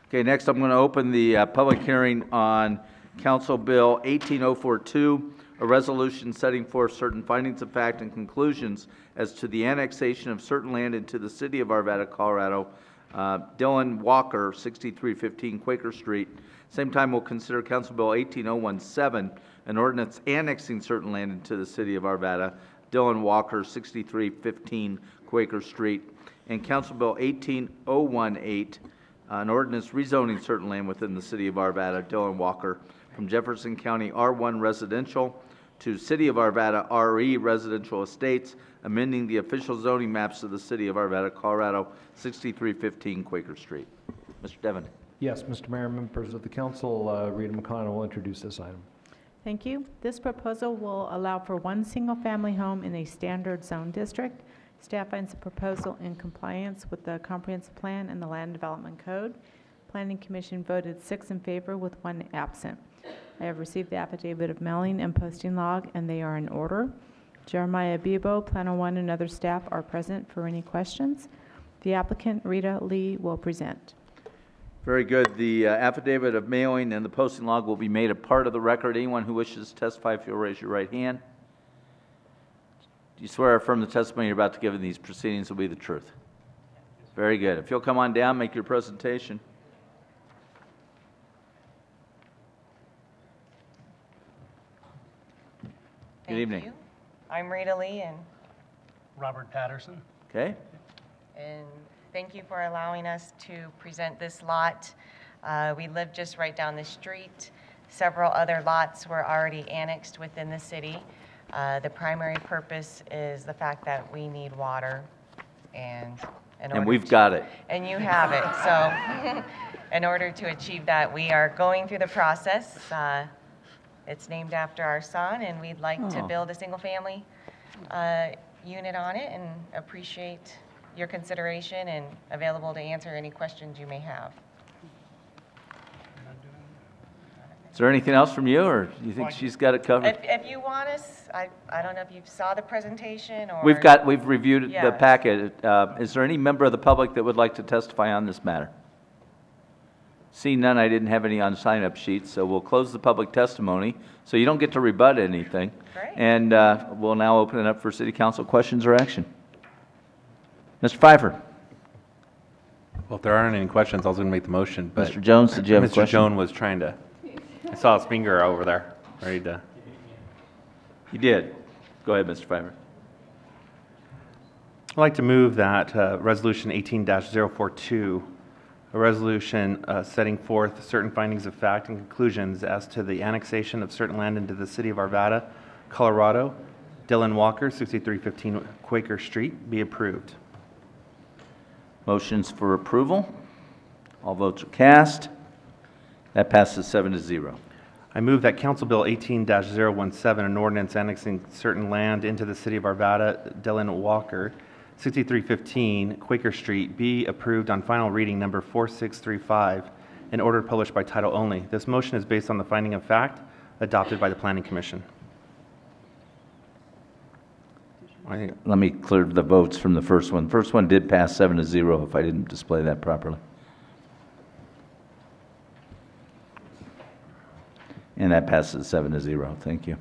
Okay, next I'm going to open the public hearing on Council Bill 18042, a resolution setting forth certain findings of fact and conclusions as to the annexation of certain land into the city of Arvada, Colorado. Dylan Walker, 6315 Quaker Street. Same time we'll consider Council Bill 18017, an ordinance annexing certain land into the city of Arvada. Dylan Walker, 6315 Quaker Street. And Council Bill 18018, an ordinance rezoning certain land within the city of Arvada, Dylan Walker, from Jefferson County R1 residential to City of Arvada RE residential estates, amending the official zoning maps of the city of Arvada, Colorado, 6315 Quaker Street. Mr. Devon. Yes, Mr. Mayor, members of the council, Rita McConnell will introduce this item. Thank you. This proposal will allow for one single-family home in a standard zone district. Staff finds the proposal in compliance with the Comprehensive Plan and the Land Development Code. Planning Commission voted 6 in favor with 1 absent. I have received the affidavit of mailing and posting log, and they are in order. Jeremiah Bebo, Planner 1, and other staff are present for any questions. The applicant, Rita Lee, will present. Very good. The affidavit of mailing and the posting log will be made a part of the record. Anyone who wishes to testify, if you'll raise your right hand. Do you swear or affirm the testimony you're about to give in these proceedings will be the truth? Very good. If you'll come on down, make your presentation. Good evening. You. I'm Rita Lee and Robert Patterson. Okay. And thank you for allowing us to present this lot. We live just right down the street. Several other lots were already annexed within the city. The primary purpose is the fact that we need water, and we've got it. And you have it. So in order to achieve that, we are going through the process. It's named after our son, and we'd like to build a single-family unit on it, and appreciate your consideration and available to answer any questions you may have. Is there anything else from you, or do you think she's got it covered? If you want us, I don't know if you saw the presentation or... We've reviewed the packet. Is there any member of the public that would like to testify on this matter? Seeing none, I didn't have any on sign-up sheets, so we'll close the public testimony, so you don't get to rebut anything. Great. And we'll now open it up for City Council questions or action. Mr. Pfeiffer. Well, if there aren't any questions, I was going to make the motion, but... Mr. Jones, did you have a question? Mr. Jones was trying to... I saw his finger over there, ready to... You did. Go ahead, Mr. Fiver. I'd like to move that Resolution 18-042, a resolution setting forth certain findings of fact and conclusions as to the annexation of certain land into the city of Arvada, Colorado, Dylan Walker, 6315 Quaker Street, be approved. Motions for approval. All votes are cast. That passes 7-0. I move that Council Bill 18-017, an ordinance annexing certain land into the city of Arvada, Dylan Walker, 6315 Quaker Street, be approved on final reading number 4635 and ordered published by title only. This motion is based on the finding of fact adopted by the Planning Commission. Let me clear the votes from the first one. The first one did pass 7-0 if I didn't display that properly. And that passes 7-0. Thank you.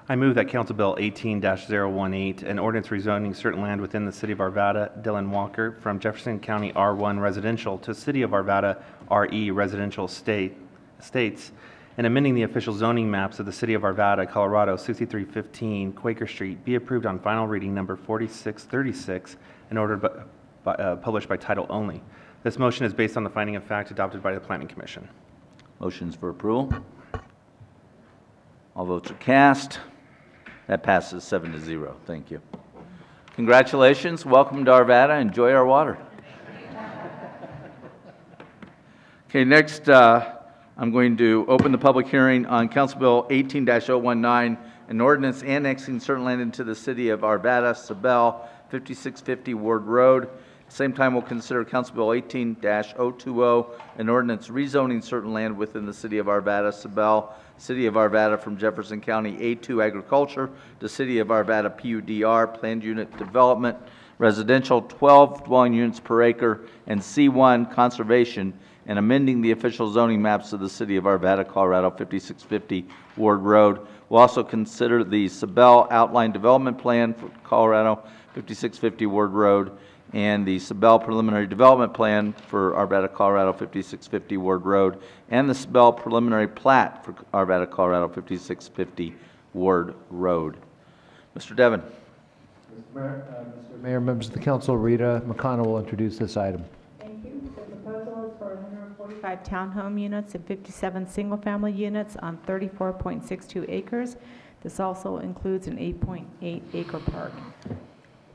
I move that Council Bill 18-018, an ordinance rezoning certain land within the city of Arvada, Dylan Walker, from Jefferson County R1 residential to city of Arvada RE residential estates, and amending the official zoning maps of the city of Arvada, Colorado, 6315 Quaker Street, be approved on final reading number 4636 and ordered published by title only. This motion is based on the finding of fact adopted by the Planning Commission. Motions for approval. All votes are cast. That passes 7-0. Thank you. Congratulations. Welcome to Arvada. Enjoy our water. Okay, next I'm going to open the public hearing on Council Bill 18-019, an ordinance annexing certain land into the city of Arvada, Sabel, 5650 Ward Road. At the same time, we'll consider Council Bill 18-020, an ordinance rezoning certain land within the city of Arvada, Sabel, City of Arvada from Jefferson County A2 Agriculture to City of Arvada PUDR, Planned Unit Development, Residential 12 dwelling units per acre, and C1 Conservation, and amending the official zoning maps of the City of Arvada, Colorado, 5650 Ward Road. We'll also consider the Sabel Outline Development Plan for Colorado, 5650 Ward Road, and the Sabel Preliminary Development Plan for Arvada, Colorado, 5650 Ward Road, and the Sabel Preliminary Plat for Arvada, Colorado, 5650 Ward Road. Mr. Devon. Mr. Mayor, members of the council, Rita McConnell will introduce this item. Thank you. The proposal is for 145 townhome units and 57 single-family units on 34.62 acres. This also includes an 8.8 acre park.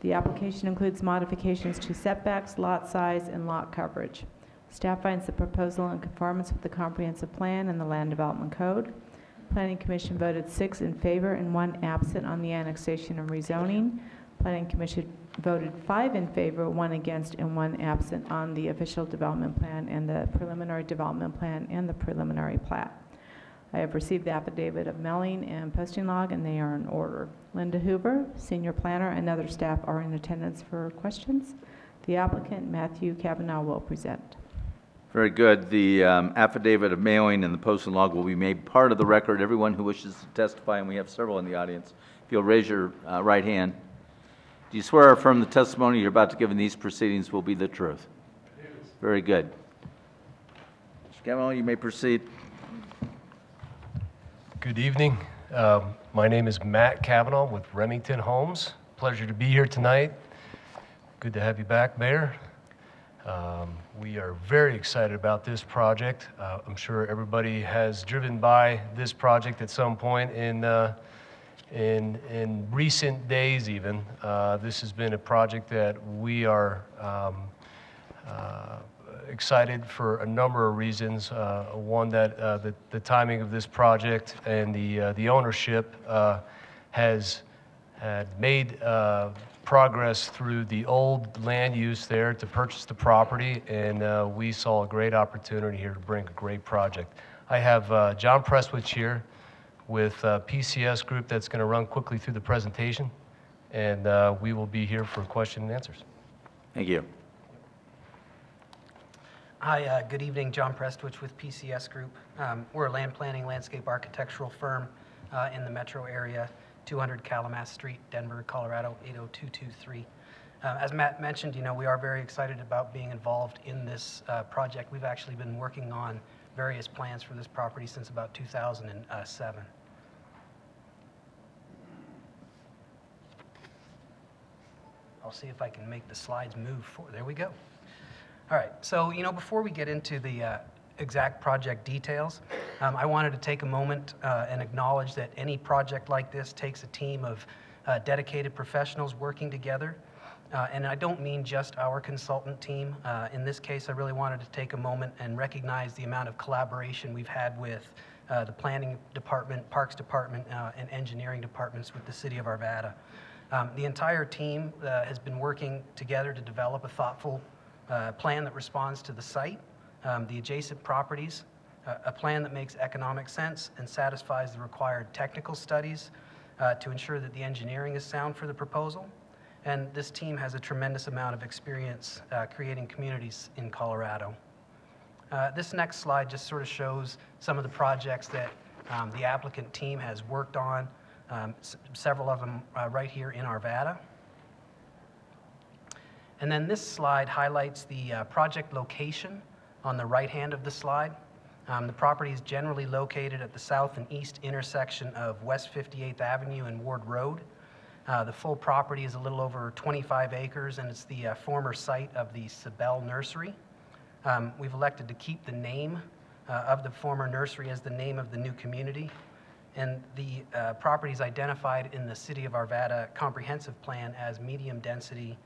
The application includes modifications to setbacks, lot size, and lot coverage. Staff finds the proposal in conformance with the comprehensive plan and the land development code. Planning Commission voted 6 in favor and 1 absent on the annexation and rezoning. Planning Commission voted 5 in favor, 1 against, and 1 absent on the official development plan and the preliminary development plan and the preliminary plat. I have received the affidavit of mailing and posting log, and they are in order. Linda Hoover, senior planner, and other staff are in attendance for questions. The applicant, Matthew Cavanaugh, will present. Very good. The affidavit of mailing and the posting log will be made part of the record. Everyone who wishes to testify, and we have several in the audience, if you'll raise your right hand. Do you swear or affirm the testimony you're about to give in these proceedings will be the truth? Very good. Mr. Cavanaugh, you may proceed. Good evening. My name is Matt Cavanaugh with Remington Homes. Pleasure to be here tonight. Good to have you back, Mayor. We are very excited about this project. I'm sure everybody has driven by this project at some point in recent days even. This has been a project that we are excited for a number of reasons. One, that the timing of this project and the ownership has made progress through the old land use there to purchase the property, and we saw a great opportunity here to bring a great project. I have John Prestwich here with PCS Group that's going to run quickly through the presentation, and we will be here for question and answers. Thank you. Hi, good evening. John Prestwich with PCS Group. We're a land planning, landscape architectural firm in the metro area, 200 Calumet Street, Denver, Colorado, 80223. As Matt mentioned, we are very excited about being involved in this project. We've actually been working on various plans for this property since about 2007. I'll see if I can make the slides move forward. There we go. All right, so before we get into the exact project details, I wanted to take a moment and acknowledge that any project like this takes a team of dedicated professionals working together. And I don't mean just our consultant team. In this case, I really wanted to take a moment and recognize the amount of collaboration we've had with the planning department, parks department, and engineering departments with the city of Arvada. The entire team has been working together to develop a thoughtful plan that responds to the site, the adjacent properties, a plan that makes economic sense and satisfies the required technical studies to ensure that the engineering is sound for the proposal. And this team has a tremendous amount of experience creating communities in Colorado. This next slide just sort of shows some of the projects that the applicant team has worked on, several of them right here in Arvada. And then this slide highlights the project location on the right hand of the slide. The property is generally located at the south and east intersection of West 58th Avenue and Ward Road. The full property is a little over 25 acres, and it's the former site of the Sabel Nursery. We've elected to keep the name of the former nursery as the name of the new community. And the property is identified in the City of Arvada Comprehensive Plan as medium-density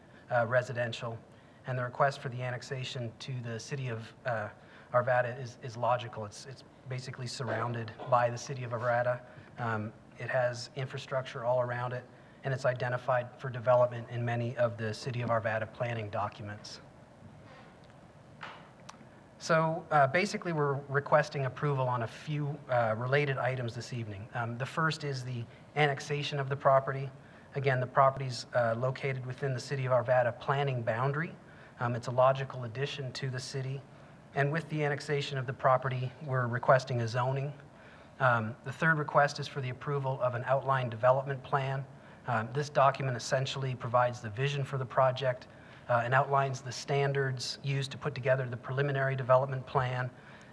residential. And the request for the annexation to the City of Arvada is logical. It's basically surrounded by the City of Arvada. It has infrastructure all around it, and it's identified for development in many of the City of Arvada planning documents. So basically, we're requesting approval on a few related items this evening. The first is the annexation of the property. Again, the property's located within the City of Arvada planning boundary. It's a logical addition to the city. And with the annexation of the property, we're requesting a zoning. The third request is for the approval of an outline development plan. This document essentially provides the vision for the project and outlines the standards used to put together the preliminary development plan.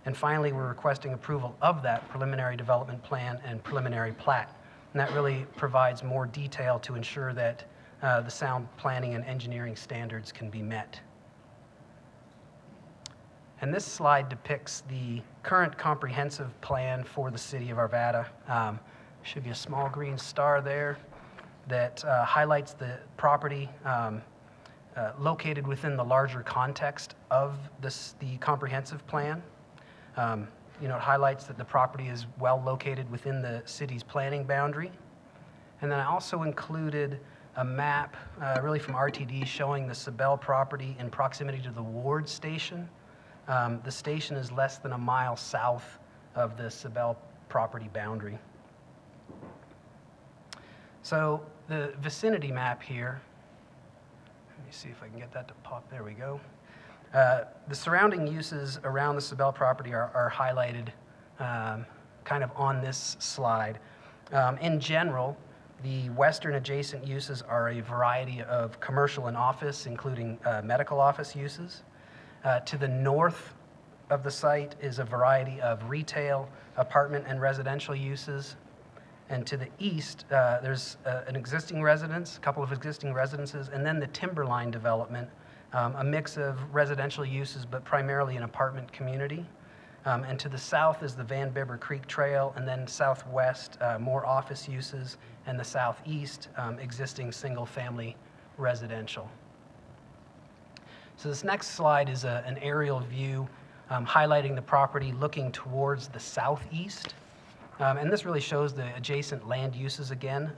And finally, we're requesting approval of that preliminary development plan and preliminary plat. And that really provides more detail to ensure that the sound planning and engineering standards can be met. And this slide depicts the current comprehensive plan for the City of Arvada. Should be a small green star there that highlights the property located within the larger context of the comprehensive plan. It highlights that the property is well located within the city's planning boundary. And then I also included a map, really from RTD, showing the Sabel property in proximity to the Ward station. The station is less than a mile south of the Sabel property boundary. So the vicinity map here, let me see if I can get that to pop. There we go. The surrounding uses around the Sabel property are highlighted kind of on this slide. In general, the western adjacent uses are a variety of commercial and office, including medical office uses. To the north of the site is a variety of retail, apartment, and residential uses. And to the east, there's an existing residence, a couple of existing residences, and then the Timberline development, a mix of residential uses, but primarily an apartment community. And to the south is the Van Bibber Creek Trail, and then southwest, more office uses, and the southeast, existing single-family residential. So this next slide is an aerial view highlighting the property looking towards the southeast. And this really shows the adjacent land uses again.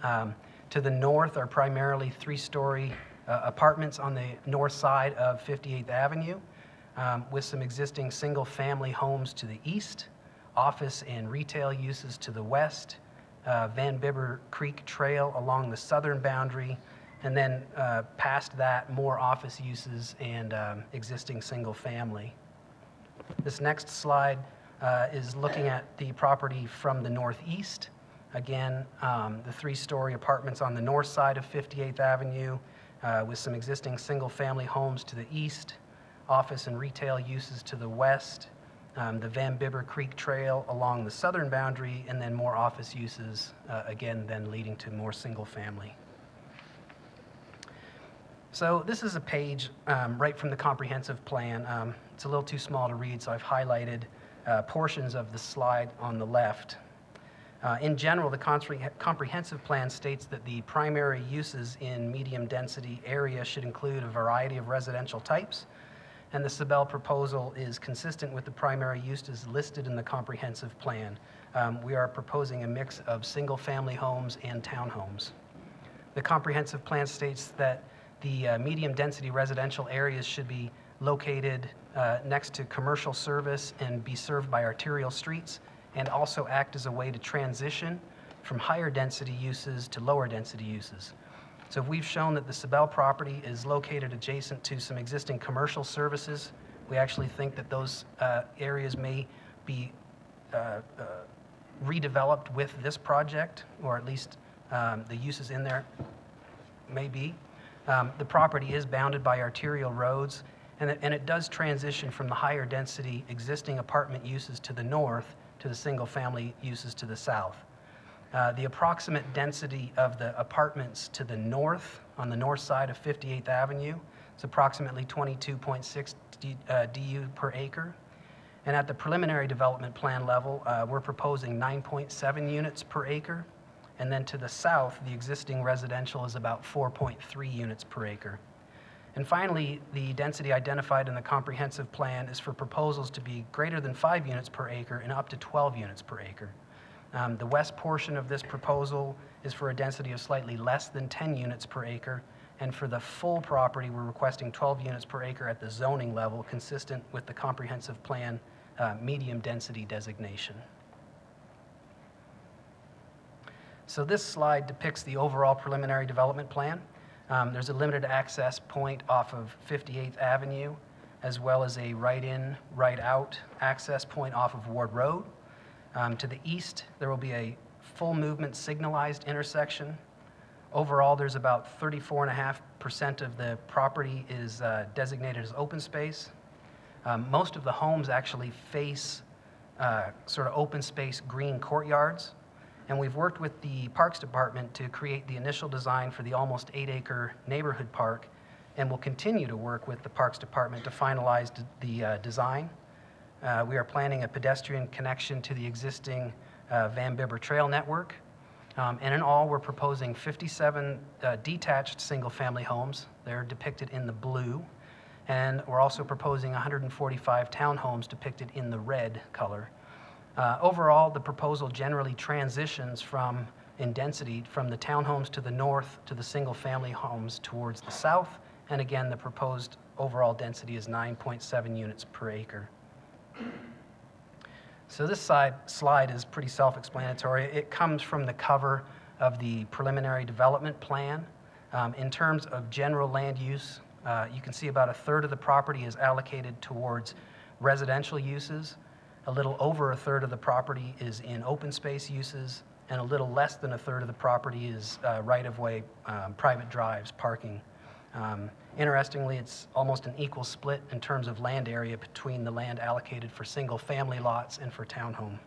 To the north are primarily three-story apartments on the north side of 58th Avenue, with some existing single-family homes to the east, office and retail uses to the west, Van Bibber Creek Trail along the southern boundary, and then past that, more office uses and existing single-family. This next slide is looking at the property from the northeast. Again, the three-story apartments on the north side of 58th Avenue, with some existing single-family homes to the east, office and retail uses to the west, the Van Bibber Creek Trail along the southern boundary, and then more office uses, again, then leading to more single-family. So this is a page right from the comprehensive plan. It's a little too small to read, so I've highlighted portions of the slide on the left. In general, the comprehensive plan states that the primary uses in medium-density area should include a variety of residential types, and the Sabel proposal is consistent with the primary uses listed in the comprehensive plan. We are proposing a mix of single-family homes and townhomes. The comprehensive plan states that the medium-density residential areas should be located next to commercial service and be served by arterial streets, and also act as a way to transition from higher density uses to lower density uses. So we've shown that the Sabel property is located adjacent to some existing commercial services. We actually think that those areas may be redeveloped with this project, or at least the uses in there may be. The property is bounded by arterial roads, and it does transition from the higher density existing apartment uses to the north to the single family uses to the south. The approximate density of the apartments to the north, on the north side of 58th Avenue, is approximately 22.6 DU per acre. And at the preliminary development plan level, we're proposing 9.7 units per acre. And then to the south, the existing residential is about 4.3 units per acre. And finally, the density identified in the comprehensive plan is for proposals to be greater than 5 units per acre and up to 12 units per acre. The west portion of this proposal is for a density of slightly less than 10 units per acre, and for the full property, we're requesting 12 units per acre at the zoning level, consistent with the comprehensive plan medium density designation. So this slide depicts the overall preliminary development plan. There's a limited access point off of 58th Avenue, as well as a right-in, right-out access point off of Ward Road. To the east, there will be a full movement signalized intersection. Overall, there's about 34.5% of the property is designated as open space. Most of the homes actually face sort of open space green courtyards. And we've worked with the Parks Department to create the initial design for the almost 8-acre neighborhood park, and we'll continue to work with the Parks Department to finalize the design. We are planning a pedestrian connection to the existing Van Bibber Trail network. And in all, we're proposing 57 detached single-family homes. They're depicted in the blue. And we're also proposing 145 townhomes depicted in the red color. Overall, the proposal generally transitions in density from the townhomes to the north to the single-family homes towards the south. And again, the proposed overall density is 9.7 units per acre. So this slide is pretty self-explanatory. It comes from the cover of the preliminary development plan. In terms of general land use, you can see about a third of the property is allocated towards residential uses. A little over a third of the property is in open space uses, and a little less than a third of the property is right-of-way, private drives, parking. Interestingly, it's almost an equal split in terms of land area between the land allocated for single-family lots and for townhome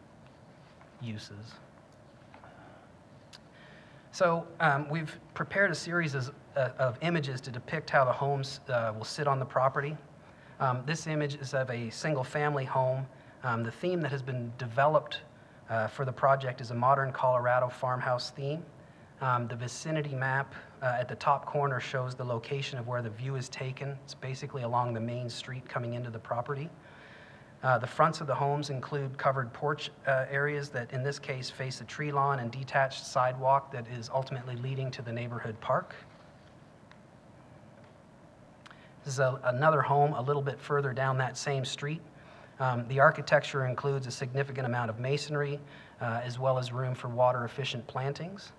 uses. So we've prepared a series of images to depict how the homes will sit on the property. This image is of a single-family home. The theme that has been developed for the project is a modern Colorado farmhouse theme. The vicinity map at the top corner shows the location of where the view is taken. It's basically along the main street coming into the property. The fronts of the homes include covered porch areas that in this case face a tree lawn and detached sidewalk that is ultimately leading to the neighborhood park. This is another home a little bit further down that same street. The architecture includes a significant amount of masonry as well as room for water-efficient plantings.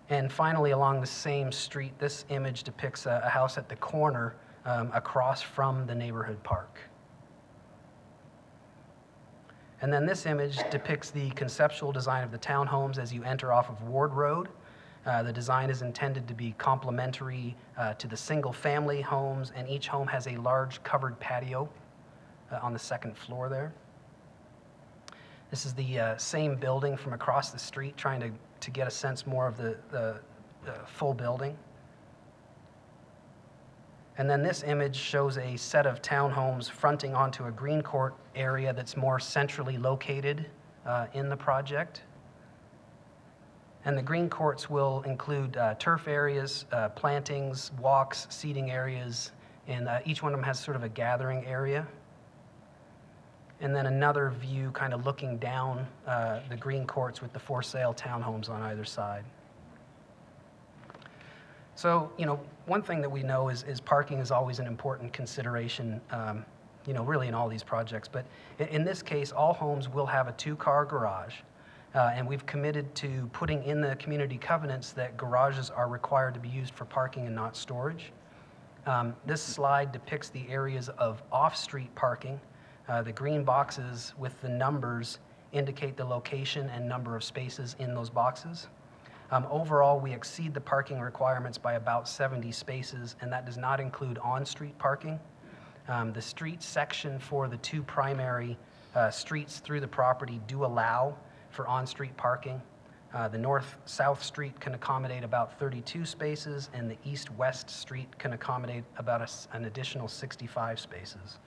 And finally, along the same street, this image depicts a house at the corner across from the neighborhood park. And then this image depicts the conceptual design of the townhomes as you enter off of Ward Road. The design is intended to be complementary to the single-family homes, and each home has a large covered patio on the second floor there. This is the same building from across the street, trying to get a sense more of the full building. And then this image shows a set of townhomes fronting onto a green court area that's more centrally located in the project. And the green courts will include turf areas, plantings, walks, seating areas, and each one of them has sort of a gathering area. And then another view kind of looking down the green courts with the for sale townhomes on either side. So, one thing that we know is parking is always an important consideration, really in all these projects. But in this case, all homes will have a 2-car garage. And we've committed to putting in the community covenants that garages are required to be used for parking and not storage. This slide depicts the areas of off-street parking. The green boxes with the numbers indicate the location and number of spaces in those boxes. Overall, we exceed the parking requirements by about 70 spaces, and that does not include on-street parking. The street section for the 2 primary streets through the property do allow for on-street parking. The north-south street can accommodate about 32 spaces, and the east-west street can accommodate about an additional 65 spaces.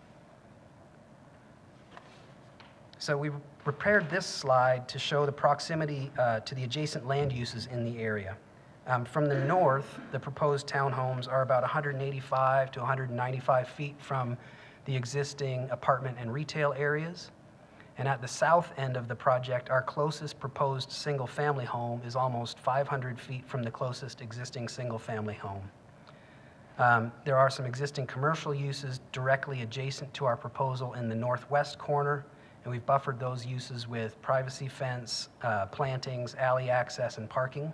So we prepared this slide to show the proximity to the adjacent land uses in the area. From the north, the proposed townhomes are about 185 to 195 feet from the existing apartment and retail areas. And at the south end of the project, our closest proposed single-family home is almost 500 feet from the closest existing single-family home. There are some existing commercial uses directly adjacent to our proposal in the northwest corner, and we've buffered those uses with privacy fence, plantings, alley access, and parking.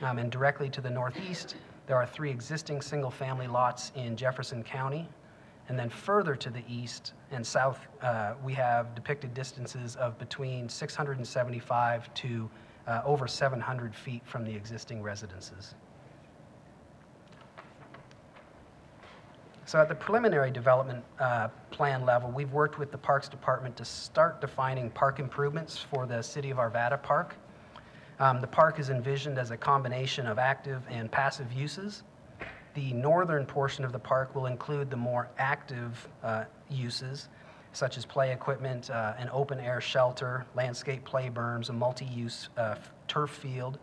And directly to the northeast, there are 3 existing single-family lots in Jefferson County. And then further to the east and south, we have depicted distances of between 675 to over 700 feet from the existing residences. So at the preliminary development plan level, we've worked with the Parks Department to start defining park improvements for the City of Arvada Park. The park is envisioned as a combination of active and passive uses. The northern portion of the park will include the more active uses, such as play equipment, an open-air shelter, landscape play berms, a multi-use turf field.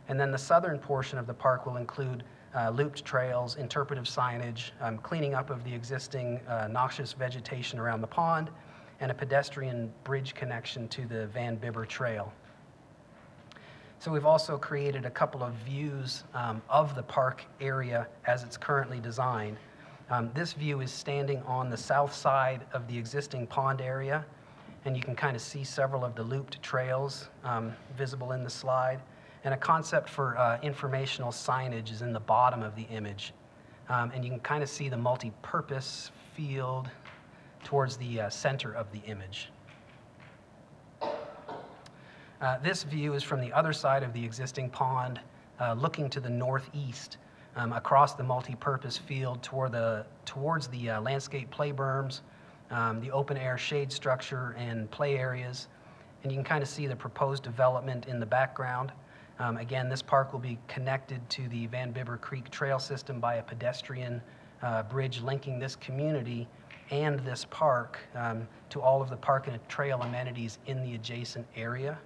And then the southern portion of the park will include looped trails, interpretive signage, cleaning up of the existing noxious vegetation around the pond, and a pedestrian bridge connection to the Van Bibber Trail. So we've also created a couple of views of the park area as it's currently designed. This view is standing on the south side of the existing pond area, and you can kind of see several of the looped trails visible in the slide. And a concept for informational signage is in the bottom of the image. And you can kind of see the multi-purpose field towards the center of the image. This view is from the other side of the existing pond, looking to the northeast across the multi-purpose field towards the landscape play berms, the open-air shade structure and play areas. And you can kind of see the proposed development in the background. Again, this park will be connected to the Van Bibber Creek Trail system by a pedestrian bridge linking this community and this park to all of the park and trail amenities in the adjacent area.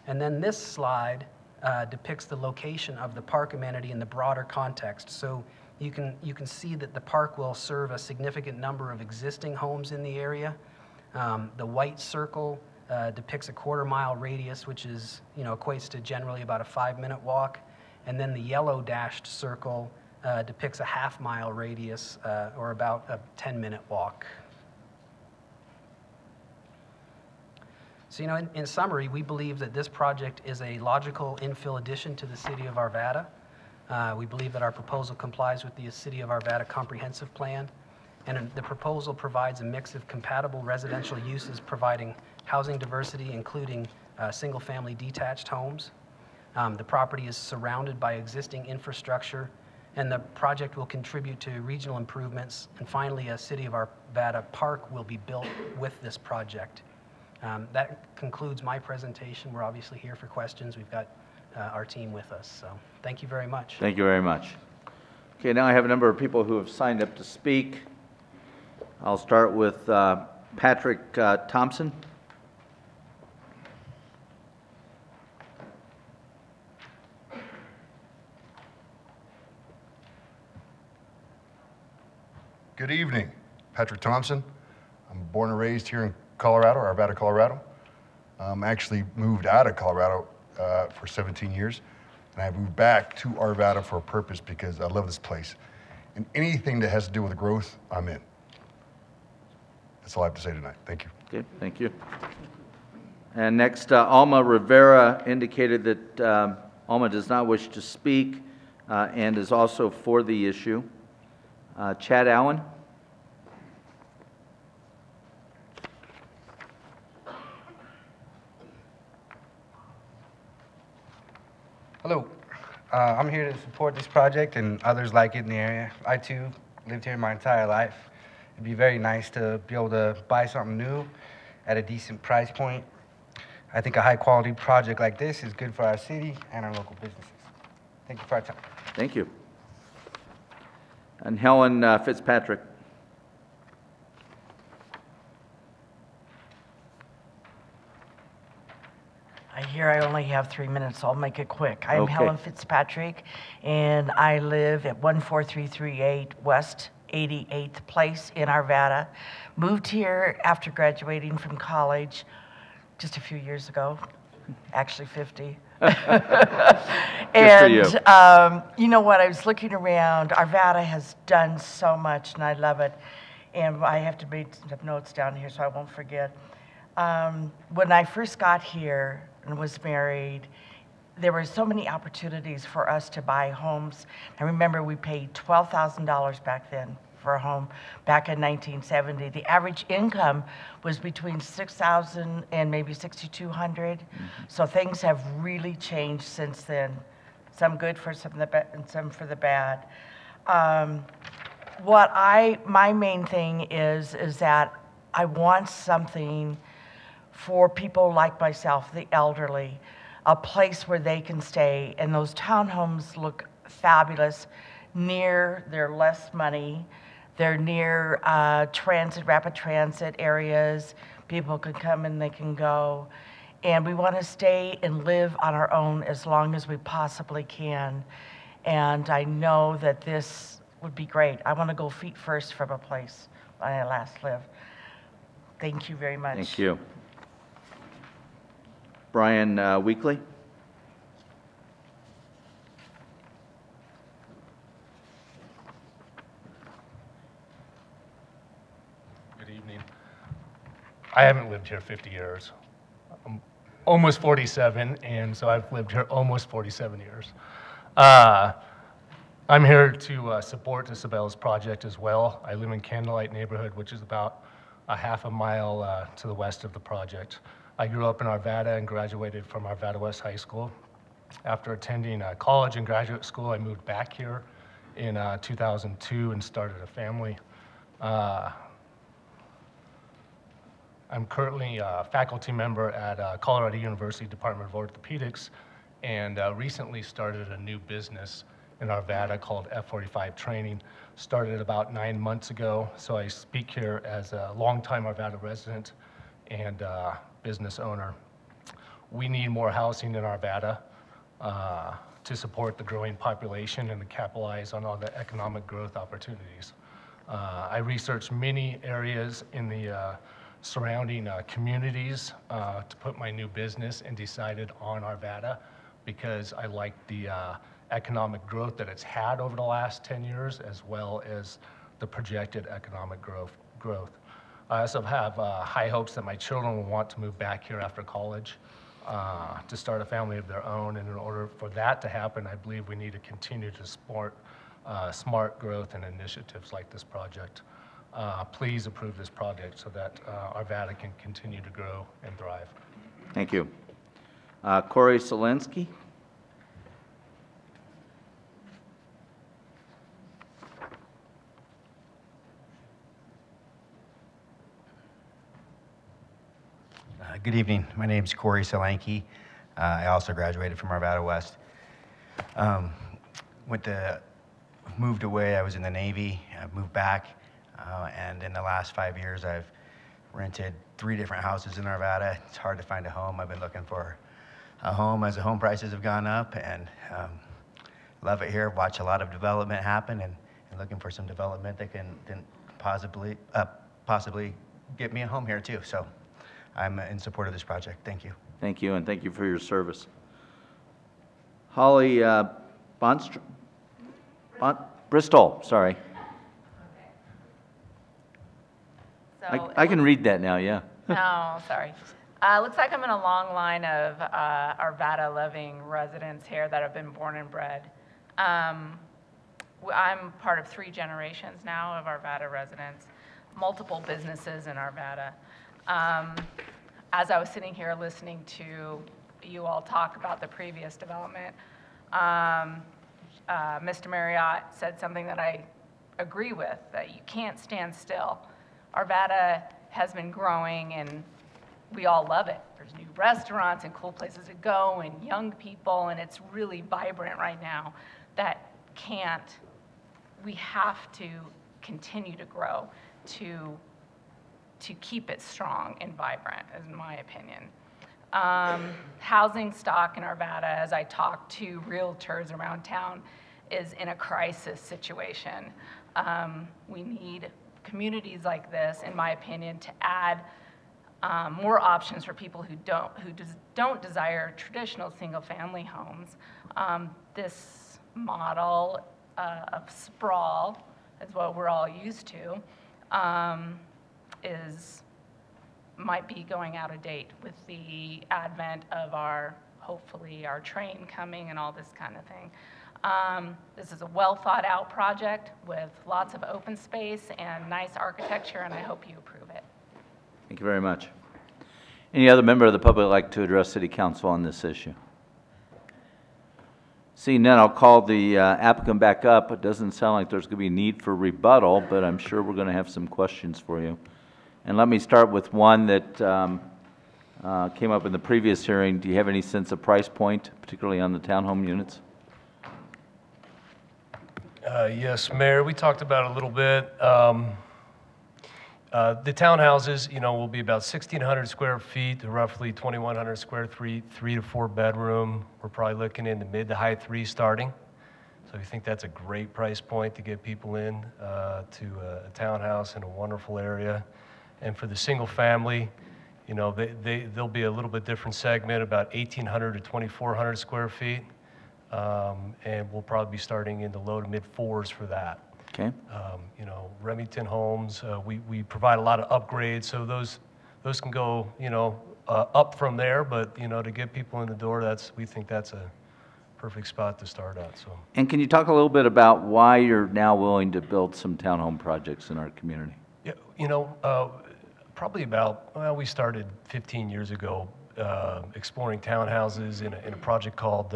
And then this slide depicts the location of the park amenity in the broader context. So you can see that the park will serve a significant number of existing homes in the area. The white circle depicts a quarter-mile radius, which is, equates to generally about a 5-minute walk. And then the yellow dashed circle depicts a half-mile radius, or about a 10-minute walk. So, in summary, we believe that this project is a logical infill addition to the City of Arvada. We believe that our proposal complies with the City of Arvada Comprehensive Plan, and the proposal provides a mix of compatible residential uses providing housing diversity, including single-family detached homes. The property is surrounded by existing infrastructure, and the project will contribute to regional improvements. And finally, a City of Arvada park will be built with this project. That concludes my presentation. We're obviously here for questions. We've got our team with us, so thank you very much. Thank you very much. Okay, now I have a number of people who have signed up to speak. I'll start with Patrick Thompson. Good evening. Patrick Thompson. I'm born and raised here in Colorado, Arvada, Colorado. Actually moved out of Colorado for 17 years, and I moved back to Arvada for a purpose because I love this place. And anything that has to do with growth, I'm in. That's all I have to say tonight. Thank you. Okay, thank you. And next, Alma Rivera indicated that Alma does not wish to speak and is also for the issue. Chad Allen. Hello. I'm here to support this project and others like it in the area. I too lived here my entire life. It'd be very nice to be able to buy something new at a decent price point. I think a high quality project like this is good for our city and our local businesses. Thank you for your time. Thank you. And Helen Fitzpatrick. I hear I only have 3 minutes, so I'll make it quick. I'm Okay. Helen Fitzpatrick, and I live at 14338 West 88th Place in Arvada. Moved here after graduating from college just a few years ago, actually 50. And you know what, I was looking around. Arvada has done so much, and I love it. And I have to make some notes down here so I won't forget. When I first got here and was married, there were so many opportunities for us to buy homes. I remember we paid $12,000 back then for a home back in 1970. The average income was between $6,000 and maybe $6,200. So things have really changed since then. Some good for some and some for the bad. My main thing is that I want something for people like myself, the elderly, a place where they can stay. And those townhomes look fabulous. They're less money. They're near rapid transit areas. People can come and they can go. And we want to stay and live on our own as long as we possibly can. And I know that this would be great. I want to go feet first from a place where I last lived. Thank you very much. Thank you. Brian Weekly. Good evening. I haven't lived here 50 years. I'm almost 47, and so I've lived here almost 47 years. I'm here to support Isabella's project as well. I live in Candlelight neighborhood, which is about a half a mile to the west of the project. I grew up in Arvada and graduated from Arvada West High School. After attending college and graduate school, I moved back here in 2002 and started a family. I'm currently a faculty member at Colorado University Department of Orthopedics, and recently started a new business in Arvada called F45 Training. Started about 9 months ago, so I speak here as a longtime Arvada resident and business owner. We need more housing in Arvada to support the growing population and to capitalize on all the economic growth opportunities. I researched many areas in the surrounding communities to put my new business and decided on Arvada because I like the economic growth that it's had over the last 10 years as well as the projected economic growth. I also have high hopes that my children will want to move back here after college to start a family of their own, and in order for that to happen, I believe we need to continue to support smart growth and initiatives like this project. Please approve this project so that Arvada can continue to grow and thrive. Thank you. Corey Solinsky. Good evening. My name's Corey Solanke. I also graduated from Arvada West. Moved away. I was in the Navy. I moved back, and in the last 5 years, I've rented 3 different houses in Arvada. It's hard to find a home. I've been looking for a home as the home prices have gone up, and love it here. Watch a lot of development happen, and looking for some development that can possibly get me a home here too. So I'm in support of this project. Thank you. Thank you, and thank you for your service. Holly Bristol, sorry. So I can read that now, yeah. Oh, sorry. Looks like I'm in a long line of Arvada-loving residents here that have been born and bred. I'm part of 3 generations now of Arvada residents, multiple businesses in Arvada. As I was sitting here listening to you all talk about the previous development, Mr. Marriott said something that I agree with, that you can't stand still. Arvada has been growing and we all love it. There's new restaurants and cool places to go and young people, and it's really vibrant right now. We have to continue to grow to keep it strong and vibrant, in my opinion. Housing stock in Arvada, as I talk to realtors around town, is in a crisis situation. We need communities like this, in my opinion, to add more options for people who don't desire traditional single-family homes. This model of sprawl, is what we're all used to, might be going out of date with the advent of hopefully our train coming and all this kind of thing. This is a well thought out project with lots of open space and nice architecture, and I hope you approve it. Thank you very much. Any other member of the public like to address City Council on this issue? Seeing none, I'll call the applicant back up. It doesn't sound like there's going to be a need for rebuttal, but I'm sure we're going to have some questions for you. And let me start with one that came up in the previous hearing. Do you have any sense of price point, particularly on the townhome units? Yes, Mayor, we talked about it a little bit. The townhouses, will be about 1,600 square feet to roughly 2,100 square feet, 3 to 4 bedroom. We're probably looking in the mid to high 3s starting. So we think that's a great price point to get people in to a townhouse in a wonderful area. And for the single family, they'll be a little bit different segment, about 1,800 to 2,400 square feet. And we'll probably be starting in the low to mid 4s for that. Okay. Remington homes, we provide a lot of upgrades, so those can go, up from there, but, to get people in the door, we think that's a perfect spot to start at, so. And can you talk a little bit about why you're now willing to build some townhome projects in our community? Yeah, probably we started 15 years ago exploring townhouses in a project called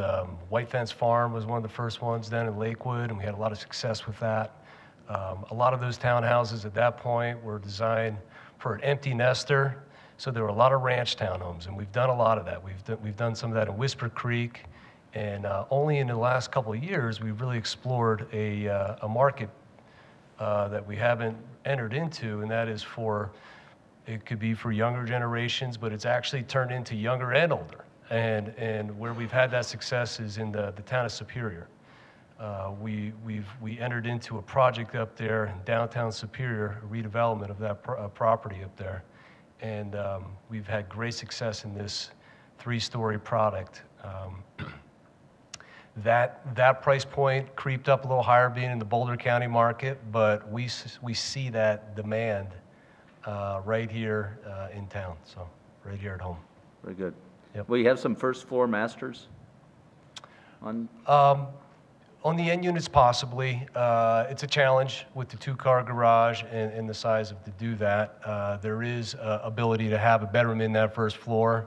White Fence Farm was one of the first ones down in Lakewood, and we had a lot of success with that. A lot of those townhouses at that point were designed for an empty nester, so there were a lot of ranch townhomes, and we've done a lot of that. We've done some of that in Whisper Creek, and only in the last couple of years we've really explored a market that we haven't entered into, and that is it could be for younger generations, but it's actually turned into younger and older. And where we've had that success is in the town of Superior. We entered into a project up there in downtown Superior, a redevelopment of that property up there. And we've had great success in this 3-story product. That price point creeped up a little higher being in the Boulder County market, but we see that demand right here in town, so right here at home. Very good. Yep. Will you have some first floor masters? On the end units, possibly. It's a challenge with the 2-car garage and the size to do that. There is ability to have a bedroom in that first floor.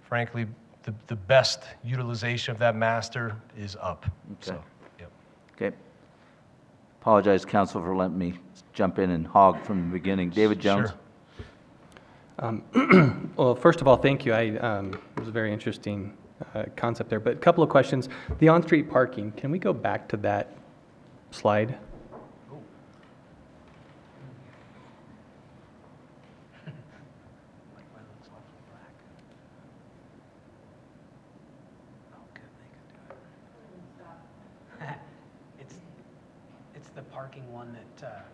Frankly, the best utilization of that master is up. Okay. So, yep. Okay. Apologize, council, for letting me jump in and hog from the beginning. David Jones. Well, first of all, thank you. It was a very interesting concept there. But a couple of questions. The on-street parking, can we go back to that slide? It's the parking one that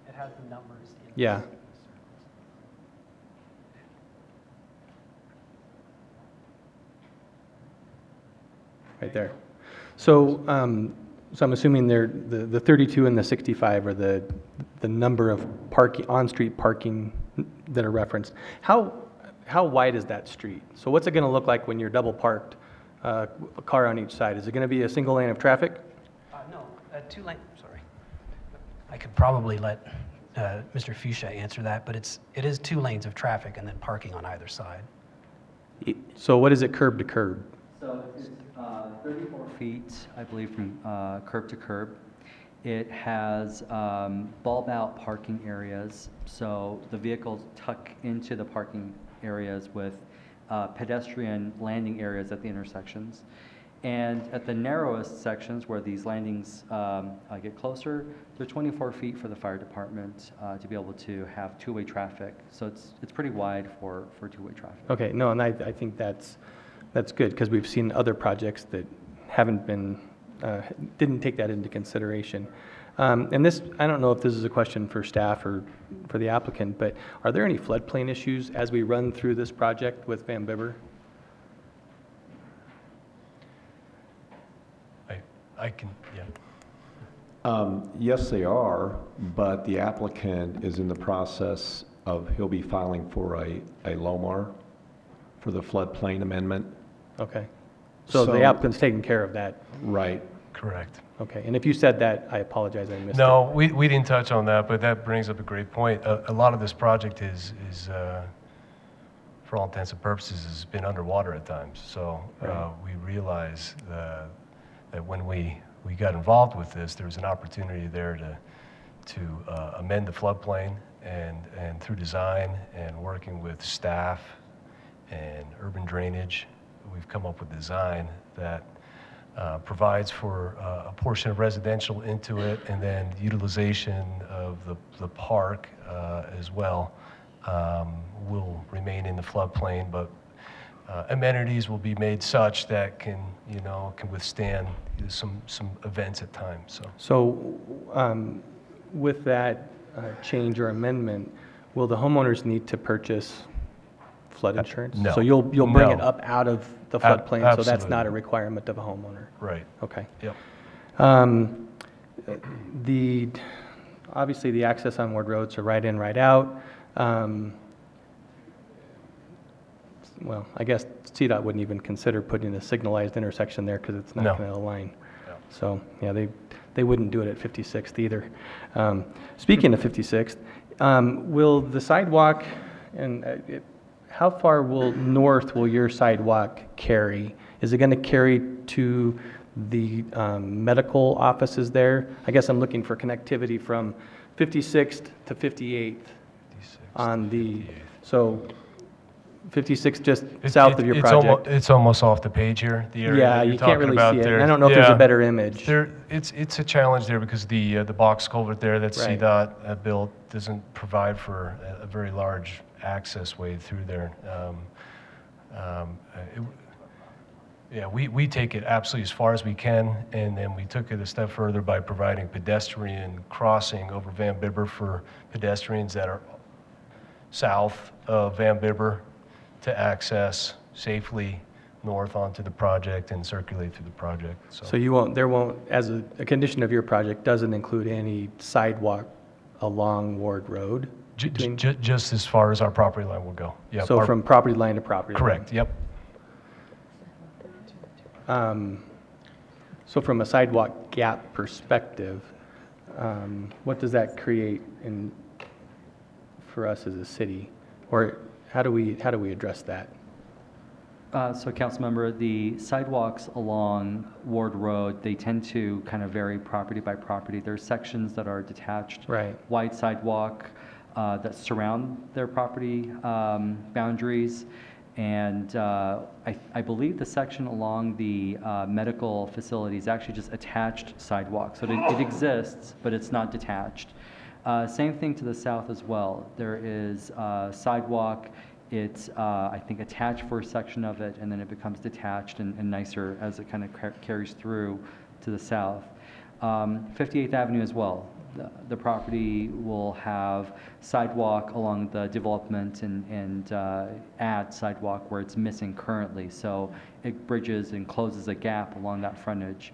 it has the numbers in Yeah. Right there. So, so I'm assuming the 32 and the 65 are the number of on-street parking that are referenced. How wide is that street? So what's it going to look like when you're double parked, a car on each side? Is it going to be a single lane of traffic? No, 2 lane, sorry. I could probably let Mr. Fuchsia answer that, but it is 2 lanes of traffic and then parking on either side. So what is it curb to curb? So it's 34 feet, I believe, from curb to curb. It has bulb-out parking areas, so the vehicles tuck into the parking areas with pedestrian landing areas at the intersections. And at the narrowest sections where these landings get closer, they're 24 feet for the fire department to be able to have two-way traffic. So it's pretty wide for two-way traffic. Okay, no, and I think that's good, because we've seen other projects that haven't been, didn't take that into consideration. And this, I don't know if this is a question for staff or for the applicant, but are there any floodplain issues as we run through this project with Van Bibber? I can, yeah. Yes, they are, but the applicant is in the process of, he'll be filing for a LOMAR for the floodplain amendment. Okay. So the applicant's taking care of that? Right. Correct. Okay, and if you said that, I apologize, I missed it. No, we didn't touch on that, but that brings up a great point. A lot of this project is for all intents and purposes, has been underwater at times. So we realize that when we got involved with this, there was an opportunity there to amend the floodplain, and through design and working with staff and urban drainage, we've come up with design that provides for a portion of residential into it, and then utilization of the park as well will remain in the floodplain, but amenities will be made such that can withstand some events at times. So with that change or amendment, will the homeowners need to purchase flood insurance? No. So you'll bring it up out of the floodplain, so that's not a requirement of a homeowner? Right. Okay. Yep. Obviously the access on Ward roads are right in, right out. Well, I guess CDOT wouldn't even consider putting a signalized intersection there because it's not going to align. No. So, yeah, they wouldn't do it at 56th either. Speaking of 56th, will the sidewalk, and how far north will your sidewalk carry? Is it going to carry to the medical offices there? I guess I'm looking for connectivity from 56th to 58th on the, so 56th just south of your project. It's almost off the page here. The area that you're you can't really see it. there. I don't know if there's a better image. It's a challenge there because the box culvert there that CDOT built doesn't provide for a very large access way through there. We take it absolutely as far as we can, and then we took it a step further by providing pedestrian crossing over Van Bibber for pedestrians that are south of Van Bibber to access safely north onto the project and circulate through the project. So there won't, as a condition of your project, doesn't include any sidewalk along Ward Road? Just as far as our property line will go. Yep. So from property line to property line? Correct, yep. So from a sidewalk gap perspective, what does that create for us as a city? Or how do we address that? So Councilmember, the sidewalks along Ward Road, they tend to kind of vary property by property. There's sections that are detached, wide sidewalk. that surround their property boundaries. And I believe the section along the medical facility is actually just attached sidewalk. So it exists, but it's not detached. Same thing to the south as well. There is sidewalk. It's, I think, attached for a section of it, and then it becomes detached and nicer as it kind of carries through to the south. 58th Avenue as well. The property will have sidewalk along the development and add sidewalk where it's missing currently. So it bridges and closes a gap along that frontage.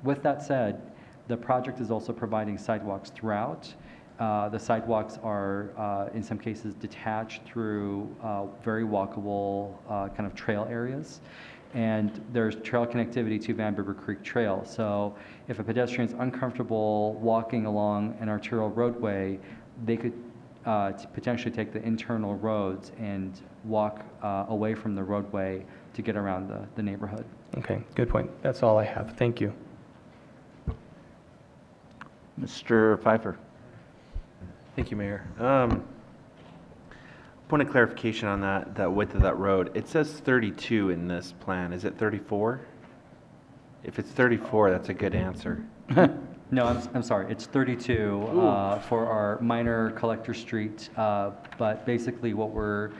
With that said, the project is also providing sidewalks throughout. The sidewalks are, in some cases, detached through very walkable kind of trail areas. And there's trail connectivity to Van River Creek Trail. So if a pedestrian is uncomfortable walking along an arterial roadway, they could potentially take the internal roads and walk away from the roadway to get around the neighborhood. Okay, good point. That's all I have. Thank you. Mr. Pfeiffer. Thank you, Mayor. Point of clarification on that width of that road. It says 32 in this plan. Is it 34? If it's 34, that's a good answer. No, I'm sorry. It's 32 for our minor collector street. But basically what we're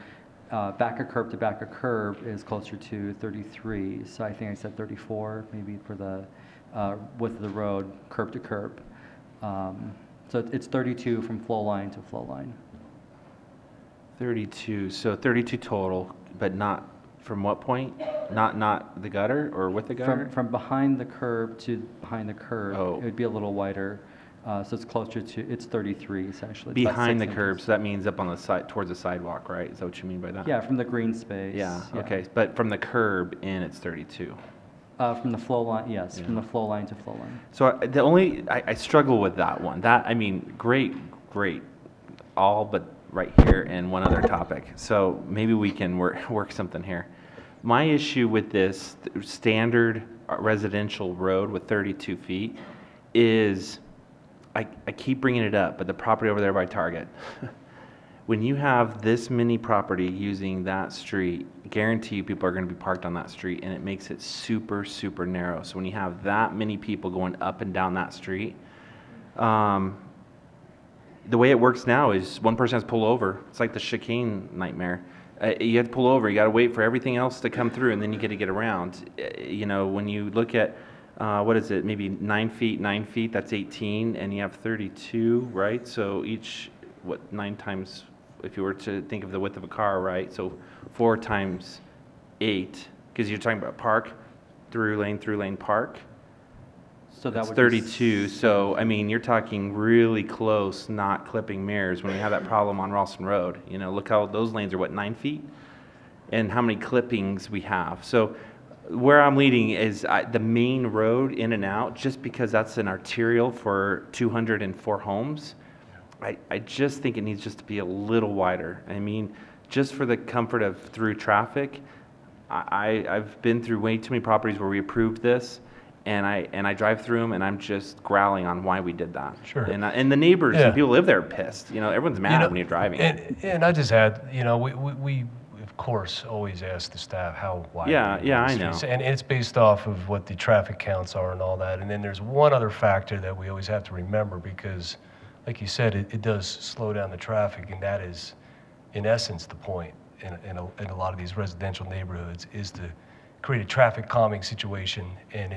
back a curb to back a curb is closer to 33. So I think I said 34 maybe for the width of the road, curb to curb. So it's 32 from flow line to flow line. 32, so 32 total, but not from what point? Not the gutter or with the gutter? From behind the curb to behind the curb, Oh. it would be a little wider. So it's closer to, it's 33 essentially. It's about Behind the 6 curb, inches. so that means up on the side, towards the sidewalk, right? Is that what you mean by that? Yeah, from the green space. Yeah, okay, but from the curb in, it's 32. From the flow line, yes, Yeah. from the flow line to flow line. So I struggle with that one. I mean, great, all but right here and one other topic. So maybe we can work something here. My issue with this standard residential road with 32 feet is, I keep bringing it up, but the property over there by Target. When you have this many property using that street, guarantee you people are going to be parked on that street, and it makes it super, super narrow. So when you have that many people going up and down that street, the way it works now is one person has to pull over. It's like the chicane nightmare. You have to pull over. You got to wait for everything else to come through, and then you get to get around. You know, when you look at what is it? Maybe 9 feet. That's 18, and you have 32, right? So each 9 times, if you were to think of the width of a car, right? So 4 times 8, because you're talking about park, through lane, park. So that That's would 32. So I mean, you're talking really close, not clipping mirrors. When we have that problem on Ralston Road, you know, look how those lanes are 9 feet, and how many clippings we have. So where I'm leading is the main road in and out, just because that's an arterial for 204 homes. I just think it needs just to be a little wider. I mean, just for the comfort of through traffic. I've been through way too many properties where we approved this. And I drive through them, and I'm just growling on why we did that. Sure. And the neighbors and people live there are pissed. You know, everyone's mad when you're driving. And I just had, you know, we of course always ask the staff how wide. Yeah, I know. And it's based off of what the traffic counts are and all that. And then there's one other factor that we always have to remember, because, like you said, it does slow down the traffic, and that is, in essence, the point in a lot of these residential neighborhoods is to create a traffic calming situation and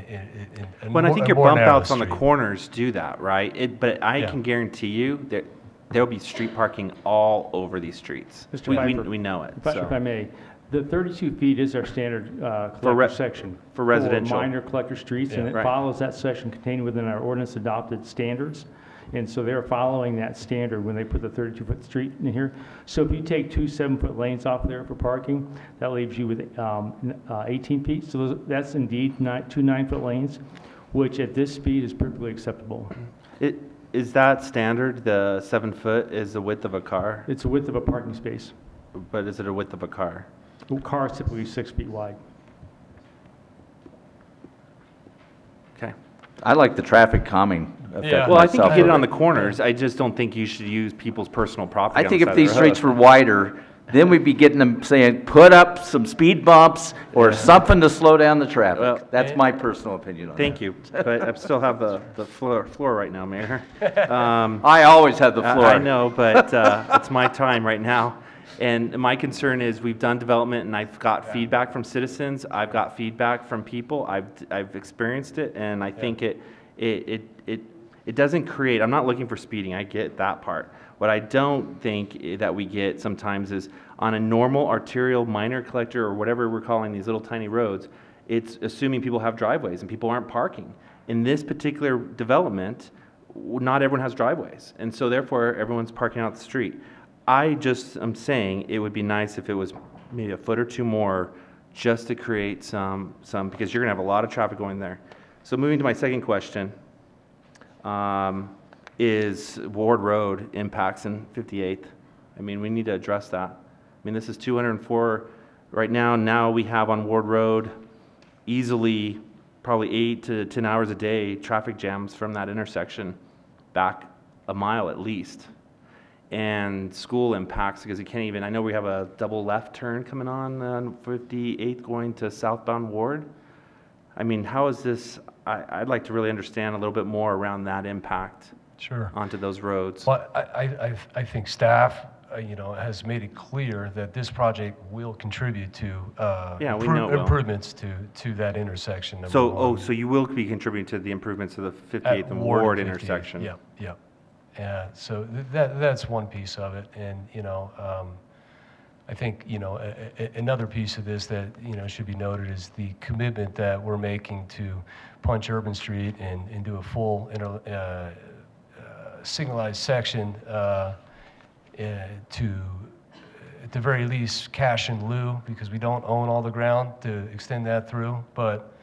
Well, I think your bump outs on the corners do that, right? But I can guarantee you that there'll be street parking all over these streets. Mr. Pfeiffer, we know it. If I may, the 32 feet is our standard collector section for residential. minor collector streets, and it follows that section contained within our ordinance adopted standards. And so they're following that standard when they put the 32-foot street in here. So if you take 2 7-foot lanes off there for parking, that leaves you with 18 feet. So that's indeed 2 9-foot lanes, which at this speed is perfectly acceptable. Is that standard? The 7 foot is the width of a car? It's the width of a parking space. But is it a width of a car? A car is typically 6 feet wide. Okay. I like the traffic calming affect Yeah. Well, I think you myself get it with on the corners. I just don't think you should use people's personal property. I on think the if side of these the streets road. were wider, then we'd be getting them saying, put up some speed bumps or something to slow down the traffic. Well, That's my personal opinion on that. Thank you, but I still have the floor right now, Mayor. I always have the floor. I know, but it's my time right now. And my concern is we've done development and I've got feedback from citizens. I've got feedback from people. I've experienced it, and I think it doesn't create, I'm not looking for speeding. I get that part. What I don't think that we get sometimes is on a normal arterial minor collector or whatever we're calling these little tiny roads, it's assuming people have driveways and people aren't parking. In this particular development, not everyone has driveways, and so therefore everyone's parking out the street. I just am saying it would be nice if it was maybe a foot or two more just to create some because you're gonna have a lot of traffic going there. So moving to my second question, is Ward Road impacts in 58th. I mean, we need to address that. I mean, this is 204 right now. Now we have on Ward Road easily probably 8 to 10 hours a day traffic jams from that intersection back a mile at least. And school impacts because you can't even, I know we have a double left turn coming on 58th going to southbound Ward. I mean, how is this, I'd like to really understand a little bit more around that impact. Sure. Onto those roads. Well, I think staff, has made it clear that this project will contribute to Yeah, we know it will. improvements to that intersection. number So, one. so you will be contributing to the improvements of the 58th and Ward intersection? Yep, yep. Yeah, so that's one piece of it, and, I think, another piece of this that, should be noted is the commitment that we're making to punch Urban Street and do a full signalized section to, at the very least, cash in lieu, because we don't own all the ground, to extend that through, but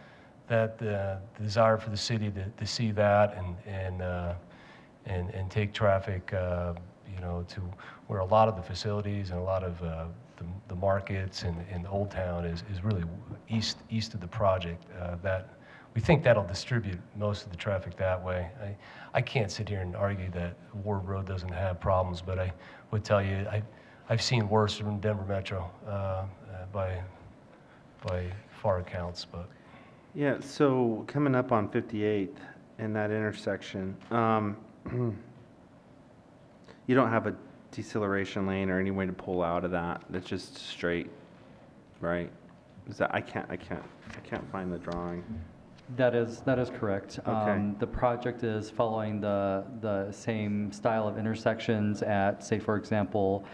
that the desire for the city to see that and take traffic, to where a lot of the facilities and a lot of the markets in Old Town is really east of the project. That we think that'll distribute most of the traffic that way. I can't sit here and argue that Ward Road doesn't have problems, but I would tell you I've seen worse from Denver Metro by far accounts. But yeah, so coming up on 58th in that intersection, you don't have a deceleration lane or any way to pull out of that. That's just straight, right? Is that I can't find the drawing. That is correct. Okay. The project is following the same style of intersections at, say, for example,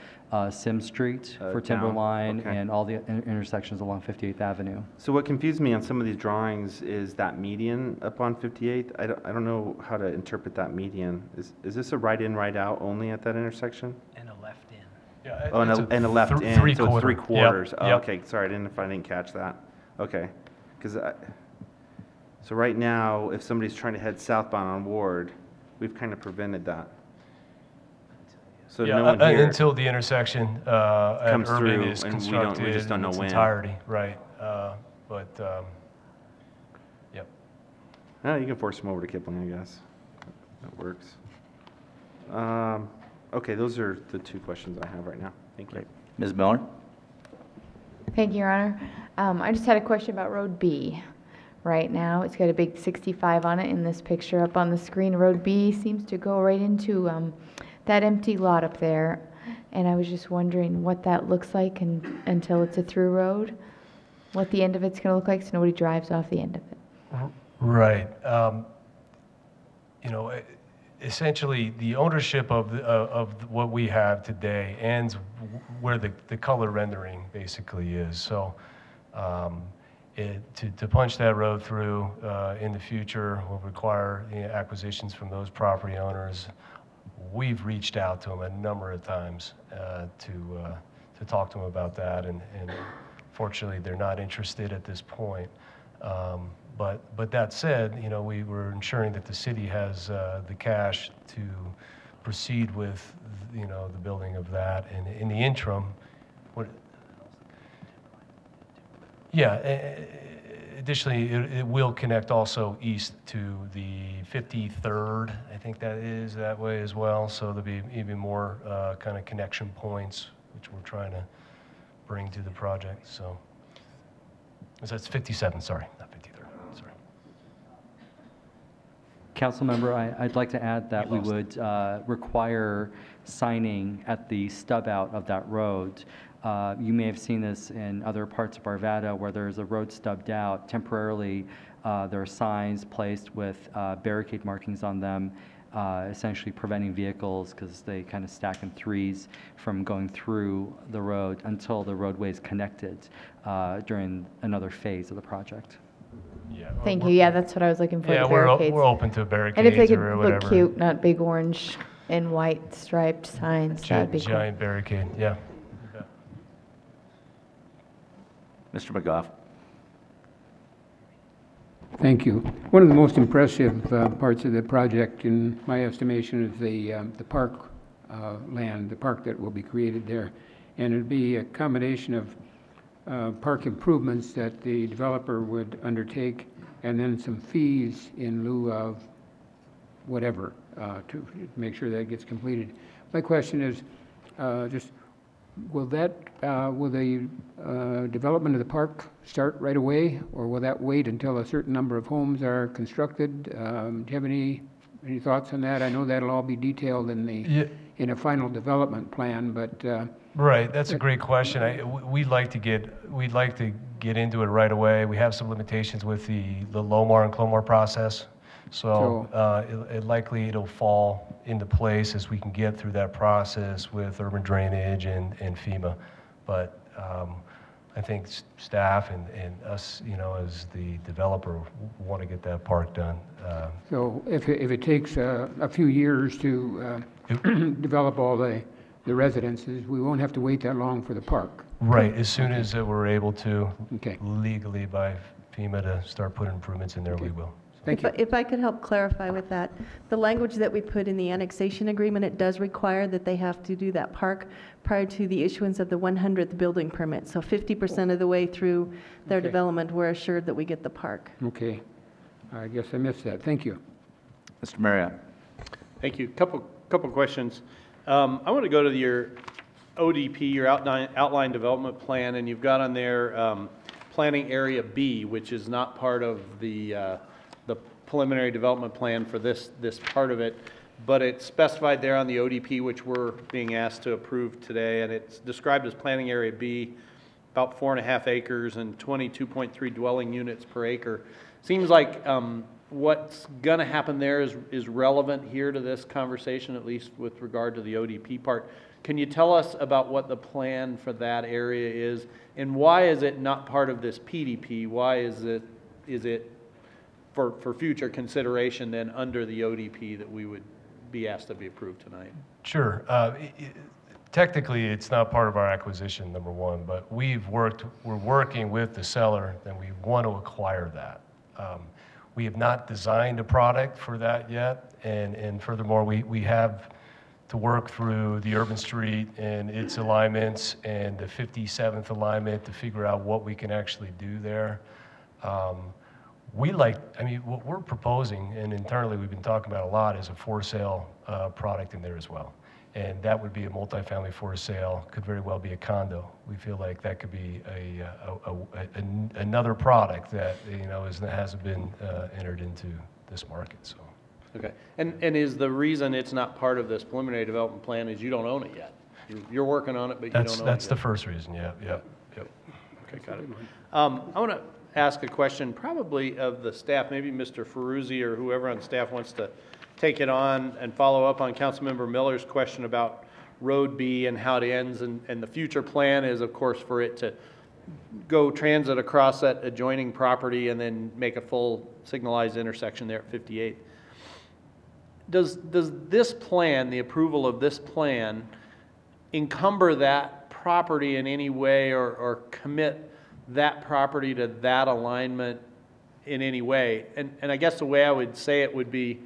Sim Street for down. Timberline, Okay. and all the intersections along 58th Avenue. So what confused me on some of these drawings is that median up on 58th. I don't know how to interpret that median. Is this a right in, right out only at that intersection? And a left in. yeah, Oh, and a left in, so it's 3 quarters. Yep, Oh, yep. okay, sorry, I didn't catch that. Okay, because so right now, if somebody's trying to head southbound on Ward, we've kind of prevented that. So Yeah, no one here until the intersection at comes Urban through, is and constructed we just don't in know its when. entirety, right? Yep. You can force them over to Kipling, I guess. That works. Okay, those are the 2 questions I have right now. Thank you. Ms. Miller? Thank you, Your Honor. I just had a question about Road B. Right now, it's got a big 65 on it in this picture up on the screen. Road B seems to go right into that empty lot up there. And I was just wondering what that looks like until it's a through road, what the end of it's going to look like so nobody drives off the end of it. Right. Essentially, the ownership of what we have today ends where the color rendering basically is. So to punch that road through in the future will require acquisitions from those property owners. We've reached out to them a number of times to talk to them about that, and fortunately they're not interested at this point. But that said, we were ensuring that the city has the cash to proceed with the building of that, and in the interim, Additionally, it will connect also east to the 53rd. I think that is that way as well. So there'll be even more kind of connection points, which we're trying to bring to the project. So that's 57, sorry, not 53rd, sorry. Councilmember, I'd like to add that we would require signing at the stub out of that road. You may have seen this in other parts of Arvada where there's a road stubbed out. Temporarily, there are signs placed with barricade markings on them, essentially preventing vehicles, because they kind of stack in threes, from going through the road until the roadway is connected during another phase of the project. Yeah. Thank you. Yeah, that's what I was looking for. Yeah, the barricades. we're open to barricades and if they could or look whatever. cute, not big orange and white striped signs, that'd be cool. Giant barricade, yeah. Mr. McGough. Thank you. One of the most impressive parts of the project, in my estimation, is the park land, the park that will be created there. And it'd be a combination of park improvements that the developer would undertake, and then some fees in lieu of whatever to make sure that it gets completed. My question is, just will the development of the park start right away, or will that wait until a certain number of homes are constructed? Do you have any thoughts on that? I know that'll all be detailed in a final development plan, but right, that's a great question. We'd like to get into it right away. We have some limitations with the LOMAR and CLOMAR process, so it'll fall into place as we can get through that process with urban drainage and FEMA. But I think staff and us, as the developer, want to get that park done. So if it takes a few years to develop all the residences, we won't have to wait that long for the park. Right, as soon as we're able to legally by FEMA to start putting improvements in there, we will. Thank you. If I could help clarify with that, the language that we put in the annexation agreement, it does require that they have to do that park prior to the issuance of the 100th building permit. So 50% of the way through their development, we're assured that we get the park. Okay. I guess I missed that. Thank you. Mr. Marriott. Thank you. Couple questions. I want to go to your ODP, your outline development plan, and you've got on there planning area B, which is not part of the preliminary development plan for this part of it, but it's specified there on the ODP, which we're being asked to approve today, and it's described as planning area B, about 4.5 acres and 22.3 dwelling units per acre. Seems like what's going to happen there is relevant here to this conversation, at least with regard to the ODP part. Can you tell us about what the plan for that area is, and why is it not part of this PDP? Why is it for future consideration then under the ODP that we would be asked to be approved tonight? Sure. Technically, it's not part of our acquisition, number one, but we're working with the seller and we want to acquire that. We have not designed a product for that yet, and furthermore, we have to work through the urban street and its alignments and the 57th alignment to figure out what we can actually do there. What we're proposing, and internally we've been talking about a lot, is a for sale product in there as well. And that would be a multifamily for sale, could very well be a condo. We feel like that could be another product that hasn't been entered into this market. So. Okay, and is the reason it's not part of this preliminary development plan is you don't own it yet? You're working on it, but you don't own it yet? That's the first reason, yeah. Okay, got it. I want to ask a question probably of the staff, maybe Mr. Ferruzzi or whoever on staff wants to take it on and follow up on Councilmember Miller's question about Road B and how it ends, and the future plan is, of course, for it to go transit across that adjoining property and then make a full signalized intersection there at 58th. Does this plan, the approval of this plan, encumber that property in any way or commit that property to that alignment in any way? And I guess the way I would say it would be,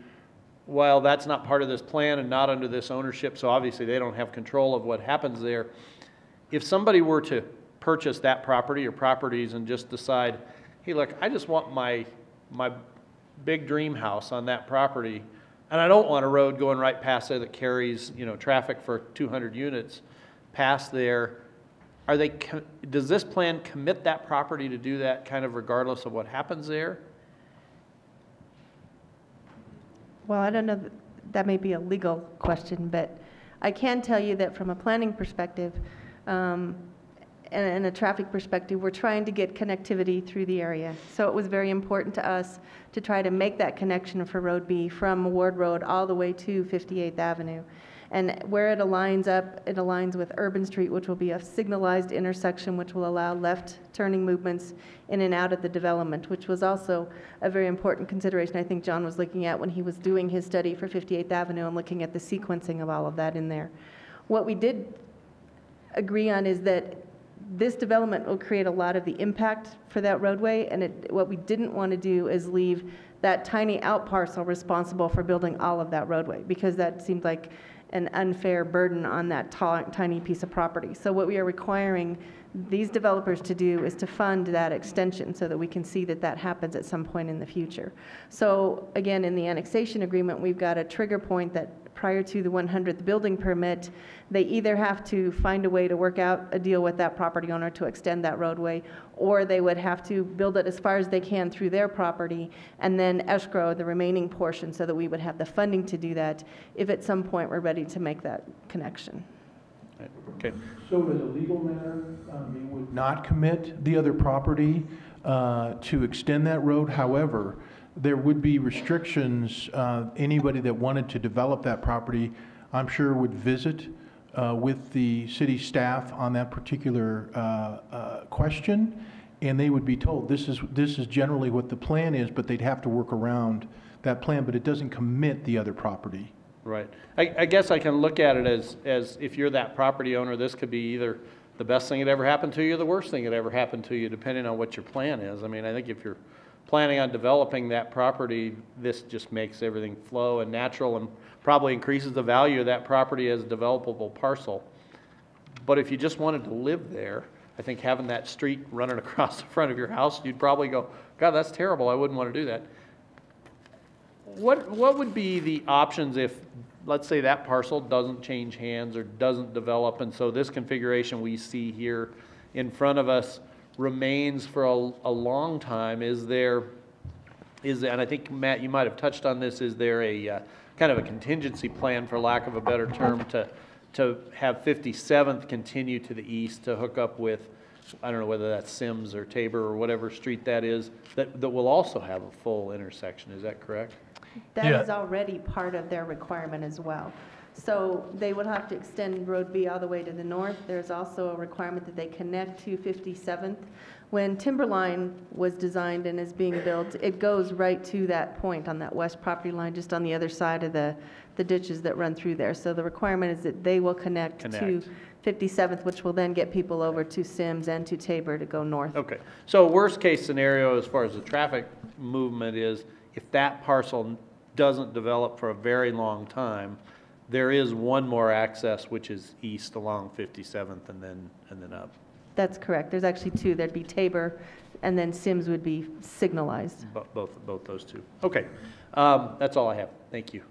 while that's not part of this plan and not under this ownership, so obviously they don't have control of what happens there, if somebody were to purchase that property or properties and just decide, hey, look, I just want my big dream house on that property, and I don't want a road going right past there that carries, you know, traffic for 200 units past there. Does this plan commit that property to do that kind of regardless of what happens there? Well, I don't know, that may be a legal question, but I can tell you that from a planning perspective, and a traffic perspective, we're trying to get connectivity through the area. So it was very important to us to try to make that connection for Road B from Ward Road all the way to 58th Avenue. And where it aligns up, it aligns with Urban Street, which will be a signalized intersection, which will allow left turning movements in and out of the development, which was also a very important consideration I think John was looking at when he was doing his study for 58th Avenue and looking at the sequencing of all of that in there. What we did agree on is that this development will create a lot of the impact for that roadway, and what we didn't want to do is leave that tiny out parcel responsible for building all of that roadway, because that seemed like an unfair burden on that tiny piece of property. So what we are requiring these developers to do is to fund that extension so that we can see that that happens at some point in the future. So again, in the annexation agreement, we've got a trigger point that prior to the 100th building permit, they either have to find a way to work out a deal with that property owner to extend that roadway, or they would have to build it as far as they can through their property and then escrow the remaining portion so that we would have the funding to do that if at some point we're ready to make that connection. Okay. So as a legal matter, you would not commit the other property to extend that road. However, there would be restrictions. Anybody that wanted to develop that property, I'm sure, would visit with the city staff on that particular question, and they would be told this is generally what the plan is, but they'd have to work around that plan, but it doesn't commit the other property. Right. I guess I can look at it as if you're that property owner, this could be either the best thing that ever happened to you or the worst thing that ever happened to you, depending on what your plan is. I mean, I think if you're planning on developing that property, this just makes everything flow and natural and probably increases the value of that property as a developable parcel. But if you just wanted to live there, I think having that street running across the front of your house, you'd probably go, God, that's terrible. I wouldn't want to do that. What would be the options if, let's say, that parcel doesn't change hands or doesn't develop, and so this configuration we see here in front of us remains for a long time? Is there, and I think, Matt, you might have touched on this, is there a kind of a contingency plan, for lack of a better term, to have 57th continue to the east to hook up with, I don't know whether that's Sims or Tabor or whatever street that is, that will also have a full intersection. Is that correct? That is already part of their requirement as well. So they would have to extend Road B all the way to the north. There's also a requirement that they connect to 57th. When Timberline was designed and is being built, it goes right to that point on that west property line, just on the other side of the ditches that run through there. So the requirement is that they will connect to 57th, which will then get people over to Sims and to Tabor to go north. Okay. So worst case scenario as far as the traffic movement is, if that parcel doesn't develop for a very long time, there is one more access, which is east along 57th and then up. That's correct. There's actually two. There'd be Tabor, and then Sims would be signalized. Both those two. Okay. That's all I have. Thank you.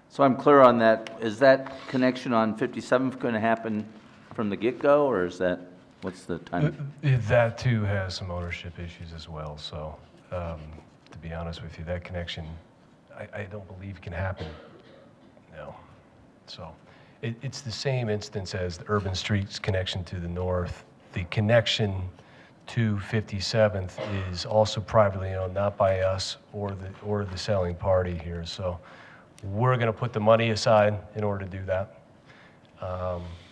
So I'm clear on that. Is that connection on 57th going to happen from the get-go, or is that, what's the time? That too has some ownership issues as well. So to be honest with you, that connection I don't believe can happen. No. So it's the same instance as the Urban Streets connection to the north. The connection to 57th is also privately owned, not by us or the selling party here. So we're going to put the money aside in order to do that.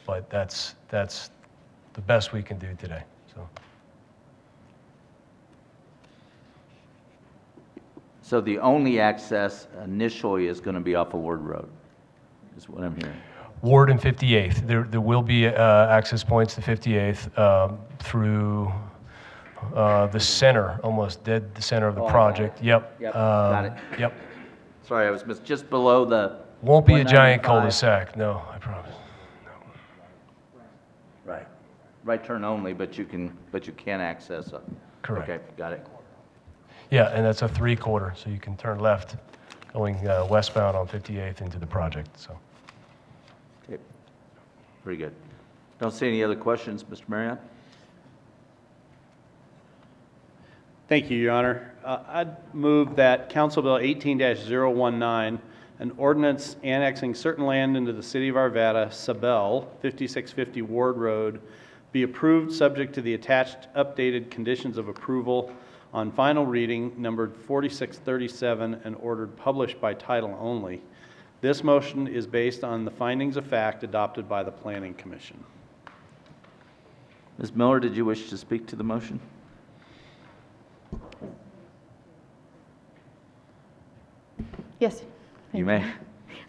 But that's the best we can do today. So the only access initially is going to be off of Ward Road, is what I'm hearing. Ward and 58th. There will be access points to 58th through the center, almost dead the center of the project. Yep. Got it. Yep. Sorry, I was just below the... Won't be a giant cul-de-sac. No, I promise. No. Right. right turn only, but you can access a. Correct. Okay, got it. Yeah, and that's a 3/4, so you can turn left going westbound on 58th into the project, so. Okay, very good. Don't see any other questions, Mr. Marriott? Thank you, Your Honor. I'd move that Council Bill 18-019, an ordinance annexing certain land into the city of Arvada, Sabel, 5650 Ward Road, be approved subject to the attached updated conditions of approval on final reading numbered 4637 and ordered published by title only. This motion is based on the findings of fact adopted by the Planning Commission. Ms. Miller, did you wish to speak to the motion? Yes. You may.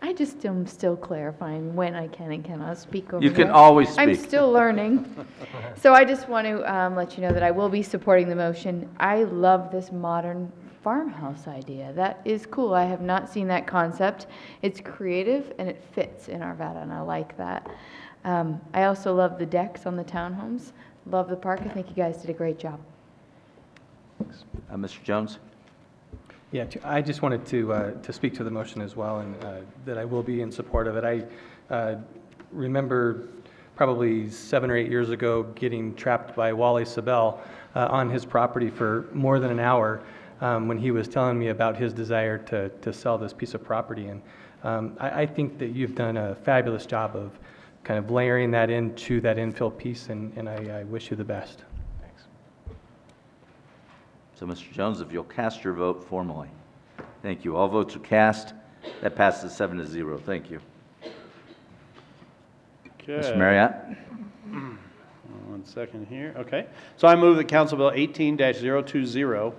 I just am still clarifying when I can and cannot speak over You can here. always I'm speak. still learning. So I just want to let you know that I will be supporting the motion. I love this modern farmhouse idea. That is cool. I have not seen that concept. It's creative and it fits in Arvada, and I like that. I also love the decks on the townhomes. Love the park. I think you guys did a great job. Mr. Jones? Yeah, I just wanted to speak to the motion as well, and that I will be in support of it. I remember probably 7 or 8 years ago getting trapped by Wally Sabel on his property for more than an hour when he was telling me about his desire to sell this piece of property. And I think that you've done a fabulous job of kind of layering that into that infill piece, and I wish you the best. So, Mr. Jones, if you'll cast your vote formally. Thank you. All votes are cast. That passes 7-0. Thank you. Okay. Mr. Marriott? 1 second here. Okay. So I move that Council Bill 18-020,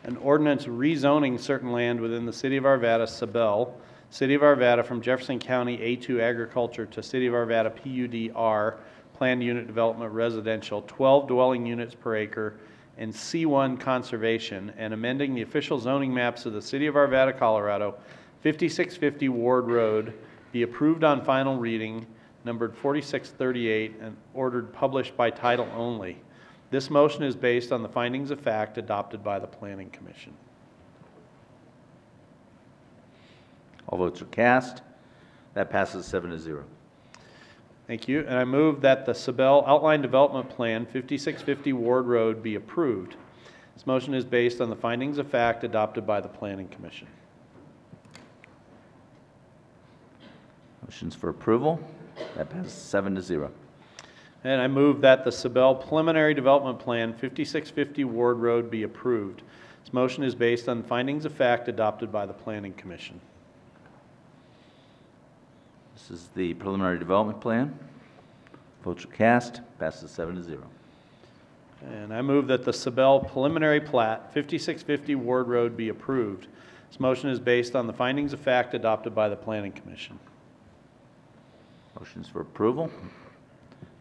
an ordinance rezoning certain land within the City of Arvada, Sabel, City of Arvada from Jefferson County A2 Agriculture to City of Arvada PUD-R, Planned Unit Development Residential, 12 dwelling units per acre, and C1 Conservation, and amending the official zoning maps of the City of Arvada, Colorado, 5650 Ward Road, be approved on final reading, numbered 4638, and ordered published by title only. This motion is based on the findings of fact adopted by the Planning Commission. All votes are cast. That passes 7-0. Thank you. And I move that the Sabel Outline Development Plan, 5650 Ward Road, be approved. This motion is based on the findings of fact adopted by the Planning Commission. Motion's for approval. That passes 7-0. And I move that the Sabel Preliminary Development Plan, 5650 Ward Road, be approved. This motion is based on findings of fact adopted by the Planning Commission. This is the preliminary development plan. Votes are cast. Passes 7-0. And I move that the Sabel Preliminary Plat, 5650 Ward Road, be approved. This motion is based on the findings of fact adopted by the Planning Commission. Motion's for approval.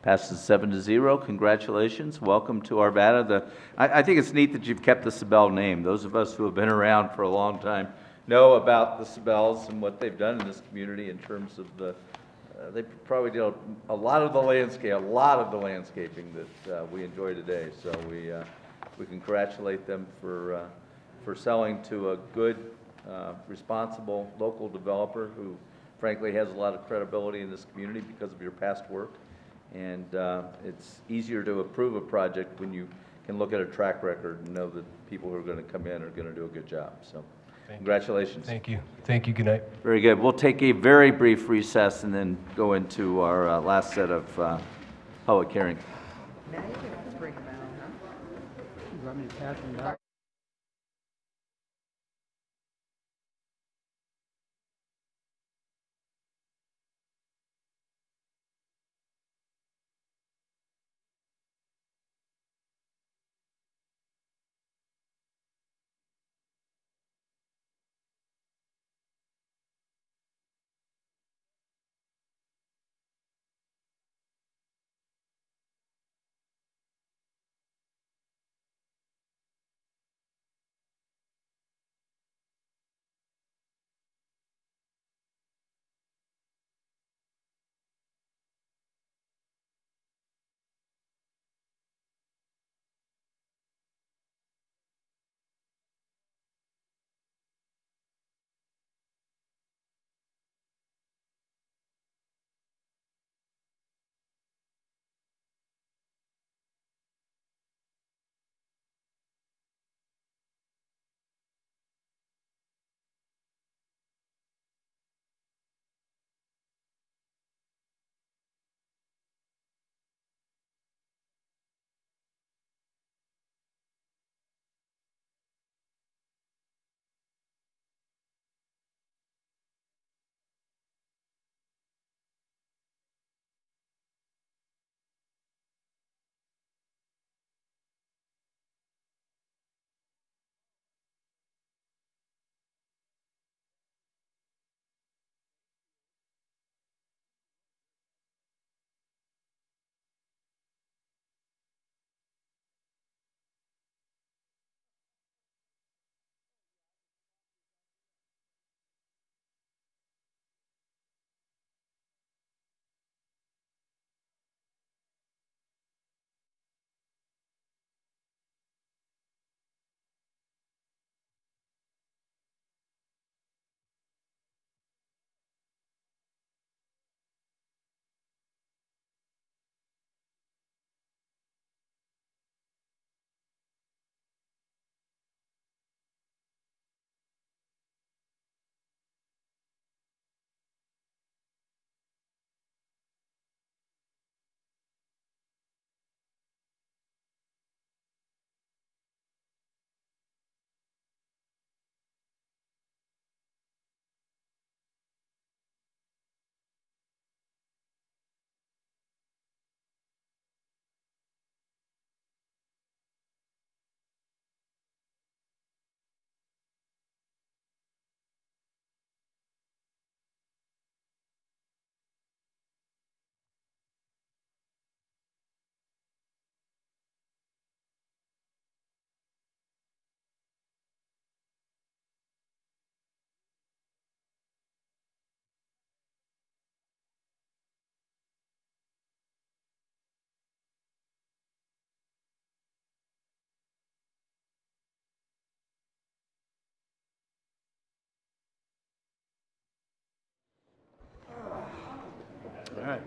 Passes 7-0. Congratulations. Welcome to Arvada. I think it's neat that you've kept the Sabel name. Those of us who have been around for a long time know about the Sabels and what they've done in this community in terms of the, they probably did a lot of the landscaping that we enjoy today. So we congratulate them for selling to a good, responsible local developer who frankly has a lot of credibility in this community because of your past work. And it's easier to approve a project when you can look at a track record and know that people who are going to come in are going to do a good job. So congratulations. Thank you. Thank you. Good night. Very good. We'll take a very brief recess and then go into our last set of public hearing. Now you can bring them out, huh? You want me to pass them down?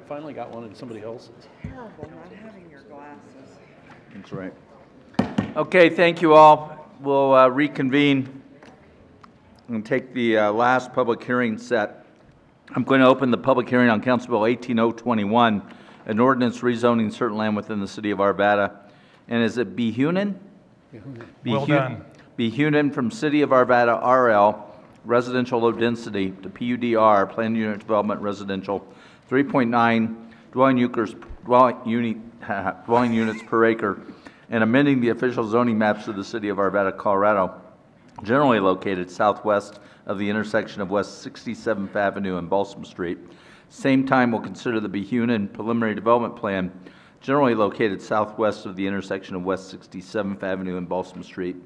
finally got one in somebody else's. Terrible not having your glasses. That's right. Okay, thank you all. We'll reconvene and take the last public hearing set. I'm going to open the public hearing on Council Bill 18021, an ordinance rezoning certain land within the city of Arvada. And is it Behunin? Well done. Behunin from City of Arvada RL, residential low density, to PUDR, planned unit development residential, 3.9 dwelling units per acre, and amending the official zoning maps of the City of Arvada, Colorado, generally located southwest of the intersection of West 67th Avenue and Balsam Street. Same time, we'll consider the Behunin preliminary development plan, generally located southwest of the intersection of West 67th Avenue and Balsam Street,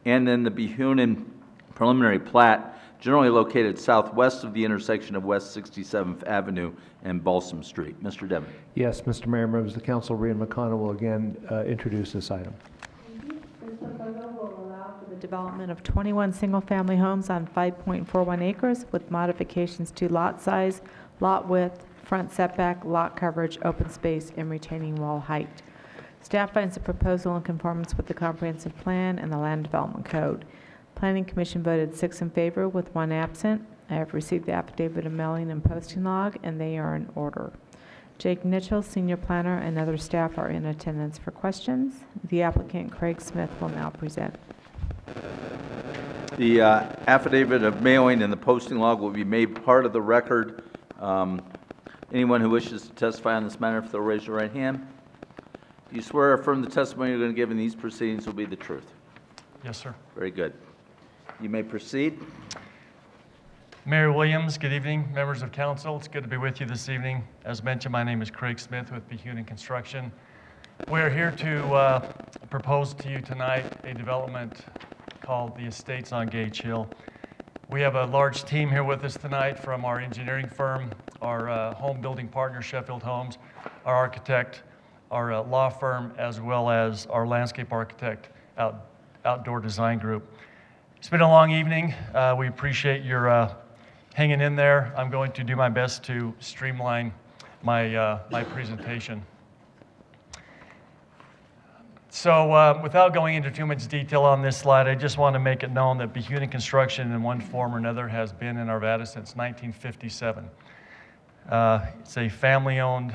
and then the Behunin preliminary plat, generally located southwest of the intersection of West 67th Avenue and Balsam Street. Mr. Devon. Yes, Mr. Mayor, members of the council, Rhian McConnell will again introduce this item. This proposal will allow for the development of 21 single-family homes on 5.41 acres with modifications to lot size, lot width, front setback, lot coverage, open space, and retaining wall height. Staff finds the proposal in conformance with the comprehensive plan and the land development code. Planning Commission voted 6 in favor with 1 absent. I have received the affidavit of mailing and posting log, and they are in order. Jake Mitchell, Senior Planner, and other staff are in attendance for questions. The applicant, Craig Smith, will now present. The affidavit of mailing and the posting log will be made part of the record. Anyone who wishes to testify on this matter, if they'll raise your right hand. Do you swear or affirm the testimony you're going to give in these proceedings will be the truth? Yes, sir. Very good. You may proceed. Mayor Williams, good evening. Members of council, it's good to be with you this evening. As mentioned, my name is Craig Smith with Behunin Construction. We're here to propose to you tonight a development called the Estates on Gage Hill. We have a large team here with us tonight from our engineering firm, our home building partner, Sheffield Homes, our architect, our law firm, as well as our landscape architect, Outdoor Design Group. It's been a long evening. We appreciate your hanging in there. I'm going to do my best to streamline my, my presentation. So without going into too much detail on this slide, I just want to make it known that Behunin Construction in one form or another has been in Arvada since 1957. It's a family-owned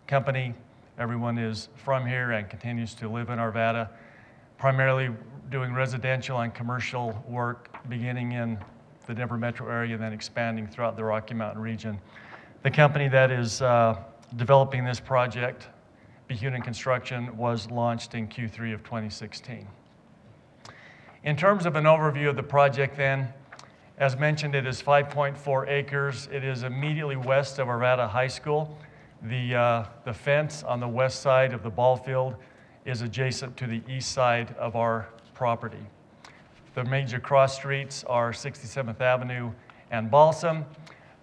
company. Everyone is from here and continues to live in Arvada, primarily doing residential and commercial work beginning in the Denver metro area and then expanding throughout the Rocky Mountain region. The company that is developing this project, Behunin Construction, was launched in Q3 of 2016. In terms of an overview of the project then, as mentioned, it is 5.4 acres. It is immediately west of Arvada High School. The fence on the west side of the ball field is adjacent to the east side of our property. The major cross streets are 67th Avenue and Balsam.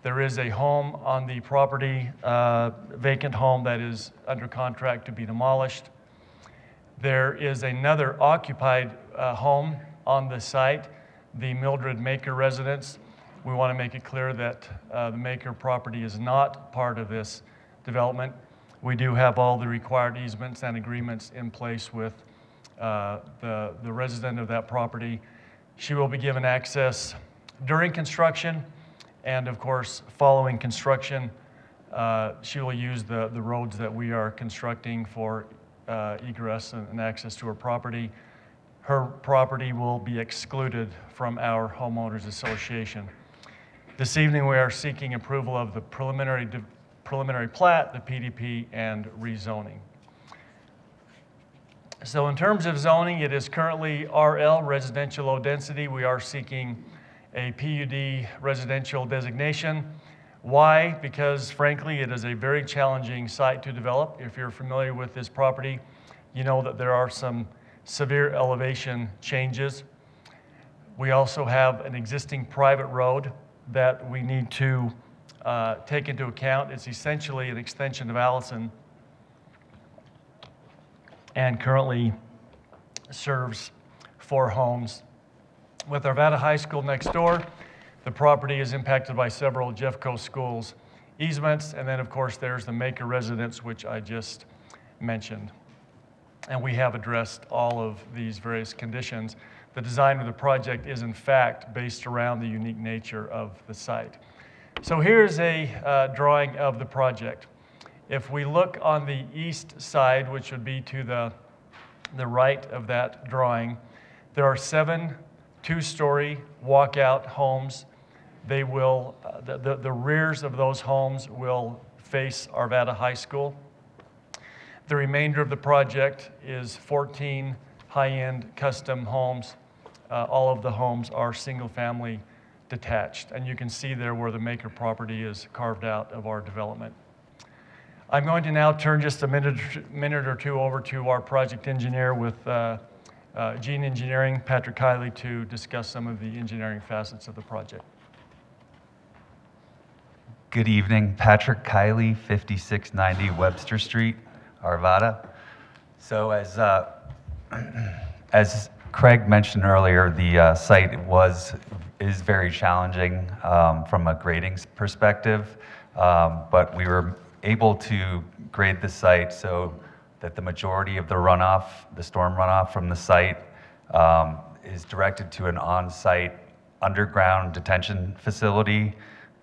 There is a home on the property, vacant home that is under contract to be demolished. There is another occupied home on the site, the Mildred Maker residence. We want to make it clear that the Maker property is not part of this development. We do have all the required easements and agreements in place with the resident of that property. She will be given access during construction, and of course, following construction, she will use the roads that we are constructing for egress and access to her property. Her property will be excluded from our homeowners association. This evening, we are seeking approval of the preliminary plat, the PDP, and rezoning. So in terms of zoning, it is currently RL, residential low density. We are seeking a PUD residential designation. Why? Because frankly, it is a very challenging site to develop. If you're familiar with this property, you know that there are some severe elevation changes. We also have an existing private road that we need to take into account. It's essentially an extension of Allison and currently serves 4 homes. With Arvada High School next door, the property is impacted by several Jeffco schools easements, and then of course there's the maker residence, which I just mentioned. And we have addressed all of these various conditions. The design of the project is in fact based around the unique nature of the site. So here's a drawing of the project. If we look on the east side, which would be to the right of that drawing, there are 7 two-story walkout homes. They will, the rears of those homes will face Arvada High School. The remainder of the project is 14 high-end custom homes. All of the homes are single-family detached, and you can see there where the maker property is carved out of our development. I'm going to now turn just a minute or two over to our project engineer with Gene Engineering, Patrick Kiley, to discuss some of the engineering facets of the project. Good evening, Patrick Kiley, 5690 Webster Street, Arvada. So as Craig mentioned earlier, the site is very challenging from a grading perspective, but we were able to grade the site so that the majority of the runoff, the storm runoff from the site, is directed to an on-site underground detention facility,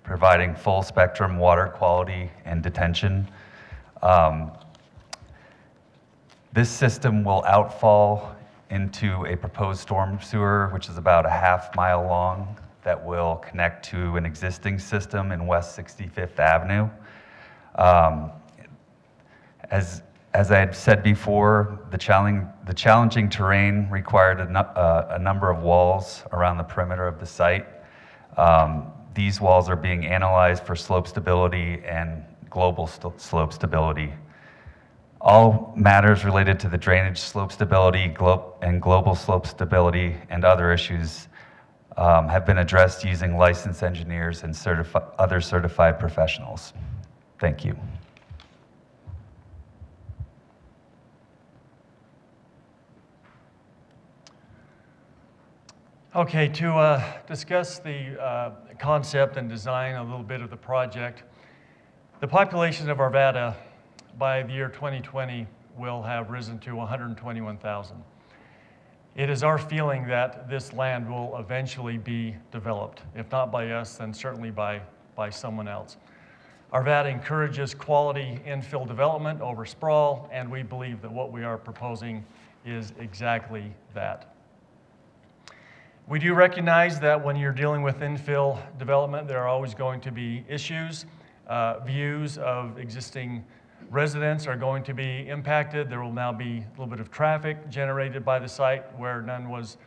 providing full spectrum water quality and detention. This system will outfall into a proposed storm sewer, which is about a half-mile long, that will connect to an existing system in West 65th Avenue. As I had said before, the challenging terrain required a number of walls around the perimeter of the site. These walls are being analyzed for slope stability and global slope stability. All matters related to the drainage slope stability and global slope stability and other issues have been addressed using licensed engineers and other certified professionals. Thank you. Okay, to discuss the concept and design a little bit of the project, the population of Arvada by the year 2020 will have risen to 121,000. It is our feeling that this land will eventually be developed. If not by us, then certainly by someone else. Arvada encourages quality infill development over sprawl, and we believe that what we are proposing is exactly that. We do recognize that when you're dealing with infill development, there are always going to be issues. Views of existing residents are going to be impacted. There will now be a little bit of traffic generated by the site where none was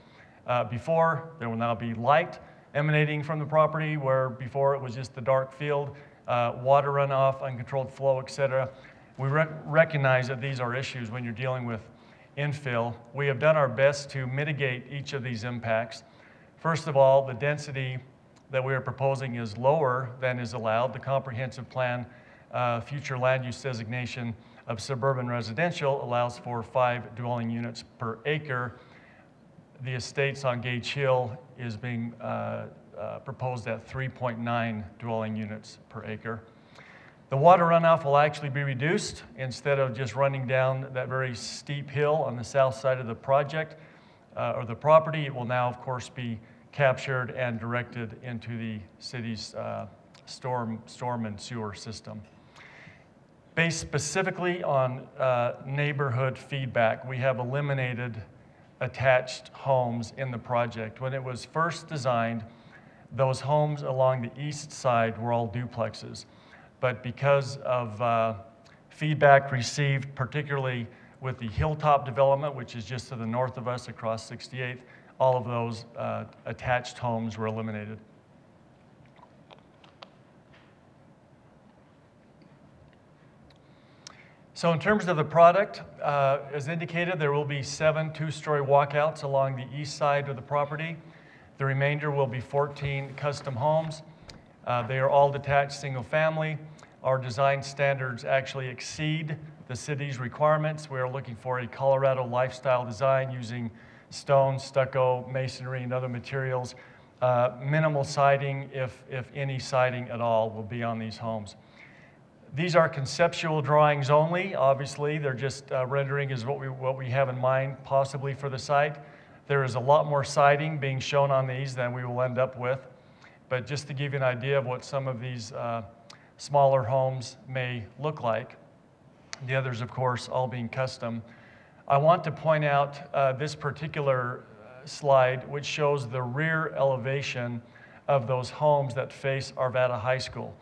before. There will now be light emanating from the property where before it was just the dark field, water runoff, uncontrolled flow, etc. We recognize that these are issues when you're dealing with infill. We have done our best to mitigate each of these impacts. First of all, the density that we are proposing is lower than is allowed. The comprehensive plan future land use designation of suburban residential allows for 5 dwelling units per acre. The estates on Gage Hill is being proposed at 3.9 dwelling units per acre. The water runoff will actually be reduced. Instead of just running down that very steep hill on the south side of the project or the property, it will now, of course, be captured and directed into the city's storm and sewer system. Based specifically on neighborhood feedback, we have eliminated attached homes in the project. When it was first designed, those homes along the east side were all duplexes. But because of feedback received, particularly with the Hilltop development, which is just to the north of us across 68th, all of those attached homes were eliminated. So in terms of the product, as indicated, there will be 7 two-story walkouts along the east side of the property. The remainder will be 14 custom homes. They are all detached single-family. Our design standards actually exceed the city's requirements. We are looking for a Colorado lifestyle design using stone, stucco, masonry, and other materials. Minimal siding, if any siding at all, will be on these homes. These are conceptual drawings only. Obviously, they're just rendering is what we have in mind possibly for the site. There is a lot more siding being shown on these than we will end up with. But just to give you an idea of what some of these smaller homes may look like, the others, of course, all being custom. I want to point out this particular slide, which shows the rear elevation of those homes that face Arvada High School.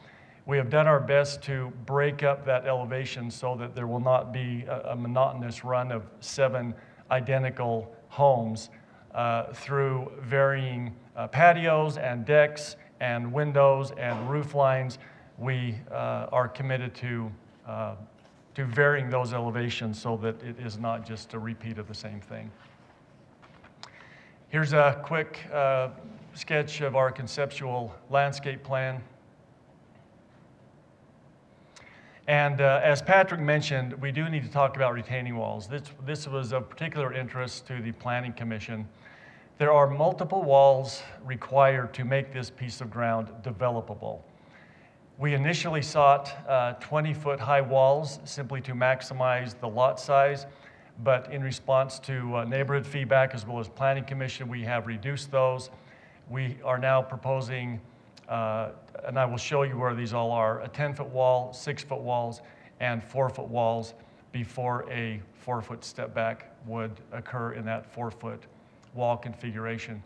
We have done our best to break up that elevation so that there will not be a monotonous run of 7 identical homes through varying patios and decks and windows and roof lines. We are committed to varying those elevations so that it is not just a repeat of the same thing. Here's a quick sketch of our conceptual landscape plan. And as Patrick mentioned, we do need to talk about retaining walls. This was of particular interest to the Planning Commission. There are multiple walls required to make this piece of ground developable. We initially sought 20-foot high walls simply to maximize the lot size, but in response to neighborhood feedback as well as Planning Commission, we have reduced those. We are now proposing and I will show you where these all are, a 10-foot wall, 6-foot walls, and 4-foot walls before a 4-foot step back would occur in that 4-foot wall configuration.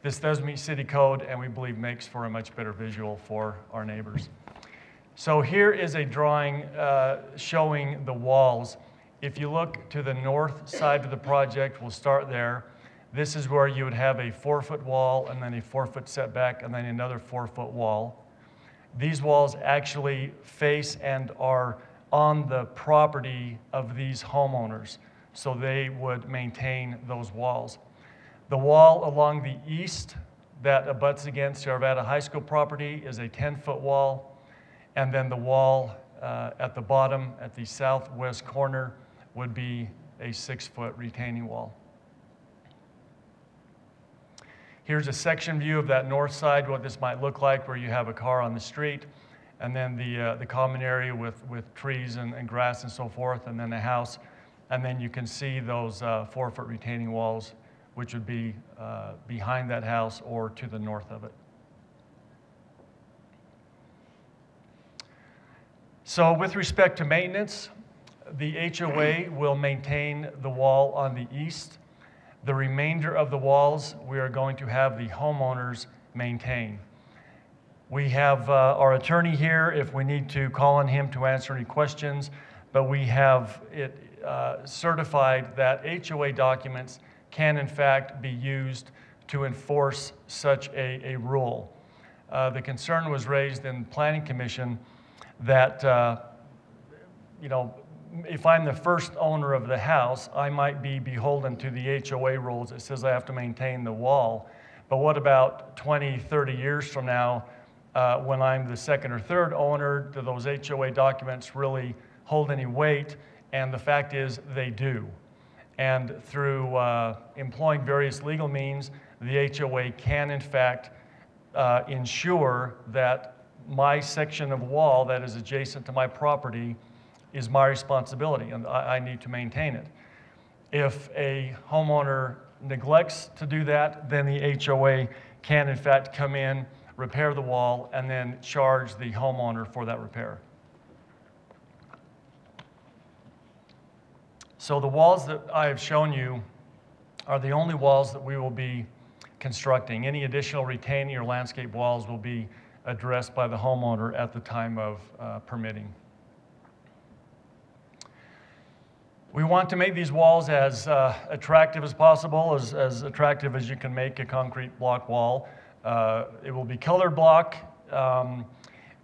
This does meet city code and we believe makes for a much better visual for our neighbors. So here is a drawing showing the walls. If you look to the north side of the project, we'll start there. This is where you would have a 4-foot wall and then a 4-foot setback and then another 4-foot wall. These walls actually face and are on the property of these homeowners, so they would maintain those walls. The wall along the east that abuts against the Arvada High School property is a 10-foot wall, and then the wall at the bottom at the southwest corner would be a 6-foot retaining wall. Here's a section view of that north side, what this might look like, where you have a car on the street, and then the common area with trees and grass and so forth, and then the house. And then you can see those 4-foot retaining walls, which would be behind that house or to the north of it. So with respect to maintenance, the HOA will maintain the wall on the east. The remainder of the walls, we are going to have the homeowners maintain. We have our attorney here if we need to call on him to answer any questions, but we have it certified that HOA documents can in fact be used to enforce such a rule. The concern was raised in Planning Commission that, you know, if I'm the first owner of the house, I might be beholden to the HOA rules that says I have to maintain the wall. But what about 20, 30 years from now, when I'm the second or third owner, do those HOA documents really hold any weight? And the fact is they do. And through employing various legal means, the HOA can in fact ensure that my section of wall that is adjacent to my property is my responsibility, and I need to maintain it. If a homeowner neglects to do that, then the HOA can in fact come in, repair the wall, and then charge the homeowner for that repair. So the walls that I have shown you are the only walls that we will be constructing. Any additional retaining or landscape walls will be addressed by the homeowner at the time of permitting. We want to make these walls as attractive as possible, as attractive as you can make a concrete block wall. It will be color block.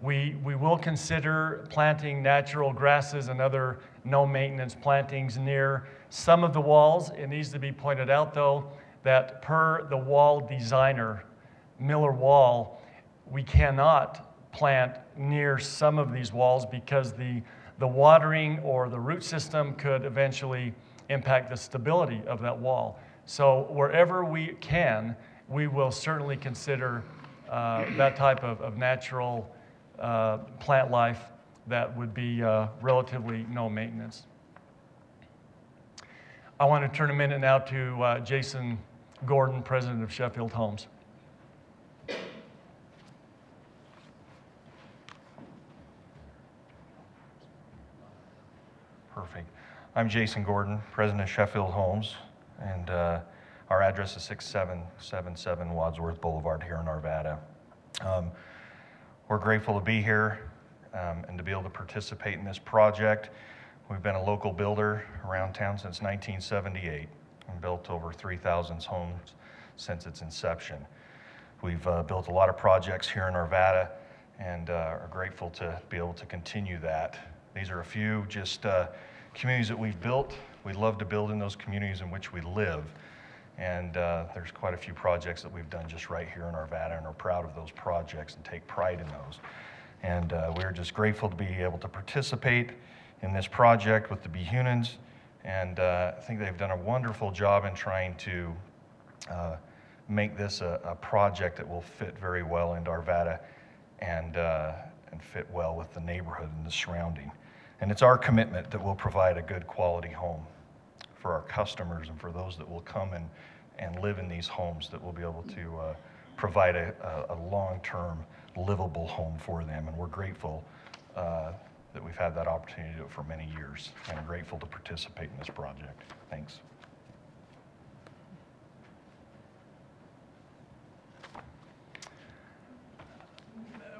We will consider planting natural grasses and other no-maintenance plantings near some of the walls. It needs to be pointed out, though, that per the wall designer, Miller Wall, we cannot plant near some of these walls because the watering or the root system could eventually impact the stability of that wall. So wherever we can, we will certainly consider that type of natural plant life that would be relatively no maintenance. I want to turn a minute now to Jason Gordon, President of Sheffield Homes. Perfect. I'm Jason Gordon, President of Sheffield Homes, and our address is 6777 Wadsworth Boulevard here in Arvada. We're grateful to be here and to be able to participate in this project. We've been a local builder around town since 1978 and built over 3,000 homes since its inception. We've built a lot of projects here in Arvada and are grateful to be able to continue that. These are a few just communities that we've built. We love to build in those communities in which we live. And there's quite a few projects that we've done just right here in Arvada and are proud of those projects and take pride in those. And we're just grateful to be able to participate in this project with the Behunans. And I think they've done a wonderful job in trying to make this a project that will fit very well into Arvada and fit well with the neighborhood and the surrounding. And it's our commitment that we'll provide a good quality home for our customers and for those that will come and live in these homes, that we'll be able to provide a long-term livable home for them. And we're grateful that we've had that opportunity to do it for many years, and I'm grateful to participate in this project. Thanks.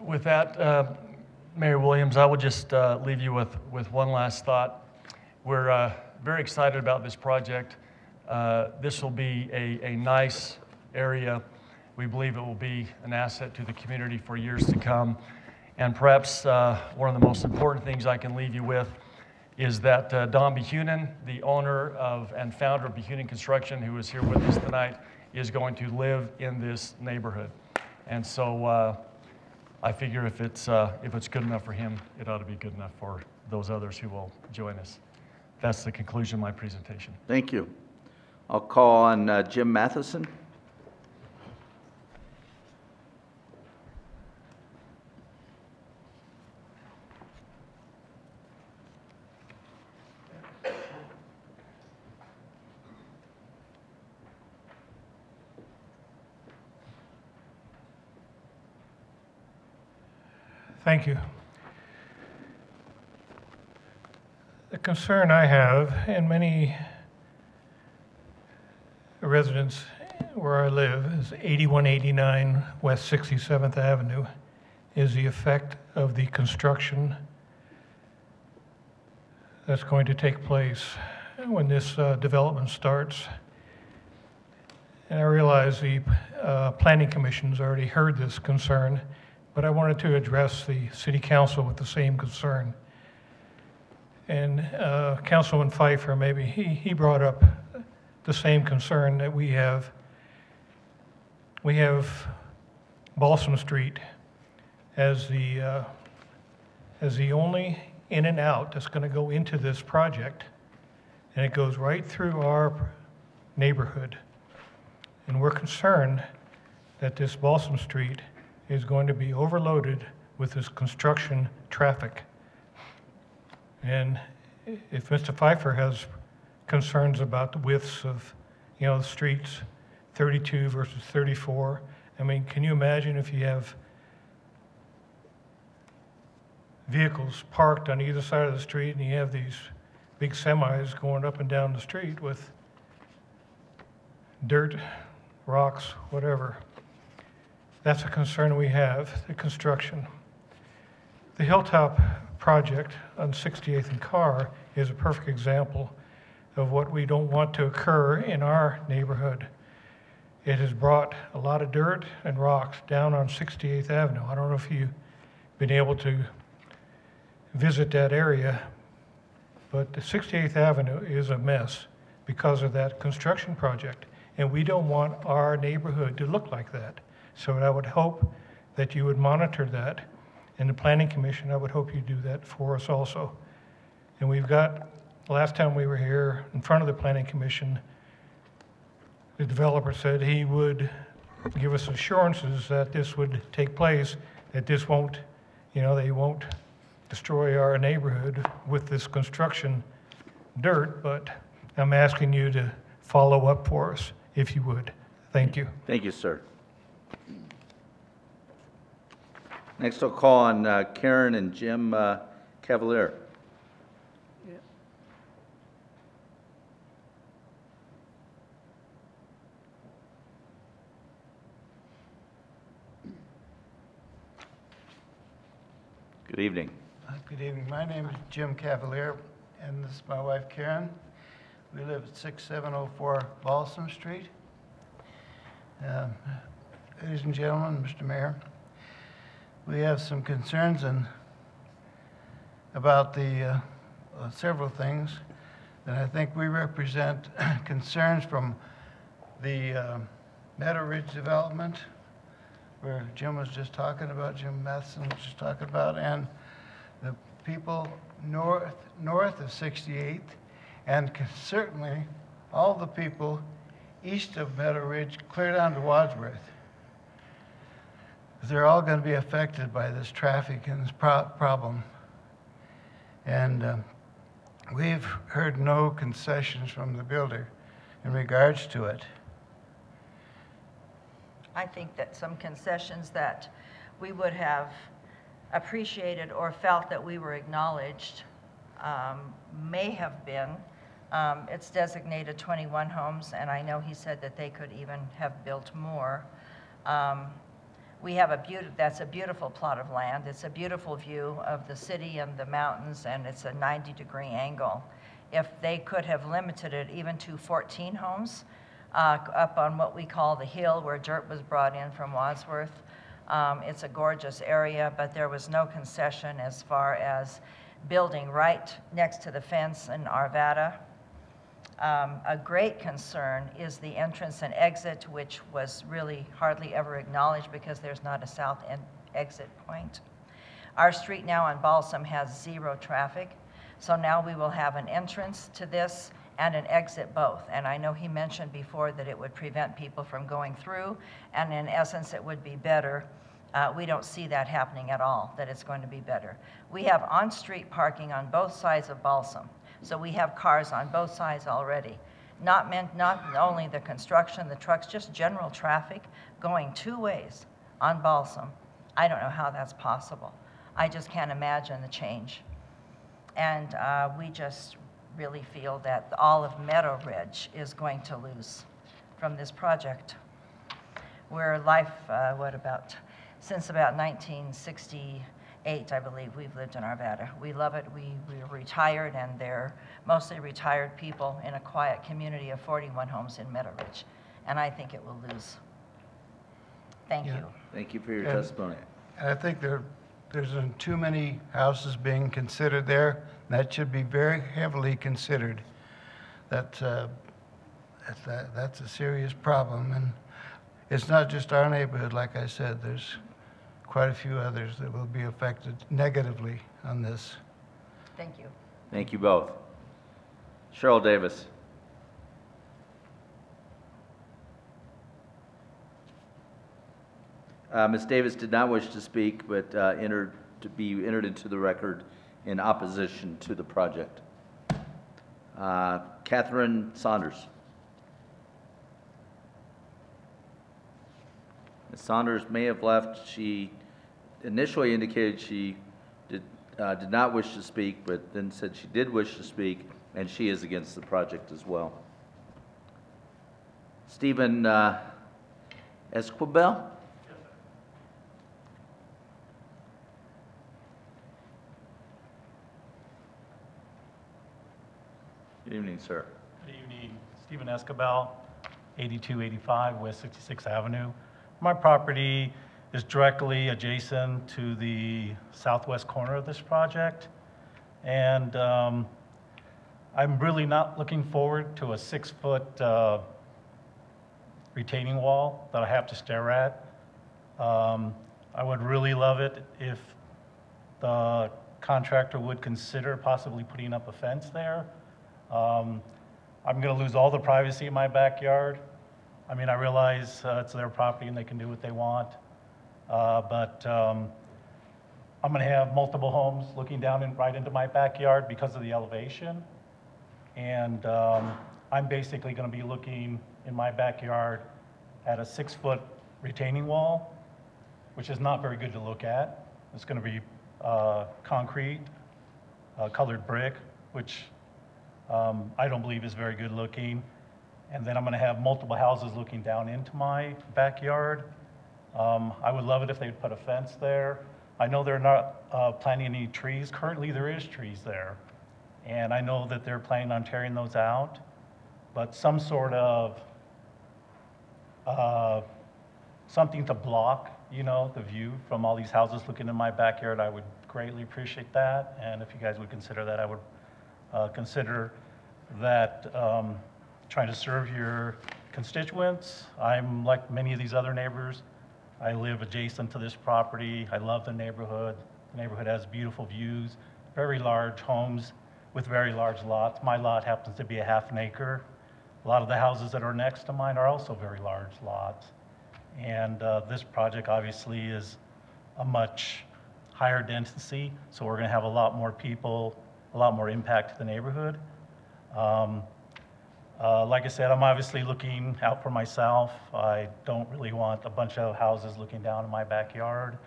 With that, Mayor Williams, I will just leave you with one last thought. We're very excited about this project. This will be a nice area. We believe it will be an asset to the community for years to come. And perhaps one of the most important things I can leave you with is that Don Behunin, the owner of and founder of Behunin Construction, who is here with us tonight, is going to live in this neighborhood. And so I figure if it's good enough for him, it ought to be good enough for those others who will join us. That's the conclusion of my presentation. Thank you. I'll call on Jim Matheson. Thank you. The concern I have, and many residents where I live, is 8189 West 67th Avenue, is the effect of the construction that's going to take place when this development starts. And I realize the Planning Commission's already heard this concern, but I wanted to address the City Council with the same concern. And Councilman Pfeiffer, maybe he brought up the same concern that we have. We have Balsam Street as the only in and out that's going to go into this project, and it goes right through our neighborhood. And we're concerned that this Balsam Street is going to be overloaded with this construction traffic. And if Mr. Pfeiffer has concerns about the widths of, the streets, 32 versus 34, I mean, can you imagine if you have vehicles parked on either side of the street and you have these big semis going up and down the street with dirt, rocks, whatever? That's a concern we have, the construction. The Hilltop project on 68th and Carr is a perfect example of what we don't want to occur in our neighborhood. It has brought a lot of dirt and rocks down on 68th Avenue. I don't know if you've been able to visit that area, but the 68th Avenue is a mess because of that construction project, and we don't want our neighborhood to look like that. So I would hope that you would monitor that. And the Planning Commission, I would hope you do that for us also. And we've got, last time we were here in front of the Planning Commission, the developer said he would give us assurances that this would take place, that this won't, they won't destroy our neighborhood with this construction dirt, but I'm asking you to follow up for us, if you would. Thank you. Thank you, sir. Next, I'll call on Karen and Jim Cavalier. Good evening. Good evening. My name is Jim Cavalier, and this is my wife Karen. We live at 6704 Balsam Street. Ladies and gentlemen, Mr. Mayor, we have some concerns about the several things, and I think we represent concerns from the Meadow Ridge development, where Jim was just talking about, Jim Matheson was just talking about, and the people north of 68th, and certainly all the people east of Meadow Ridge, clear down to Wadsworth. They're all going to be affected by this traffic and this problem. And we've heard no concessions from the builder in regards to it. I think that some concessions that we would have appreciated or felt that we were acknowledged may have been, it's designated 21 homes, and I know he said that they could even have built more. We have that's a beautiful plot of land. It's a beautiful view of the city and the mountains, and it's a 90-degree angle. If they could have limited it even to 14 homes, up on what we call the hill where dirt was brought in from Wadsworth. It's a gorgeous area, but there was no concession as far as building right next to the fence in Arvada. A great concern is the entrance and exit, which was really hardly ever acknowledged because there's not a south exit point. Our street now on Balsam has 0 traffic, so now we will have an entrance to this and an exit both. And I know he mentioned before that it would prevent people from going through, and in essence it would be better. We don't see that happening at all, that it's going to be better. We have on-street parking on both sides of Balsam, so we have cars on both sides already. Not only the construction, the trucks, just general traffic going 2 ways on Balsam. I don't know how that's possible. I just can't imagine the change. And we just really feel that all of Meadow Ridge is going to lose from this project. We're since about 1968, I believe, we've lived in Arvada. We love it. We're retired, and they're mostly retired people in a quiet community of 41 homes in Meadow Ridge. And I think it will lose. Thank you. Thank you for your testimony. And I think there's too many houses being considered there. That should be very heavily considered. That's a serious problem, and it's not just our neighborhood. Like I said, there's quite a few others that will be affected negatively on this. Thank you. Thank you both. Cheryl Davis. Ms. Davis did not wish to speak, but be entered into the record in opposition to the project. Catherine Saunders. Ms. Saunders may have left. She initially indicated she did not wish to speak, but then said she did wish to speak, and she is against the project as well. Stephen Esquibel. Good evening, sir. Good evening. Stephen Escabel, 8285 West 66th Avenue. My property is directly adjacent to the southwest corner of this project. And I'm really not looking forward to a 6-foot retaining wall that I have to stare at. I would really love it if the contractor would consider possibly putting up a fence there. I'm going to lose all the privacy in my backyard. I mean, I realize it's their property and they can do what they want, but I'm I'm going to have multiple homes looking down right into my backyard because of the elevation. And I'm basically going to be looking in my backyard at a 6-foot retaining wall, which is not very good to look at. It's going to be concrete, colored brick, which I don't believe is very good looking. And then I'm going to have multiple houses looking down into my backyard. I would love it if they'd put a fence there. I know they're not planting any trees. Currently, there is trees there. And I know that they're planning on tearing those out. But some sort of something to block, you know, the view from all these houses looking in my backyard, I would greatly appreciate that. And if you guys would consider that, I would consider that trying to serve your constituents. I'm like many of these other neighbors. I live adjacent to this property. I love the neighborhood. The neighborhood has beautiful views, very large homes with very large lots. My lot happens to be a half an acre. A lot of the houses that are next to mine are also very large lots. And this project obviously is a much higher density, so we're going to have a lot more people, a lot more impact to the neighborhood. Like I said, I'm obviously looking out for myself. I don't really want a bunch of houses looking down in my backyard.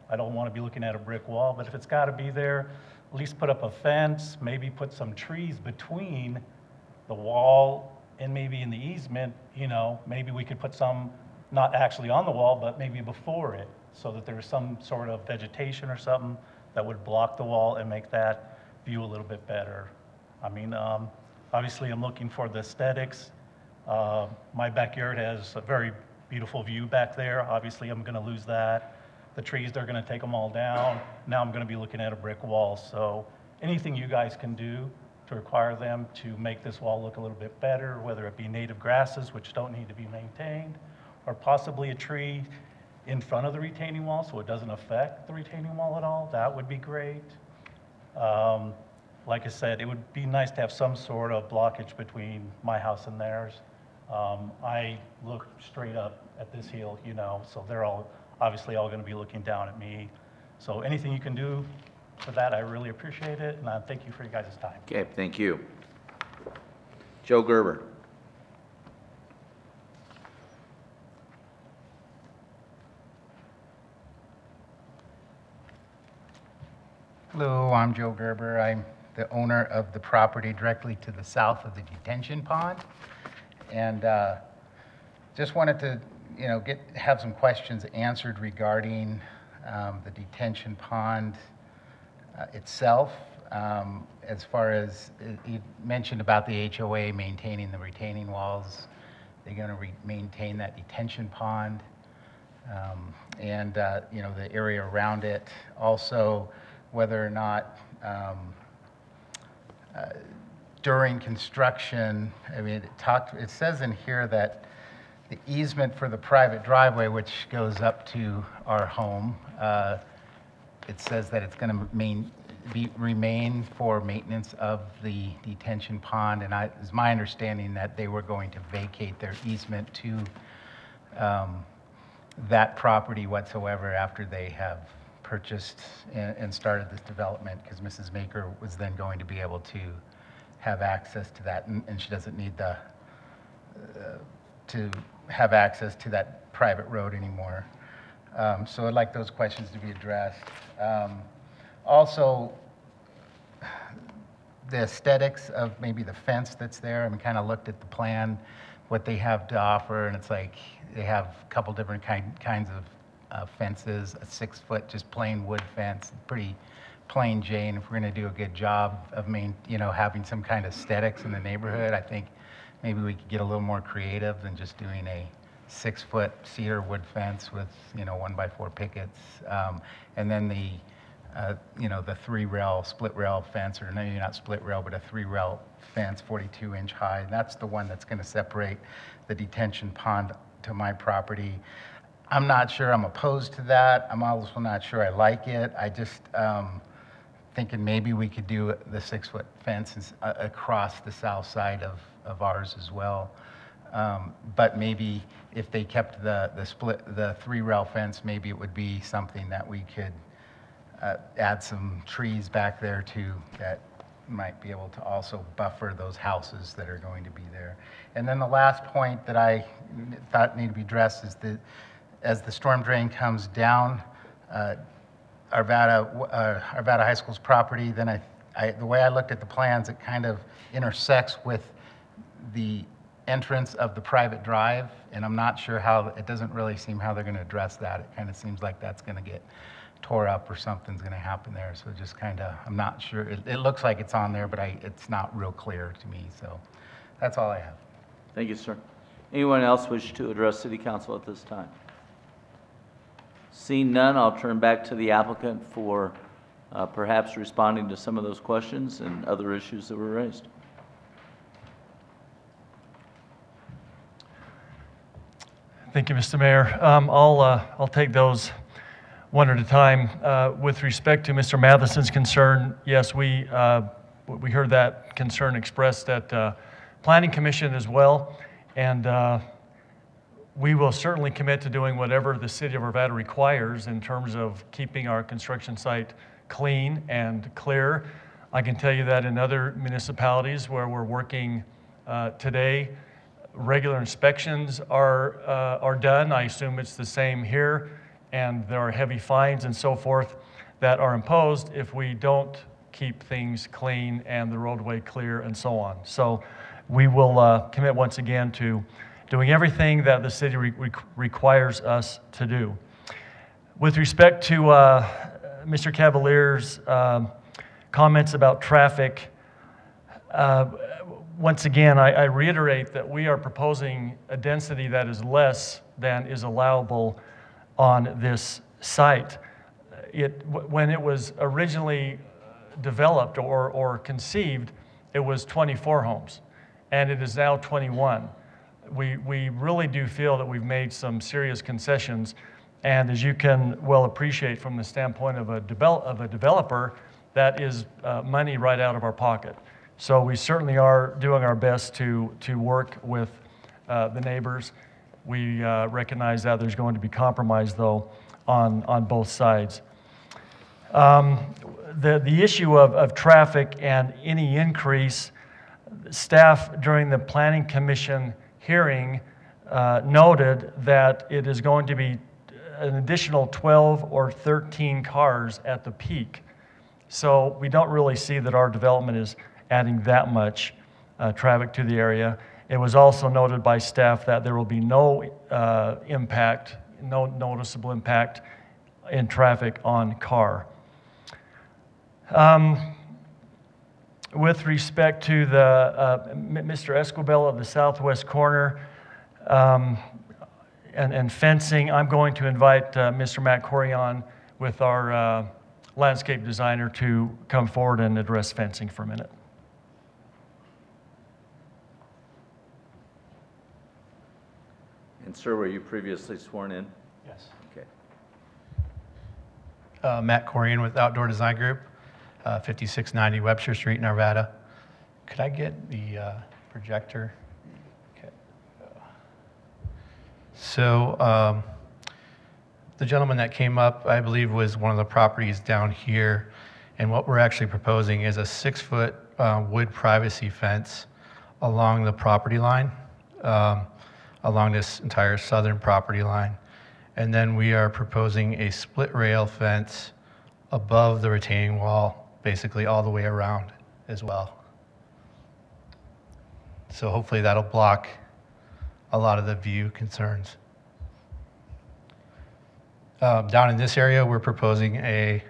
I don't want to be looking at a brick wall, but if it's got to be there, at least put up a fence, maybe put some trees between the wall and maybe in the easement, you know, maybe we could put some, not actually on the wall, but maybe before it, so that there's some sort of vegetation or something that would block the wall and make that view a little bit better. I mean, obviously I'm looking for the aesthetics. My backyard has a very beautiful view back there. Obviously I'm going to lose that. The trees, they're going to take them all down. Now I'm going to be looking at a brick wall. So anything you guys can do to require them to make this wall look a little bit better, whether it be native grasses, which don't need to be maintained, or possibly a tree in front of the retaining wall so it doesn't affect the retaining wall at all, that would be great. Like I said, it would be nice to have some sort of blockage between my house and theirs. I look straight up at this hill, you know, so they're all obviously all going to be looking down at me. So anything you can do for that, I really appreciate it, and I thank you for your guys' time. Okay, thank you. Joe Gerber. Hello, I'm Joe Gerber. I'm the owner of the property directly to the south of the detention pond. And just wanted to, you know, have some questions answered regarding the detention pond itself. As far as you mentioned about the HOA maintaining the retaining walls, they're going to maintain that detention pond and you know, the area around it. Also, whether or not during construction, I mean, it says in here that the easement for the private driveway, which goes up to our home, it says that it's going to remain for maintenance of the detention pond, and it's my understanding that they were going to vacate their easement to that property whatsoever after they have purchased and started this development, because Mrs. Maker was then going to be able to have access to that, and she doesn't need to have access to that private road anymore. So I'd like those questions to be addressed. Also, the aesthetics of maybe the fence that's there. I mean, kind of looked at the plan, what they have to offer, and it's like they have a couple different kinds of fences, a 6-foot just plain wood fence, pretty plain Jane. If we're going to do a good job of having some kind of aesthetics in the neighborhood, I think maybe we could get a little more creative than just doing a 6-foot cedar wood fence with 1x4 pickets, and then the the 3-rail split rail fence, or maybe not split rail, but a 3-rail fence, 42-inch high. That's the one that's going to separate the detention pond to my property. I'm not sure I'm opposed to that. I'm also not sure I like it. I just thinking maybe we could do the 6-foot fence across the south side of ours as well. But maybe if they kept the 3-rail fence, maybe it would be something that we could add some trees back there too that might be able to also buffer those houses that are going to be there. And then the last point that I thought needed to be addressed is that as the storm drain comes down Arvada High School's property, then the way I looked at the plans, it kind of intersects with the entrance of the private drive, and I'm not sure how, it doesn't really seem how they're going to address that. It kind of seems like that's going to get tore up or something's going to happen there. So just kind of, I'm not sure. It looks like it's on there, but it's not real clear to me. So that's all I have. Thank you, sir. Anyone else wish to address City Council at this time? Seeing none, I'll turn back to the applicant for perhaps responding to some of those questions and other issues that were raised. Thank you, Mr. Mayor. I'll take those one at a time. With respect to Mr. Matheson's concern, yes, we heard that concern expressed at Planning Commission as well, and we will certainly commit to doing whatever the City of Arvada requires in terms of keeping our construction site clean and clear. I can tell you that in other municipalities where we're working today, regular inspections are done. I assume it's the same here, and there are heavy fines and so forth that are imposed if we don't keep things clean and the roadway clear and so on. So we will commit once again to doing everything that the city requires us to do. With respect to Mr. Cavalier's comments about traffic, once again, I reiterate that we are proposing a density that is less than is allowable on this site. When it was originally developed or conceived, it was 24 homes, and it is now 21. We really do feel that we've made some serious concessions, and as you can well appreciate from the standpoint of a developer, that is money right out of our pocket. So we certainly are doing our best to work with the neighbors. We recognize that there's going to be compromise, though, on both sides. The issue of traffic and any increase, staff during the Planning Commission hearing noted that it is going to be an additional 12 or 13 cars at the peak. So we don't really see that our development is adding that much traffic to the area. It was also noted by staff that there will be no impact, no noticeable impact in traffic on Carr. With respect to the Mr. Escobar of the southwest corner and fencing, I'm going to invite Mr. Matt Corian with our landscape designer to come forward and address fencing for a minute. And sir, were you previously sworn in? Yes. Okay. Matt Corian with Outdoor Design Group, 5690 Webster Street in Arvada. Could I get the projector? Okay. So the gentleman that came up, I believe, was one of the properties down here. And what we're actually proposing is a 6-foot wood privacy fence along the property line, along this entire southern property line. And then we are proposing a split rail fence above the retaining wall, basically all the way around as well. So hopefully that'll block a lot of the view concerns. Down in this area, we're proposing a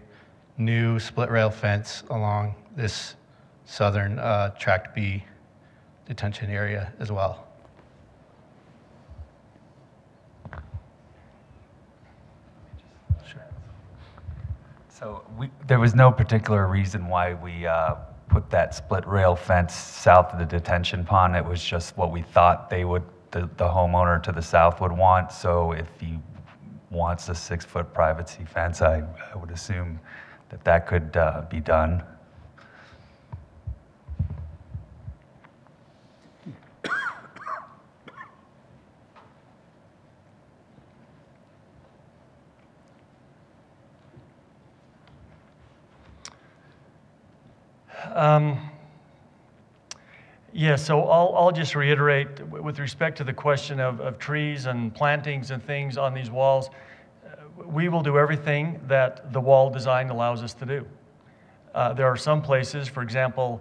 new split rail fence along this southern Tract B detention area as well. So there was no particular reason why we put that split rail fence south of the detention pond. It was just what we thought they would, the homeowner to the south would want. So if he wants a 6-foot privacy fence, I would assume that could be done. Yeah, so I'll just reiterate with respect to the question of trees and plantings and things on these walls, we will do everything that the wall design allows us to do. There are some places, for example,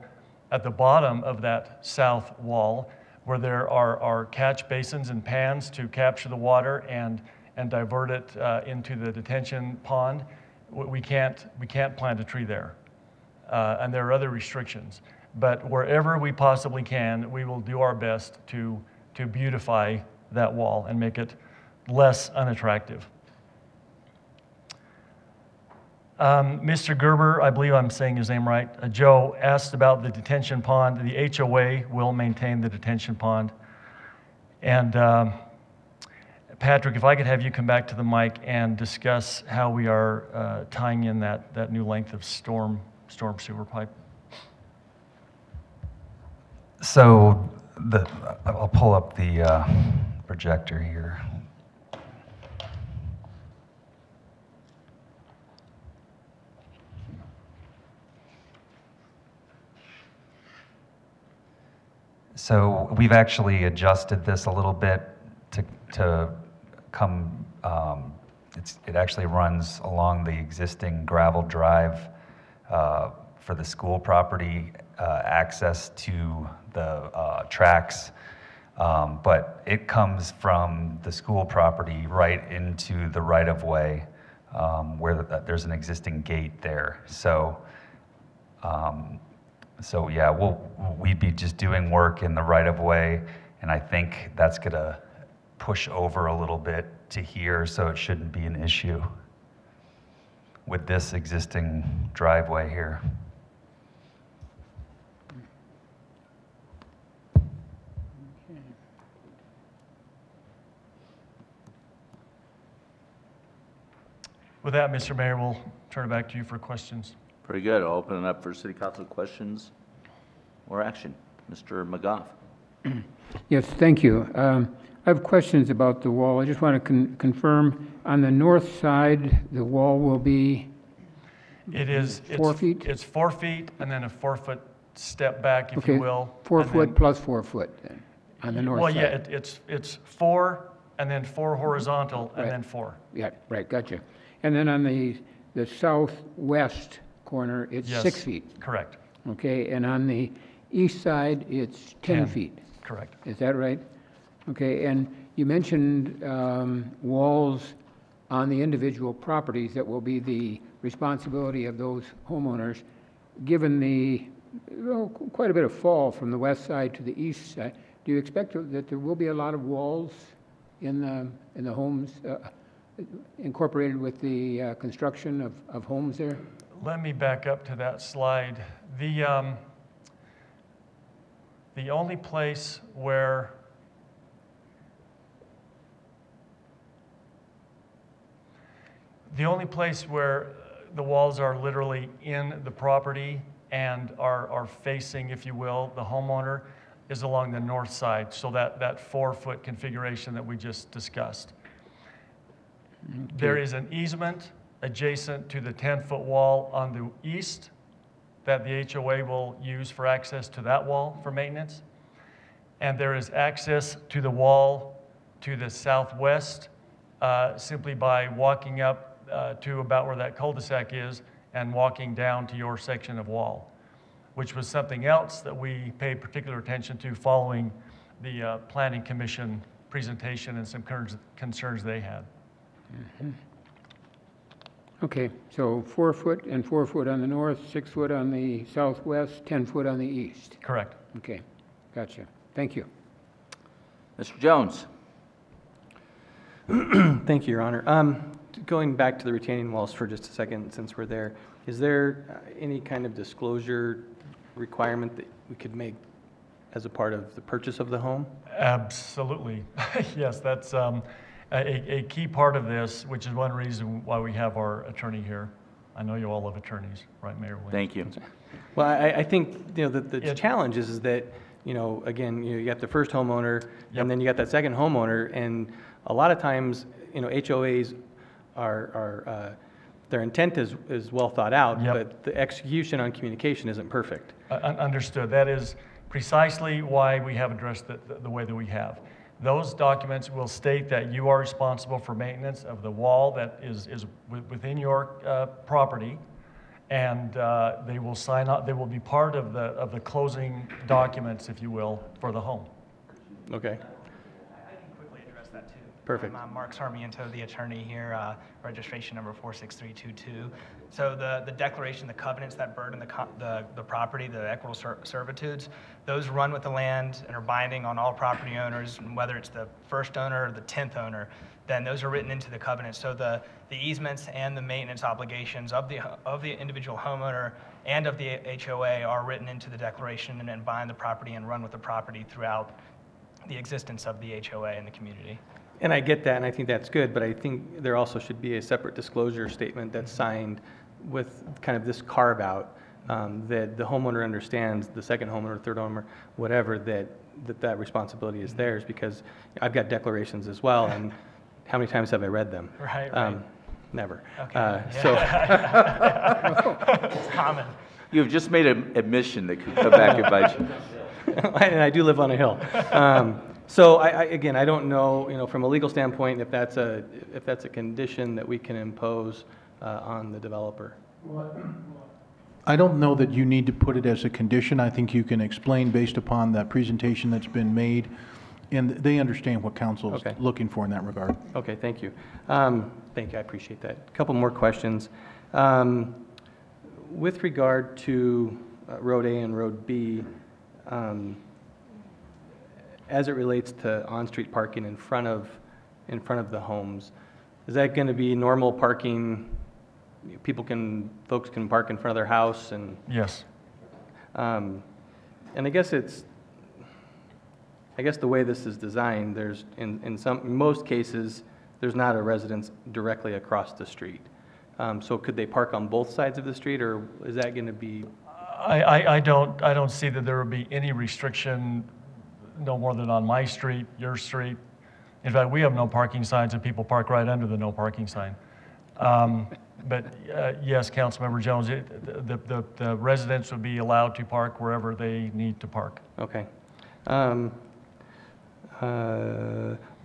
at the bottom of that south wall, where there are catch basins and pans to capture the water and divert it into the detention pond. We can't plant a tree there. And there are other restrictions. But wherever we possibly can, we will do our best to beautify that wall and make it less unattractive. Mr. Gerber, I believe I'm saying his name right, Joe asked about the detention pond. The HOA will maintain the detention pond. And Patrick, if I could have you come back to the mic and discuss how we are tying in that new length of storm sewer pipe. So I'll pull up the projector here. So we've actually adjusted this a little bit to come, it actually runs along the existing gravel drive for the school property, access to the tracks, but it comes from the school property right into the right-of-way where there's an existing gate there. So yeah, we'd be just doing work in the right-of-way, and I think that's gonna push over a little bit to here, so it shouldn't be an issue with this existing driveway here. With that, Mr. Mayor, we'll turn it back to you for questions. Very good. I'll open it up for City Council questions or action. Mr. McGough. Yes, thank you. I have questions about the wall. I just want to confirm, on the north side, the wall will be It is 4 feet? It's 4 feet and then a 4-foot step back, if Okay, you will. 4 foot plus 4 foot then, on the north Well, side. yeah, it's 4 and then 4 horizontal and Right. then 4. Yeah, right, gotcha. And then on the southwest corner, it's Yes, 6 feet. correct. Okay, and on the east side, it's 10 feet. Correct. Is that right? Okay, and you mentioned walls on the individual properties that will be the responsibility of those homeowners. Given the quite a bit of fall from the west side to the east side, do you expect that there will be a lot of walls in the homes incorporated with the construction of homes there? Let me back up to that slide. The only place where the walls are literally in the property and are facing, if you will, the homeowner is along the north side, so that 4-foot configuration that we just discussed. Okay. There is an easement adjacent to the 10-foot wall on the east that the HOA will use for access to that wall for maintenance. And there is access to the wall to the southwest simply by walking up to about where that cul-de-sac is and walking down to your section of wall, which was something else that we paid particular attention to following the Planning Commission presentation and some concerns they had. Mm-hmm. Okay, so 4 foot and 4 foot on the north, 6 foot on the southwest, 10 foot on the east. Correct. Okay, gotcha. Thank you. Mr. Jones. Thank you, Your Honor. Going back to the retaining walls for just a second, since we're there, is there any kind of disclosure requirement that we could make as a part of the purchase of the home? Absolutely. Yes, that's a key part of this, which is one reason why we have our attorney here. I know you all love attorneys, right, Mayor Williams? Thank you. Well, I think the challenge is that, again, you got the first homeowner, and then you got that second homeowner, and a lot of times, HOAs their intent is well thought out, Yep. but the execution on communication isn't perfect. Understood. That is precisely why we have addressed the way that we have. Those documents will state that you are responsible for maintenance of the wall that is within your property, and they will sign up. They will be part of the closing documents, if you will, for the home. Okay. I can quickly address that too. Perfect. I'm Mark Sarmiento, the attorney here, registration number 46322. So the declaration, the covenants that burden the property, the equitable servitudes, those run with the land and are binding on all property owners, and whether it's the first owner or the 10th owner, then those are written into the covenant. So the easements and the maintenance obligations of the individual homeowner and of the HOA are written into the declaration and then bind the property and run with the property throughout the existence of the HOA in the community. And I get that, and I think that's good, but I think there also should be a separate disclosure statement that's signed with kind of this carve-out, that the homeowner understands, the second homeowner, third homeowner, whatever, that responsibility is theirs, because I've got declarations as well, and how many times have I read them? Right. Never. Okay. So it's common. You've just made an admission that could come back and bite you. And I do live on a hill. So again, I don't know, from a legal standpoint, if that's a condition that we can impose on the developer. I don't know that you need to put it as a condition. I think you can explain based upon that presentation that's been made, and they understand what council's looking for in that regard. Okay, thank you. Thank you, I appreciate that. A couple more questions. With regard to Road A and Road B, as it relates to on-street parking in front of the homes, is that going to be normal parking? Folks can park in front of their house and? Yes. And I guess the way this is designed, there's in most cases, there's not a residence directly across the street. So could they park on both sides of the street, or is that going to be? I don't see that there would be any restriction, no more than on my street, your street. In fact, we have no parking signs, and people park right under the no parking sign. But yes, Councilmember Jones, the residents would be allowed to park wherever they need to park. Okay.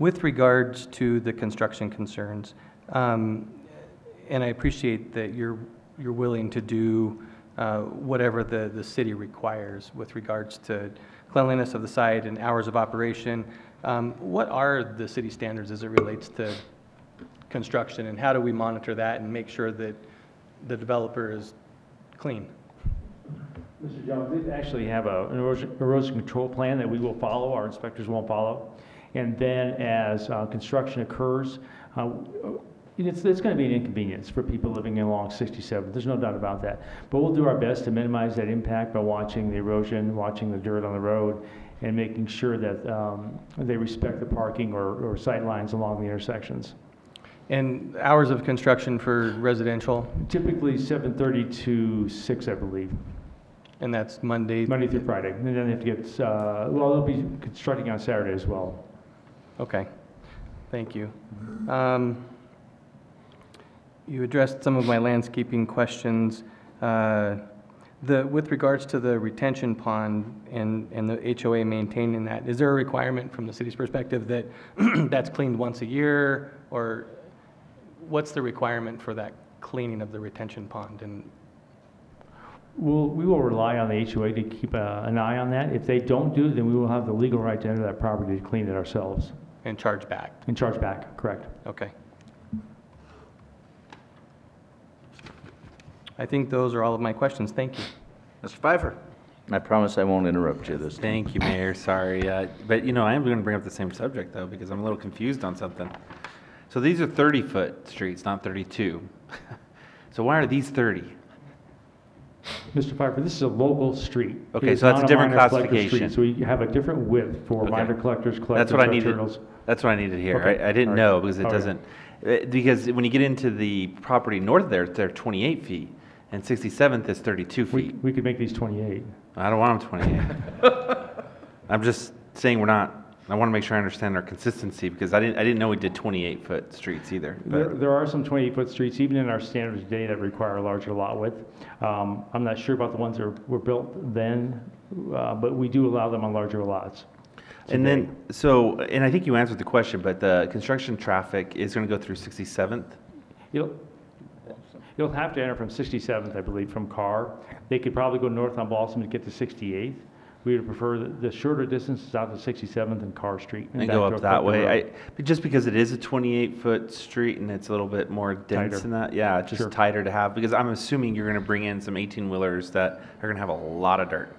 With regards to the construction concerns, and I appreciate that you're willing to do whatever the city requires with regards to cleanliness of the site and hours of operation. What are the city standards as it relates to construction, and how do we monitor that and make sure that the developer is clean? Mr. Jones, we actually have an erosion control plan that we will follow, our inspectors won't follow. And then as construction occurs, it's going to be an inconvenience for people living along 67. There's no doubt about that. But we'll do our best to minimize that impact by watching the erosion, watching the dirt on the road, and making sure that they respect the parking or sight lines along the intersections. And hours of construction for residential? Typically 7:30 to 6, I believe. And that's Monday through Friday. And then they have to get, well, they'll be constructing on Saturday as well. Okay, thank you. You addressed some of my landscaping questions. With regards to the retention pond and the HOA maintaining that, is there a requirement from the city's perspective that that's cleaned once a year, or what's the requirement for that cleaning of the retention pond? And we will rely on the HOA to keep an eye on that. If they don't do it, then we will have the legal right to enter that property to clean it ourselves. And charge back? And charge back, correct. Okay. I think those are all of my questions. Thank you. Mr. Pfeiffer, I promise I won't interrupt you this time. Thank you, Mayor. Sorry. But, I am going to bring up the same subject, though, because I'm a little confused on something. So these are 30-foot streets, not 32. So why are these 30? Mr. Pfeiffer, this is a local street. Okay, so that's a different classification. Street, so we have a different width for minor collectors, That's what I needed. That's what I needed to hear. Okay. I didn't know because it doesn't. Because when you get into the property north there, they're 28 feet, and 67th is 32 feet. We could make these 28. I don't want them 28. I'm just saying we're not I want to make sure I understand our consistency, because I didn't know we did 28-foot streets either. But There are some 28-foot streets, even in our standards today, that require a larger lot width. I'm not sure about the ones that were built then, but we do allow them on larger lots. And then, and I think you answered the question, but the construction traffic is going to go through 67th? You'll have to enter from 67th, I believe, from Carr. They could probably go north on Balsam to get to 68th. We would prefer the shorter distances out to 67th and Carr Street. And go up that way. Just because it is a 28-foot street and it's a little bit more dense Tighter. than that. Yeah, it's just tighter to have, because I'm assuming you're going to bring in some 18-wheelers that are going to have a lot of dirt,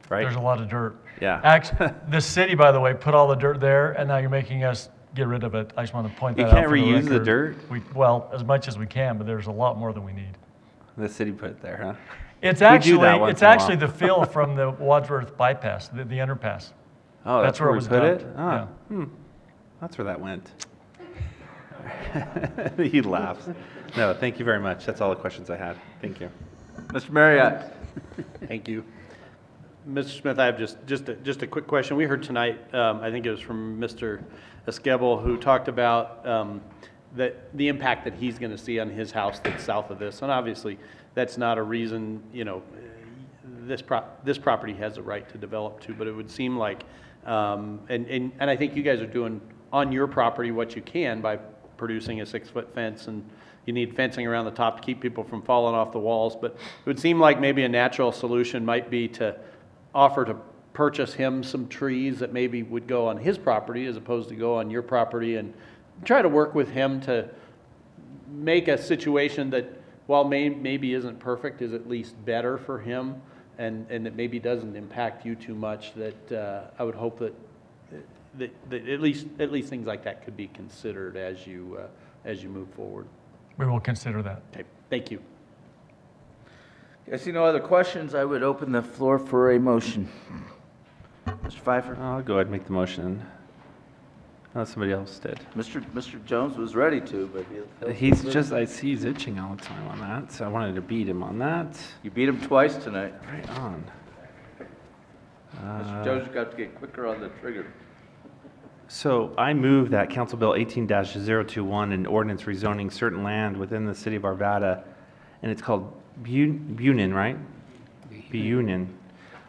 right? There's a lot of dirt. Yeah. Actually, the city, by the way, put all the dirt there, and now you're making us get rid of it. I just want to point that You out. can't for the reuse the record. dirt? Well, as much as we can, but there's a lot more than we need. The city put it there, huh? It's We do that actually once it's in a while. actually the fill from the Wadsworth bypass, the underpass. Oh, that's where it we was put dumped. it? Oh, Yeah. That's where that went. He laughs. No, thank you very much. That's all the questions I had. Thank you. Mr. Marriott. Thank you. Mr. Smith, I have just a quick question. We heard tonight, I think it was from Mr. Esquibel, who talked about the impact that he's going to see on his house that's south of this. And obviously, that's not a reason, you know, this property has a right to develop to, but it would seem like, and I think you guys are doing on your property what you can by producing a 6-foot fence, and you need fencing around the top to keep people from falling off the walls. But it would seem like maybe a natural solution might be to offer to purchase him some trees that maybe would go on his property as opposed to go on your property, and try to work with him to make a situation that, while maybe isn't perfect, is at least better for him, and that maybe doesn't impact you too much. That I would hope that at least things like that could be considered as you move forward. We will consider that. Okay, thank you. I see no other questions. I would open the floor for a motion. Mr. Pfeiffer? I'll go ahead and make the motion. Unless somebody else did. Mr. Jones was ready to, but I see he's itching all the time on that, so I wanted to beat him on that. You beat him twice tonight. Right on. Mr. Jones got to get quicker on the trigger. So I move that Council Bill 18-021, an ordinance rezoning certain land within the city of Arvada, and it's called Bunin, right? Bunin.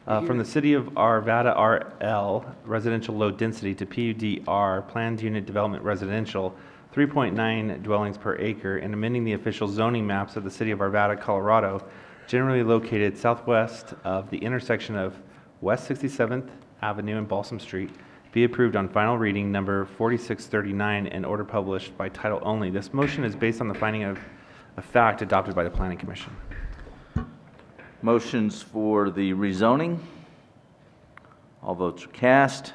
From the city of Arvada RL, residential low density, to PUDR, planned unit development residential, 3.9 dwellings per acre, and amending the official zoning maps of the city of Arvada, Colorado, generally located southwest of the intersection of West 67th Avenue and Balsam Street, be approved on final reading number 4639 and order published by title only. This motion is based on the finding of fact adopted by the Planning Commission. Motions for the rezoning. All votes are cast.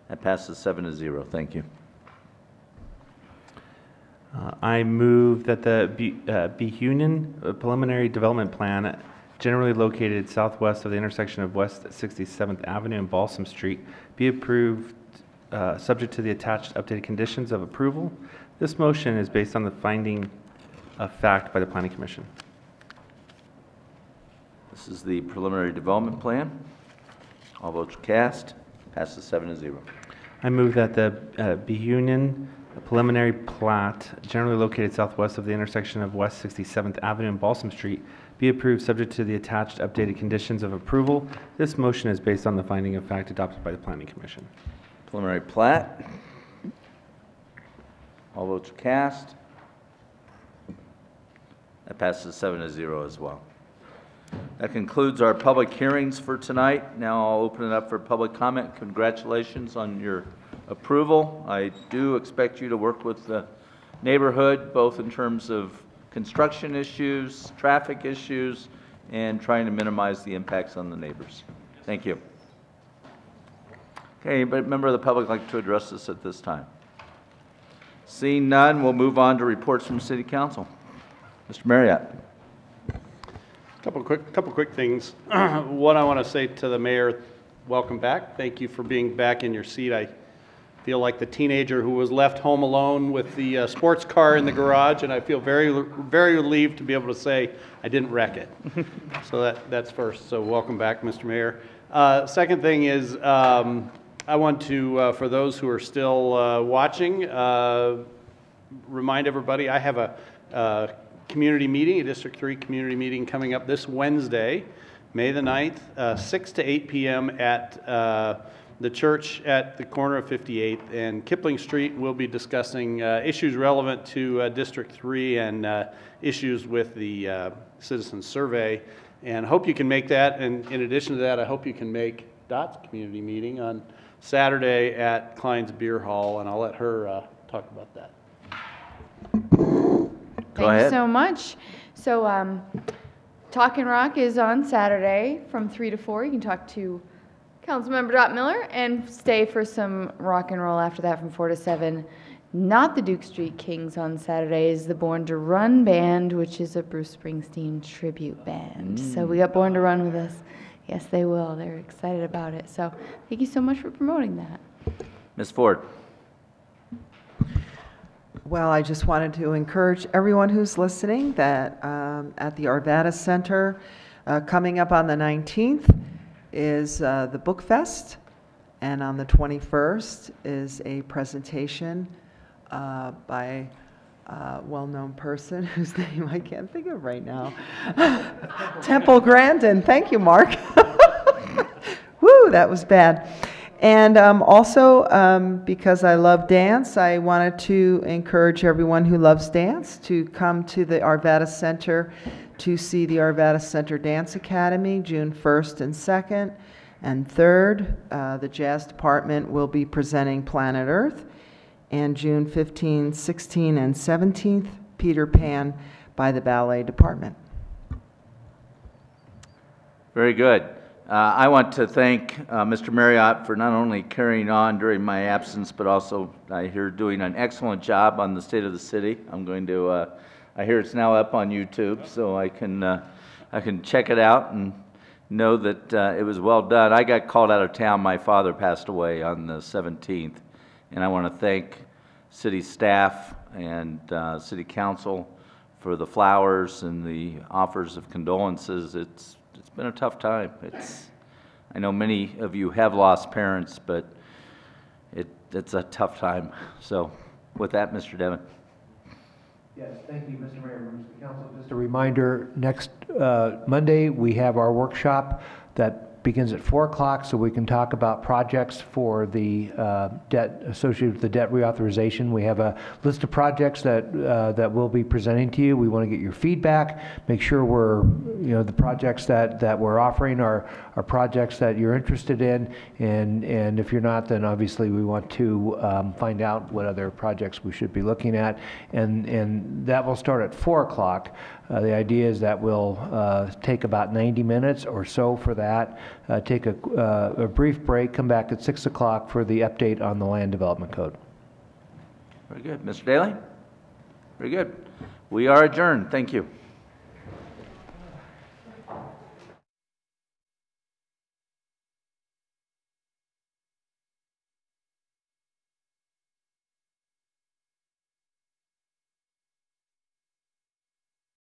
That passes 7-0. Thank you. I move that the Behunin preliminary development plan, generally located southwest of the intersection of West 67th Avenue and Balsam Street, be approved subject to the attached updated conditions of approval. This motion is based on the finding of fact by the Planning Commission. This is the preliminary development plan. All votes are cast. Passes 7-0. I move that the Behunin preliminary plat, generally located southwest of the intersection of West 67th Avenue and Balsam Street, be approved subject to the attached updated conditions of approval. This motion is based on the finding of fact adopted by the Planning Commission. Preliminary plat. All votes are cast. That passes 7-0 as well. That concludes our public hearings for tonight. Now I'll open it up for public comment. Congratulations on your approval. I do expect you to work with the neighborhood, both in terms of construction issues, traffic issues, and trying to minimize the impacts on the neighbors. Thank you. Okay, anybody, member of the public, like to address this at this time? Seeing none, we'll move on to reports from City Council. Mr. Marriott. Couple quick things. One, I want to say to the mayor, welcome back. Thank you for being back in your seat. I feel like the teenager who was left home alone with the sports car in the garage, and I feel very relieved to be able to say I didn't wreck it. So that's first. So welcome back, Mr. Mayor. Second thing is, I want to, for those who are still watching, remind everybody I have a community meeting, a District 3 community meeting coming up this Wednesday, May the 9th, 6 to 8 p.m. at the church at the corner of 58th and Kipling Street. We'll be discussing issues relevant to District 3 and issues with the citizen survey. And hope you can make that. And in addition to that, I hope you can make Dot's community meeting on Saturday at Klein's Beer Hall, and I'll let her talk about that. Thank you so much. So Talkin' Rock is on Saturday from 3 to 4. You can talk to Councilmember Dot Miller and stay for some rock and roll after that from 4 to 7. Not the Duke Street Kings on Saturday is the Born to Run Band, which is a Bruce Springsteen tribute band. So we got Born to Run with us. Yes, they will. They're excited about it. So thank you so much for promoting that. Ms. Ford. Well, I just wanted to encourage everyone who's listening that at the Arvada Center, coming up on the 19th is the Book Fest, and on the 21st is a presentation by a well-known person whose name I can't think of right now. Temple Grandin. Thank you, Mark. Woo, that was bad. And also, because I love dance, I wanted to encourage everyone who loves dance to come to the Arvada Center to see the Arvada Center Dance Academy, June 1st and 2nd and 3rd. The Jazz Department will be presenting Planet Earth. And June 15th, 16th, and 17th, Peter Pan by the Ballet Department. Very good. I want to thank Mr. Marriott for not only carrying on during my absence, but also I hear doing an excellent job on the State of the City. I'm going to, I hear it's now up on YouTube, so I can check it out and know that it was well done. I got called out of town. My father passed away on the 17th, and I want to thank city staff and city council for the flowers and the offers of condolences. It's been a tough time. I know many of you have lost parents, but it's a tough time. So with that, Mr. Devon. Yes, thank you, Mr. Mayor, members of the council. Just a reminder, next Monday we have our workshop that begins at 4 o'clock, so we can talk about projects for the debt associated with the debt reauthorization. We have a list of projects that we'll be presenting to you. We want to get your feedback, make sure the projects that we're offering are projects that you're interested in, and if you're not, then obviously we want to find out what other projects we should be looking at, and that will start at 4 o'clock. The idea is that we'll take about 90 minutes or so for that, take a brief break, come back at 6 o'clock for the update on the Land Development Code. Very good. Mr. Daly? Very good. We are adjourned. Thank you.